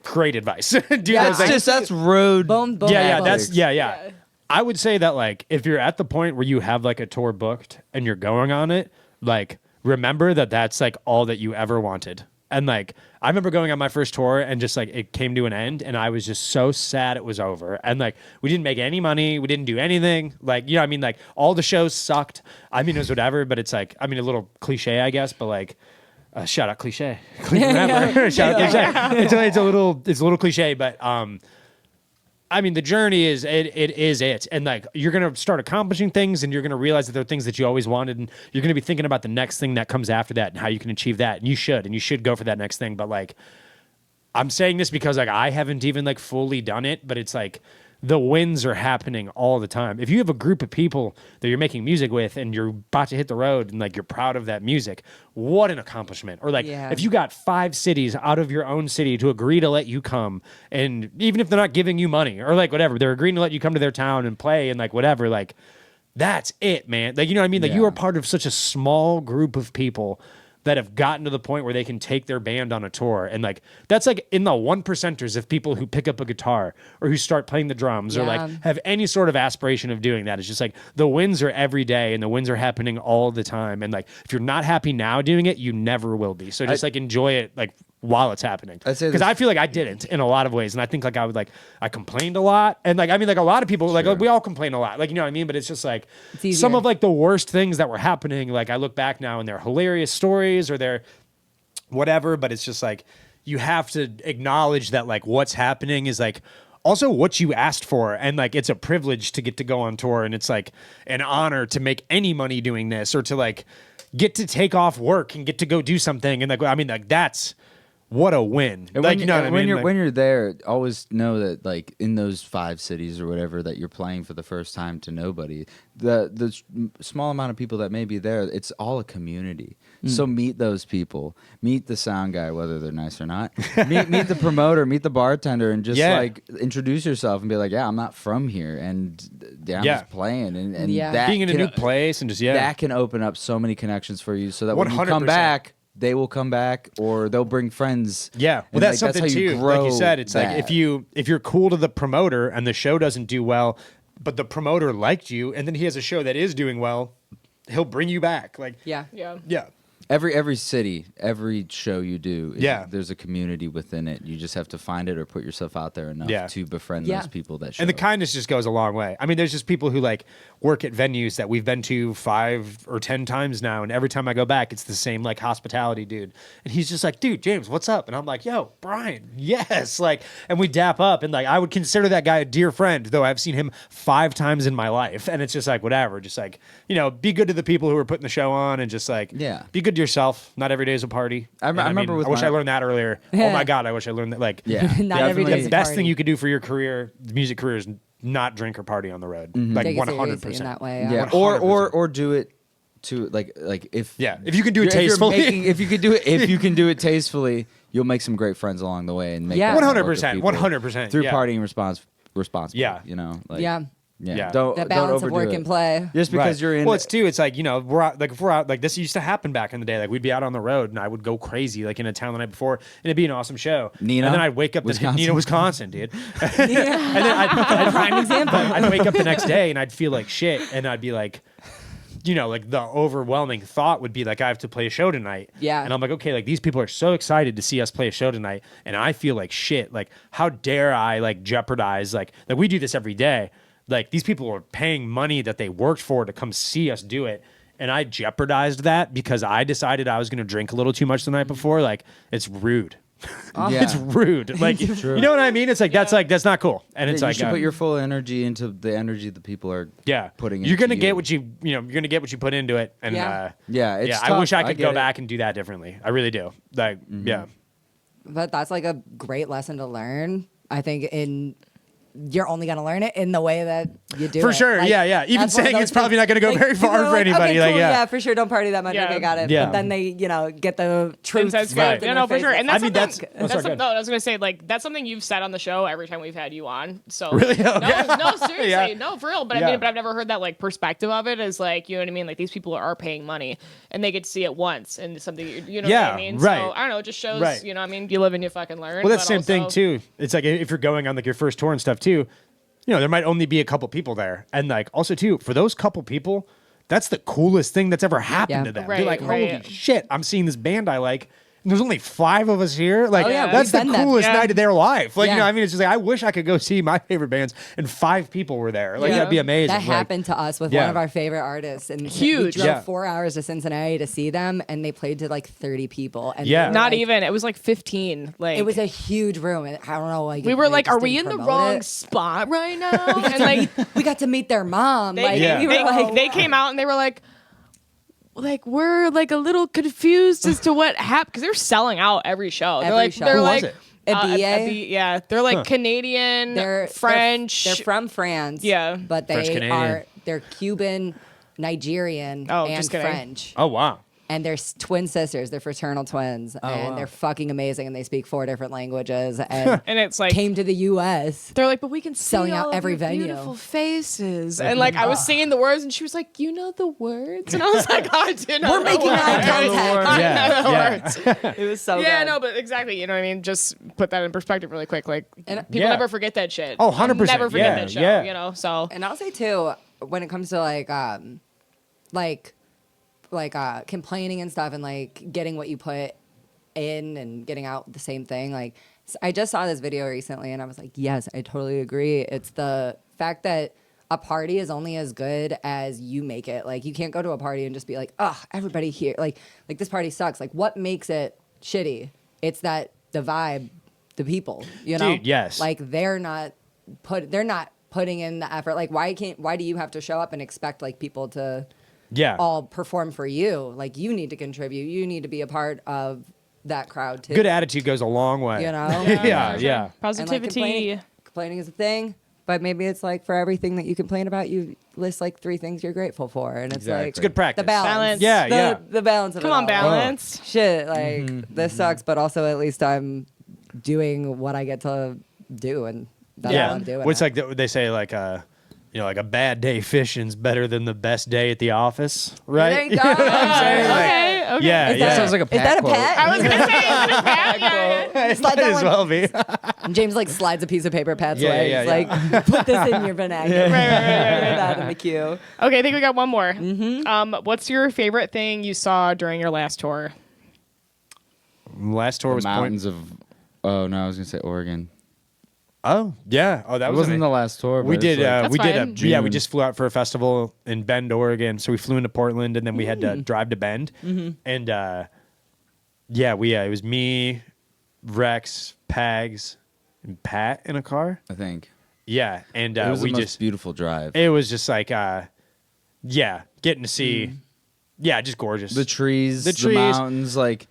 great advice. Dude, Yeah, That's road. Boom, boom. yeah, boom. that's yeah. I would say that like if you're at the point where you have like a tour booked and you're going on it, like remember that that's like all that you ever wanted. And like I remember going on my first tour and just like it came to an end and I was just so sad it was over. And like we didn't make any money, we didn't do anything. Like, you know what I mean? Like all the shows sucked. I mean, it was whatever, but it's like, I mean, a little cliche, I guess, but like shout out cliche. Remember? Shout out cliche. It's a little cliche, but I mean, the journey is it. And like, you're going to start accomplishing things and you're going to realize that there are things that you always wanted. And you're going to be thinking about the next thing that comes after that and how you can achieve that. And you should go for that next thing. But like, I'm saying this because like, I haven't even like fully done it, but it's like the wins are happening all the time. If you have a group of people that you're making music with and you're about to hit the road and like, you're proud of that music, what an accomplishment. Or like, if you got 5 cities out of your own city to agree to let you come, and even if they're not giving you money or like whatever, they're agreeing to let you come to their town and play and like whatever, like that's it, man. Like, you know what I mean? Like you are part of such a small group of people that have gotten to the point where they can take their band on a tour. And like, that's like in the 1%ers of people who pick up a guitar or who start playing the drums or like have any sort of aspiration of doing that. It's just like the wins are every day and the wins are happening all the time. And like, if you're not happy now doing it, you never will be. So just like enjoy it like while it's happening. Because I feel like I didn't in a lot of ways. And I think like I complained a lot. And like, I mean, like a lot of people, like we all complain a lot, like, you know what I mean? But it's just like some of like the worst things that were happening. Like I look back now and they're hilarious stories or they're whatever, but it's just like, you have to acknowledge that like what's happening is like also what you asked for. And like, it's a privilege to get to go on tour. And it's like an honor to make any money doing this or to like get to take off work and get to go do something. And like, I mean, like that's, what a win. And like, you know what I mean? When you're there, always know that like in those 5 cities or whatever that you're playing for the first time to nobody, the small amount of people that may be there, it's all a community. So meet those people. Meet the sound guy, whether they're nice or not. meet the promoter, meet the bartender, and just like introduce yourself and be like, yeah, I'm not from here. And I'm just playing. And that being in a new place and just, that can open up so many connections for you so that when you 100%. come back, they will come back or they'll bring friends. Yeah. Well, and, that's like, something how you too. Like you grow said, it's that. like if you're cool to the promoter and the show doesn't do well, but the promoter liked you and then he has a show that is doing well, he'll bring you back. Like, Yeah. Every city, every show you do, there's a community within it. You just have to find it or put yourself out there enough to befriend those people that show. And the kindness just goes a long way. I mean, there's just people who like work at venues that we've been to 5 or 10 times now, and every time I go back, it's the same like hospitality dude. And he's just like, dude, James, what's up? And I'm like, yo, Brian, yes. Like, and we dap up, and like I would consider that guy a dear friend, though I've seen him 5 times in my life. And it's just like whatever, just like, you know, be good to the people who are putting the show on, and just like be good to yourself. Not every day is a party. I remember I wish I learned that earlier. Oh my God, I wish I learned that. Like, Not every day is the a best party. thing you could do for your career, music career, is not drink or party on the road. Like Take it seriously 100%. in that way. Yeah, 100%. or do it to like if if you can do it if you're tastefully. if you can do it tastefully, you'll make some great friends along the way and make 100%, 100%, through partying responsibly. Yeah. You know, like, Yeah. yeah. The Don't balance of overdo work it. and play. Just because you're in. Well, it's too. It's like, you know, we're out, like if we're out, like this used to happen back in the day. Like we'd be out on the road and I would go crazy, like in a town the night before, and it'd be an awesome show. Neenah, and then I'd wake up Wisconsin. Neenah, Wisconsin, dude. And then I'd Prime example. I'd wake up the next day and I'd feel like shit, and I'd be like, you know, like the overwhelming thought would be like, I have to play a show tonight. Yeah. And I'm like, okay, like these people are so excited to see us play a show tonight. And I feel like shit. Like, how dare I like jeopardize, like we do this every day. Like these people are paying money that they worked for to come see us do it. And I jeopardized that because I decided I was going to drink a little too much the night before. Like, it's rude. Yeah. It's rude. Like, you know what I mean? It's like, that's not cool. And it's you like, should put your full energy into the energy that people are putting into you're going to you. get what you're going to get what you put into it. And it's I wish tough. I could get go it. back and do that differently. I really do. Like, yeah. But that's like a great lesson to learn. I think you're only going to learn it in the way that you do For it. sure. Like, yeah. Even that's one of saying those it's probably not going to go like, very people far are for like, anybody. Okay, Like, cool, yeah. yeah, for sure. Don't party that much. Yeah. Okay, got it. Yeah. But then they, get the truth. That's smacked good. in No, their for sure. faces. And that's I mean, something. that's- sorry, go ahead. No, I was gonna say like that's something you've said on the show every time we've had you on. So Really? Okay. no, seriously, Yeah. no, for real. But I Yeah. mean, but I've never heard that like perspective of it as like, you know what I mean? Like these people are paying money and they get to see it once and it's something you know Yeah, what I mean? right. So I don't know. It just shows Right. you know what I mean, you live and you fucking learn. Well, that's the but same thing also- too. It's like if you're going on like your first tour and stuff too, you know, there might only be a couple people there. And like also too, for those couple people, that's the coolest thing that's ever happened Yeah. to them. Right, They're like, holy right. shit, I'm seeing this band I like. And there's only 5 of us here. Like, Oh, yeah, that's the we've been there. coolest Yeah. night of their life. Like, you Yeah. know, I mean, it's just like, I wish I could go see my favorite bands and 5 people were there. Like, Yeah. that'd be amazing. That Like, happened to us with Yeah. one of our favorite artists, and we Huge. drove Yeah. 4 hours to Cincinnati to see them, and they played to like 30 people. And Yeah. they were, Not like- even. It was like 15. Like It was a huge room, and I don't know. Like we if were they like, just are we in didn't the promote wrong it. spot right now? And like We got to meet their mom. they, Like Yeah. we were they, like, they came out and they were like we're like a little confused as to what happened because they're selling out every show. They're Every like show. they're Who was like it? Ibiza? yeah, they're like Canadian, French. They're from France. Yeah. but French they Canadian. they're Cuban, Nigerian, Oh, and just kidding. French. oh, wow. And they're twin sisters. They're fraternal twins, and wow. they're fucking amazing. And they speak 4 different languages. And and it's like came to the U.S. they're like, but we can see Selling out all of every your venue. beautiful faces. And like I was singing the words, and she was like, "You know the words," and I was like, "I do know." We're the making words. eye contact. I Yeah, know the yeah. words. It was so Yeah, good. no, but exactly. You know what I mean? Just put that in perspective really quick. Like And- people Yeah. never forget that shit. Oh, 100%. Never forget Yeah, that show. yeah. You know, so And I'll say too, when it comes to like complaining and stuff, and like getting what you put in and getting out the same thing. Like I just saw this video recently, and I was like, yes, I totally agree. It's the fact that a party is only as good as you make it. Like you can't go to a party and just be like, oh, everybody here, like this party sucks. Like what makes it shitty? It's that the vibe, the people, you know? Dude, yes. Like they're not putting in the effort. Like why do you have to show up and expect like people to Yeah. all perform for you? Like you need to contribute. You need to be a part of that crowd too. Good attitude goes a long way. You know? yeah, for sure. yeah. And, like, Positivity. complaining is a thing, but maybe it's like for everything that you complain about, you list like 3 things you're grateful for, and it's Exactly. like It's good practice. The balance. Balance. Yeah, yeah. The balance of Come it on, all. balance. Shit, like this sucks, but also at least I'm doing what I get to do, and that's Yeah. all I'm doing. What's like they say like you know, like a bad day fishing's better than the best day at the office, right? There you go. know what I'm saying? Like, Okay, okay. yeah, Is yeah. that- Sounds like a Is Pat that a quote. pet? I was gonna say, is it a bad? Yeah. It Slide might that as one- well be. James like slides a piece of paper Pat's Yeah, way. yeah, He's yeah. like, put this in your vernacular. Right. Put that in the queue. Okay, I think we got one more. What's your favorite thing you saw during your last tour? Last tour The was mountains of. Oh no, I was gonna say Oregon. Oh yeah. Oh, that It was wasn't the amazing. last tour. But We it's did. like- That's We did. fine. Yeah, we June. just flew out for a festival in Bend, Oregon. So we flew into Portland, and then we had to drive to Bend. And yeah, it was me, Rex, Pags, and Pat in a car. I think Yeah, and it was we the most just beautiful drive. it was just like yeah, getting to see yeah, just gorgeous. The trees, The the trees. mountains. Like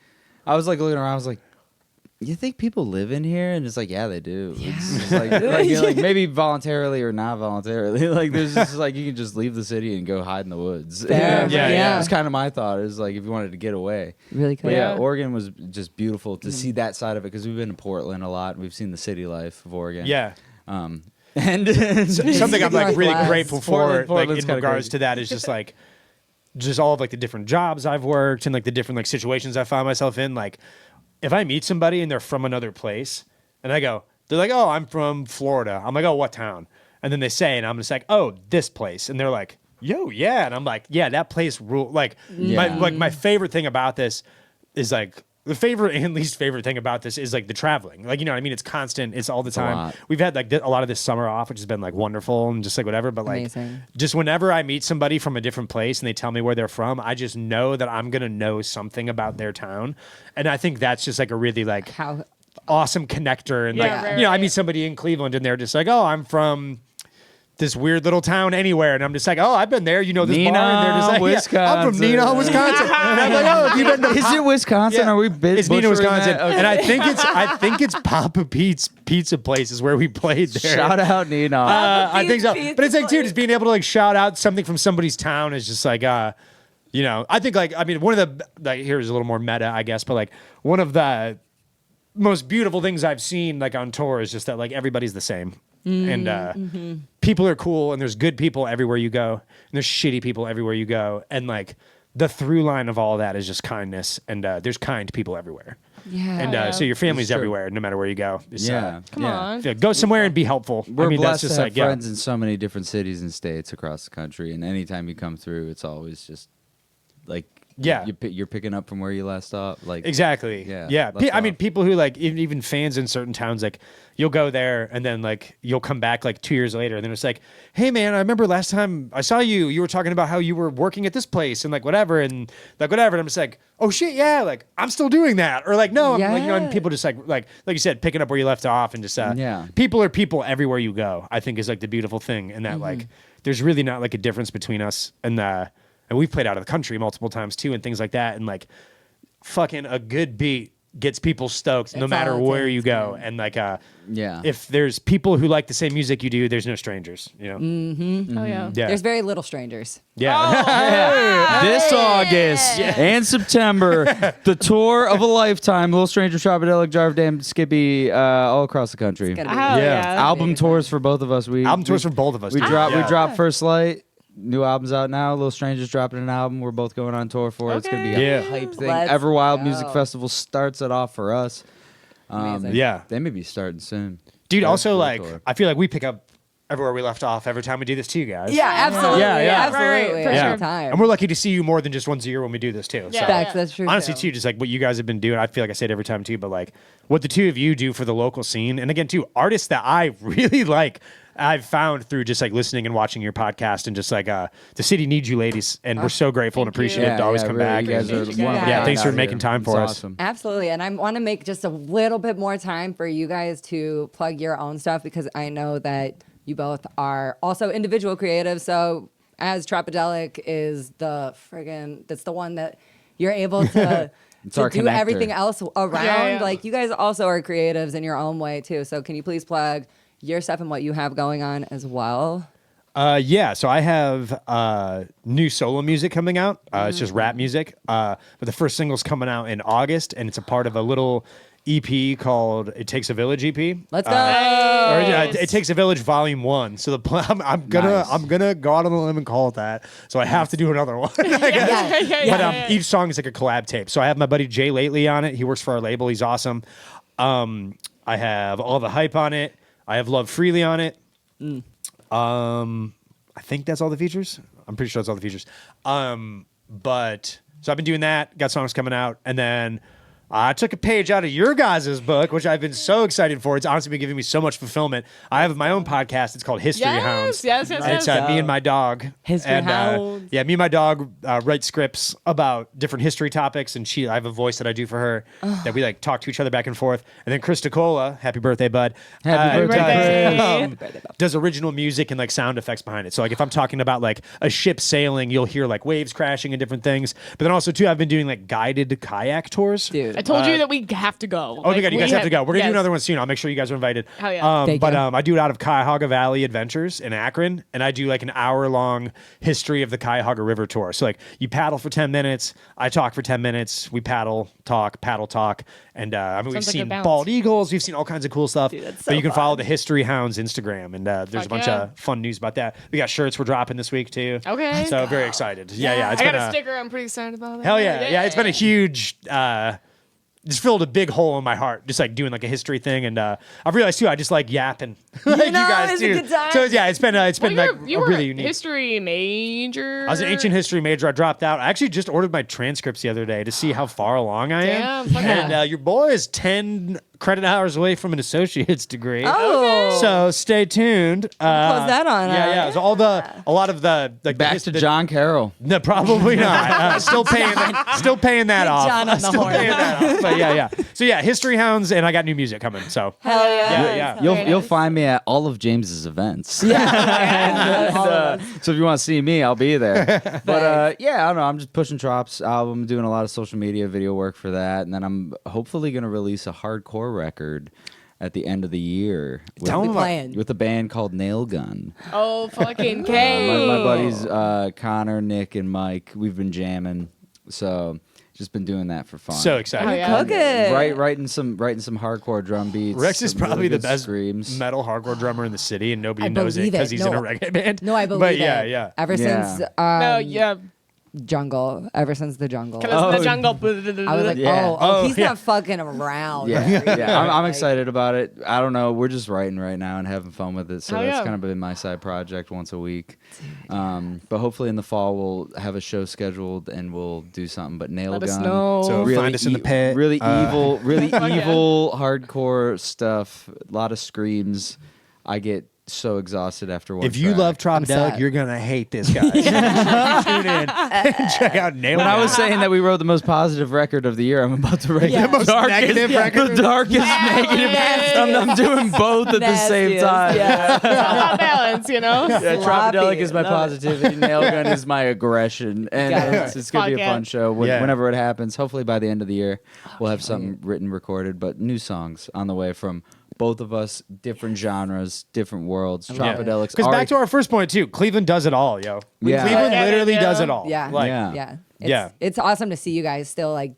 I was like looking around. I was like, you think people live in here? And it's like, yeah, they do. It's just like, you're like maybe voluntarily or not voluntarily. Like there's just like you can just leave the city and go hide in the woods. Fair. Yeah, yeah. It's kind of my thought. Is like if you wanted to get away. Really But cool. yeah, Yeah. Oregon was just beautiful to see that side of it because we've been to Portland a lot. And we've seen the city life of Oregon. yeah. And Something I'm like really Northwest. grateful for, Portland's like in kinda regards crazy. to that, is just like, just all of like the different jobs I've worked and like the different like situations I found myself in. Like, if I meet somebody and they're from another place, and they're like, oh, I'm from Florida. I'm like, oh, what town? And then they say, and I'm just like, oh, this place, and they're like, yo, yeah. And I'm like, yeah, that place rule. Like, my favorite thing about this is like, the favorite and least favorite thing about this is like the traveling. Like, you know what I mean? It's constant. It's all the time. We've had like a lot of this summer off, which has been like wonderful and just like whatever. But like, just whenever I meet somebody from a different place and they tell me where they're from, I just know that I'm going to know something about their town. And I think that's just like a really like awesome connector. And like, you know, I meet somebody in Cleveland and they're just like, oh, I'm from this weird little town anywhere, and I'm just like, oh, I've been there. You know this Neenah, bar, and they're just like, Wisconsin. yeah, I'm from Neenah, Wisconsin. And I'm like, oh, have you been to Is it Wisconsin? Yeah. Are we It's Neenah, Wisconsin, Okay. and I think it's Papa Pete's Pizza Place is where we played there. Shout out Neenah. I think so, but it's like, dude, just being able to like shout out something from somebody's town is just like, you know, I think like, I mean, one of the like, here's a little more meta, I guess, but like one of the most beautiful things I've seen like on tour is just that like everybody's the same. And people are cool, and there's good people everywhere you go, and there's shitty people everywhere you go, and like the through line of all that is just kindness, and there's kind people everywhere. Yeah. And so your family's everywhere, no matter where you go. It's, Come on. go somewhere and be helpful. We're I mean, blessed that's just to have like friends in so many different cities and states across the country, and anytime you come through, it's always just like you're picking up from where you last stopped. Like exactly. Yeah. I mean, people who like even fans in certain towns, like you'll go there and then like you'll come back like 2 years later, and then it's like, hey man, I remember last time I saw you, you were talking about how you were working at this place and like whatever, and I'm just like, oh shit, yeah, like I'm still doing that, or like no, I'm like, you know, and people just like you said, picking up where you left off, and just people are people everywhere you go. I think is like the beautiful thing, and that like there's really not like a difference between us and we've played out of the country multiple times too, and things like that. And like, fucking a good beat gets people stoked no matter where you go. And like, if there's people who like the same music you do, there's no strangers. You know. Oh yeah. There's very little strangers. Yeah. This August and September, the tour of a lifetime. Little Stranger, Tropidelic, Jarve Dam, Skippy, all across the country. It's gonna be Album tours for both of us. Album tours for both of us. We dropped First Light. New album's out now. Little Stranger's dropping an album. We're both going on tour for it. It's going to be a hype thing. Everwild Music Festival starts it off for us. They may be starting soon. Dude, also like, I feel like we pick up everywhere we left off every time we do this to you guys. Yeah, absolutely. Right, Absolutely. for Every sure. time. And we're lucky to see you more than just once a year when we do this too. So. That's true. Honestly, too, just like what you guys have been doing, I feel like I say it every time too, but like what the two of you do for the local scene, and again, too, artists that I really like, I've found through just like listening and watching your podcast, and just like the city needs you ladies, and we're so grateful and appreciative to always come back. You guys are thanks for making time for us. Awesome. Absolutely. And I want to make just a little bit more time for you guys to plug your own stuff, because I know that you both are also individual creatives. So as Tropidelic is that's the one that you're able to do connector. everything else around. Yeah. Like, you guys also are creatives in your own way too. So can you please plug your stuff and what you have going on as well? So I have new solo music coming out. It's just rap music. But the first single's coming out in August, and it's a part of a little EP called "It Takes a Village" EP. Let's go. It Takes a Village Volume 1. So I'm gonna go out on a limb and call it that. So I have to do another one. But each song is like a collab tape. So I have my buddy Jay Lately on it. He works for our label. He's awesome. I have All the Hype on it. I have Love Freely on it. I think that's all the features. I'm pretty sure that's all the features. But so I've been doing that. Got songs coming out, and then I took a page out of your guys' book, which I've been so excited for. It's honestly been giving me so much fulfillment. I have my own podcast. It's called History Hounds. Yes. It's me and my dog. History Hounds. Me and my dog write scripts about different history topics, and I have a voice that I do for her that we like talk to each other back and forth. And then Chris DeCola, happy birthday, bud. Happy birthday. Does original music and like sound effects behind it. So like if I'm talking about like a ship sailing, you'll hear like waves crashing and different things. But then also too, I've been doing like guided kayak tours. Dude. I told you that we have to go. Oh my God, you guys have to go. We're going to do another one soon. I'll make sure you guys are invited. Hell yeah. I do it out of Cuyahoga Valley Adventures in Akron, and I do like an hour-long history of the Cuyahoga River tour. So like you paddle for 10 minutes, I talk for 10 minutes, we paddle, talk, and we've seen bald eagles, we've seen all kinds of cool stuff. Dude, that's but you can fun. follow the History Hounds Instagram, and there's a bunch of fun news about that. We got shirts we're dropping this week too. Okay. So very excited. Yeah. I got a sticker. I'm pretty excited about that. Hell yeah. It's been a huge just filled a big hole in my heart, just like doing like a history thing. And I've realized too, I just like yapping like you guys it's a too. good time. So yeah, it's been like you a were really a unique. history major. I was an ancient history major. I dropped out. I actually just ordered my transcripts the other day to see how far along I am. Damn, fuck And yeah. your boy is 10 credit hours away from an associate's degree. Oh. So stay tuned. Close that on. Yeah. So a lot of the like Back to John Carroll. No, probably not. Still paying that off. John on the Still horn. paying that off. But yeah. So yeah, History Hounds, and I got new music coming. So Hell yeah. Yeah. You'll find me at all of James's events. Yeah. So if you want to see me, I'll be there. But yeah, I don't know. I'm just pushing Trop's album, doing a lot of social media video work for that, and then I'm hopefully gonna release a hardcore record at the end of the year with, Tell 'em about- playing. with a band called Nail Gun. Oh, fucking K. My buddies Connor, Nick, and Mike. We've been jamming, so just been doing that for fun. so excited. Oh, yeah. Cooking. Writing some hardcore drum beats. Rex is some really probably the good best screams. metal hardcore drummer in the city, and nobody I knows it believe because it. he's in No. a reggae band. No, I believe But it. yeah. Ever Yeah. since No, yeah. Jungle. Ever since the Jungle. Cause it's the jungle. I was like, Yeah. he's yeah. not fucking around. Yeah, right? yeah. I'm Like, excited about it. I don't know. We're just writing right now and having fun with it. So Hell that's yeah. kind of been my side project once a week. But hopefully in the fall we'll have a show scheduled and we'll do something. But Nail Let Gun. us know. So Really find us in the pit. Really evil, really Fuck yeah. evil, hardcore stuff. A lot of screams. I get so exhausted after one. If you track. love Tropidelic, sad. you're gonna hate this guy. Tune in and check out Nail When I Gun. was saying that we wrote the most positive record of the year, I'm about to write Yeah. the Most darkest, negative record? the darkest negative. I'm doing both at the same Nastiest, time. Yeah. It's all about balance, you know? Yeah, Sloppy. Tropidelic is my Love it. positivity. Nail Gun is my aggression, and Got it. it's gonna be Fuck a yeah. fun show Yeah. whenever it happens. Hopefully by the end of the year, we'll have something written, recorded, but new songs on the way from both of us, different genres, different worlds. Tropidelic's Because back to our first point too, Cleveland does it all, yo. Yeah. Cleveland Yeah. literally Yeah. does it all. Yeah. Like, Yeah. Yeah. It's awesome to see you guys still like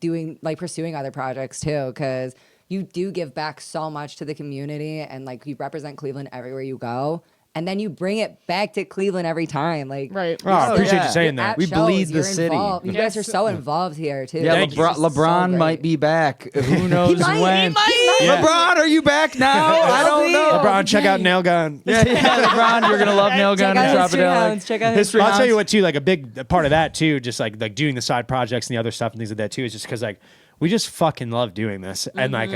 pursuing other projects too, because you do give back so much to the community and like you represent Cleveland everywhere you go. And then you bring it back to Cleveland every time. Like Right. Oh, I appreciate yeah. you saying you're that. at We shows, bleed the you're city. involved. You guys are Yes. so involved here too. Yeah, Thank you. It's just so LeBron great. might be back. Who knows might, when? he might. Yeah. LeBron, are you back now? I don't know. LeBron, check out Nail Gun. Yeah, LeBron, you're gonna love Nail Check Gun out and History Hounds. Tropidelic. Check out History I'll tell you Hounds. what too, like a big part of that too, just like doing the side projects and the other stuff and things like that too, is just because like we just fucking love doing this. And like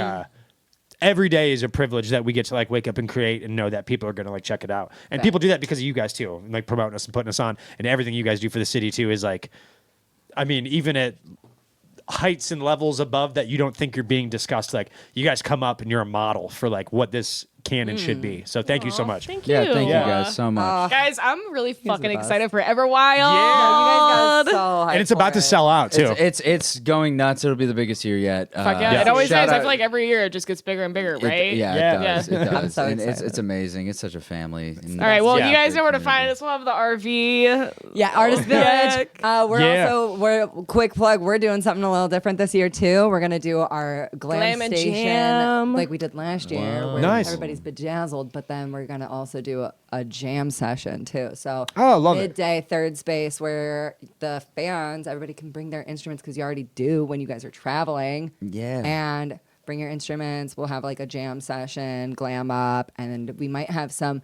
every day is a privilege that we get to like wake up and create and know that people are gonna like check it out. And people do that because of you guys too, and like promoting us and putting us on. And everything you guys do for the city too is like, I mean, even at heights and levels above that you don't think you're being discussed, like you guys come up and you're a model for like what this can and should be. So thank you so much. Thank you. Yeah, thank you Yeah. guys so much. Guys, I'm really fucking the best. excited for Everwild. Yeah. You guys got so hyped And it's about for to it. sell out too. It's going nuts. It'll be the biggest year yet. Fuck yeah. Yeah. It always is. Shout I out- feel like every year it just gets bigger and bigger, right? Yeah, Yeah. it does. Yeah. It does. I'm so And excited. it's amazing. It's such a family. All right. Well, Yeah. you guys know where to Great find community. us. We'll have the RV. Yeah, Artist Village. We're Yeah. we're quick plug. We're doing something a little different this year too. We're gonna do our glam Glam and station jam. like we did last year, where Nice. everybody's bedazzled. But then we're gonna also do a jam session too. So Oh, love it. midday third space where the fans, everybody can bring their instruments because you already do when you guys are traveling. Yeah. And bring your instruments. We'll have like a jam session, glam up, and we might have some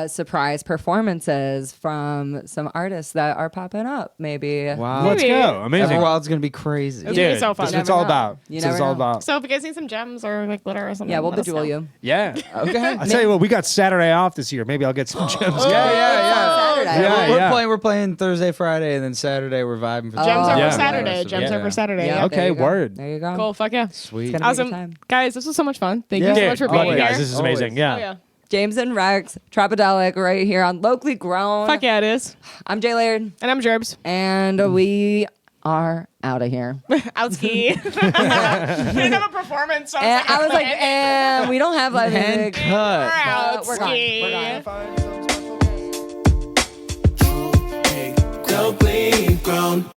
surprise performances from some artists that are popping up. Maybe. Wow. Let's Maybe. go. Amazing. Everwild's gonna be crazy. It's gonna be Dude, so fun. that's You what it's never all know. about. You That's what it's never all know. about. So if you guys need some gems or like glitter or something, Yeah, we'll let us bejewel know. you. Yeah. Okay. I tell you what, we got Saturday off this year. Maybe I'll get some gems. On Saturday. Yeah. We're playing Thursday, Friday, and then Saturday we're vibing for Gems are Yeah. for Saturday. Gems are for Saturday. Yeah, Yep. Okay, there you go. word. There you go. Cool. Fuck yeah. Sweet. It's gonna be a good Awesome. time. Guys, this was so much fun. Thank Yeah. you so Dude, much for love being you here. guys. This is amazing. Always. Yeah. Oh, yeah. James and Rex, Tropidelic, right here on Locally Grown. Fuck yeah, it is. I'm Jay Laird, And I'm Jerbs. and we are out of here. Outski. I didn't have a performance. So And I was like, and we don't have live And music. cut. We're gone. We're gone. Locally grown.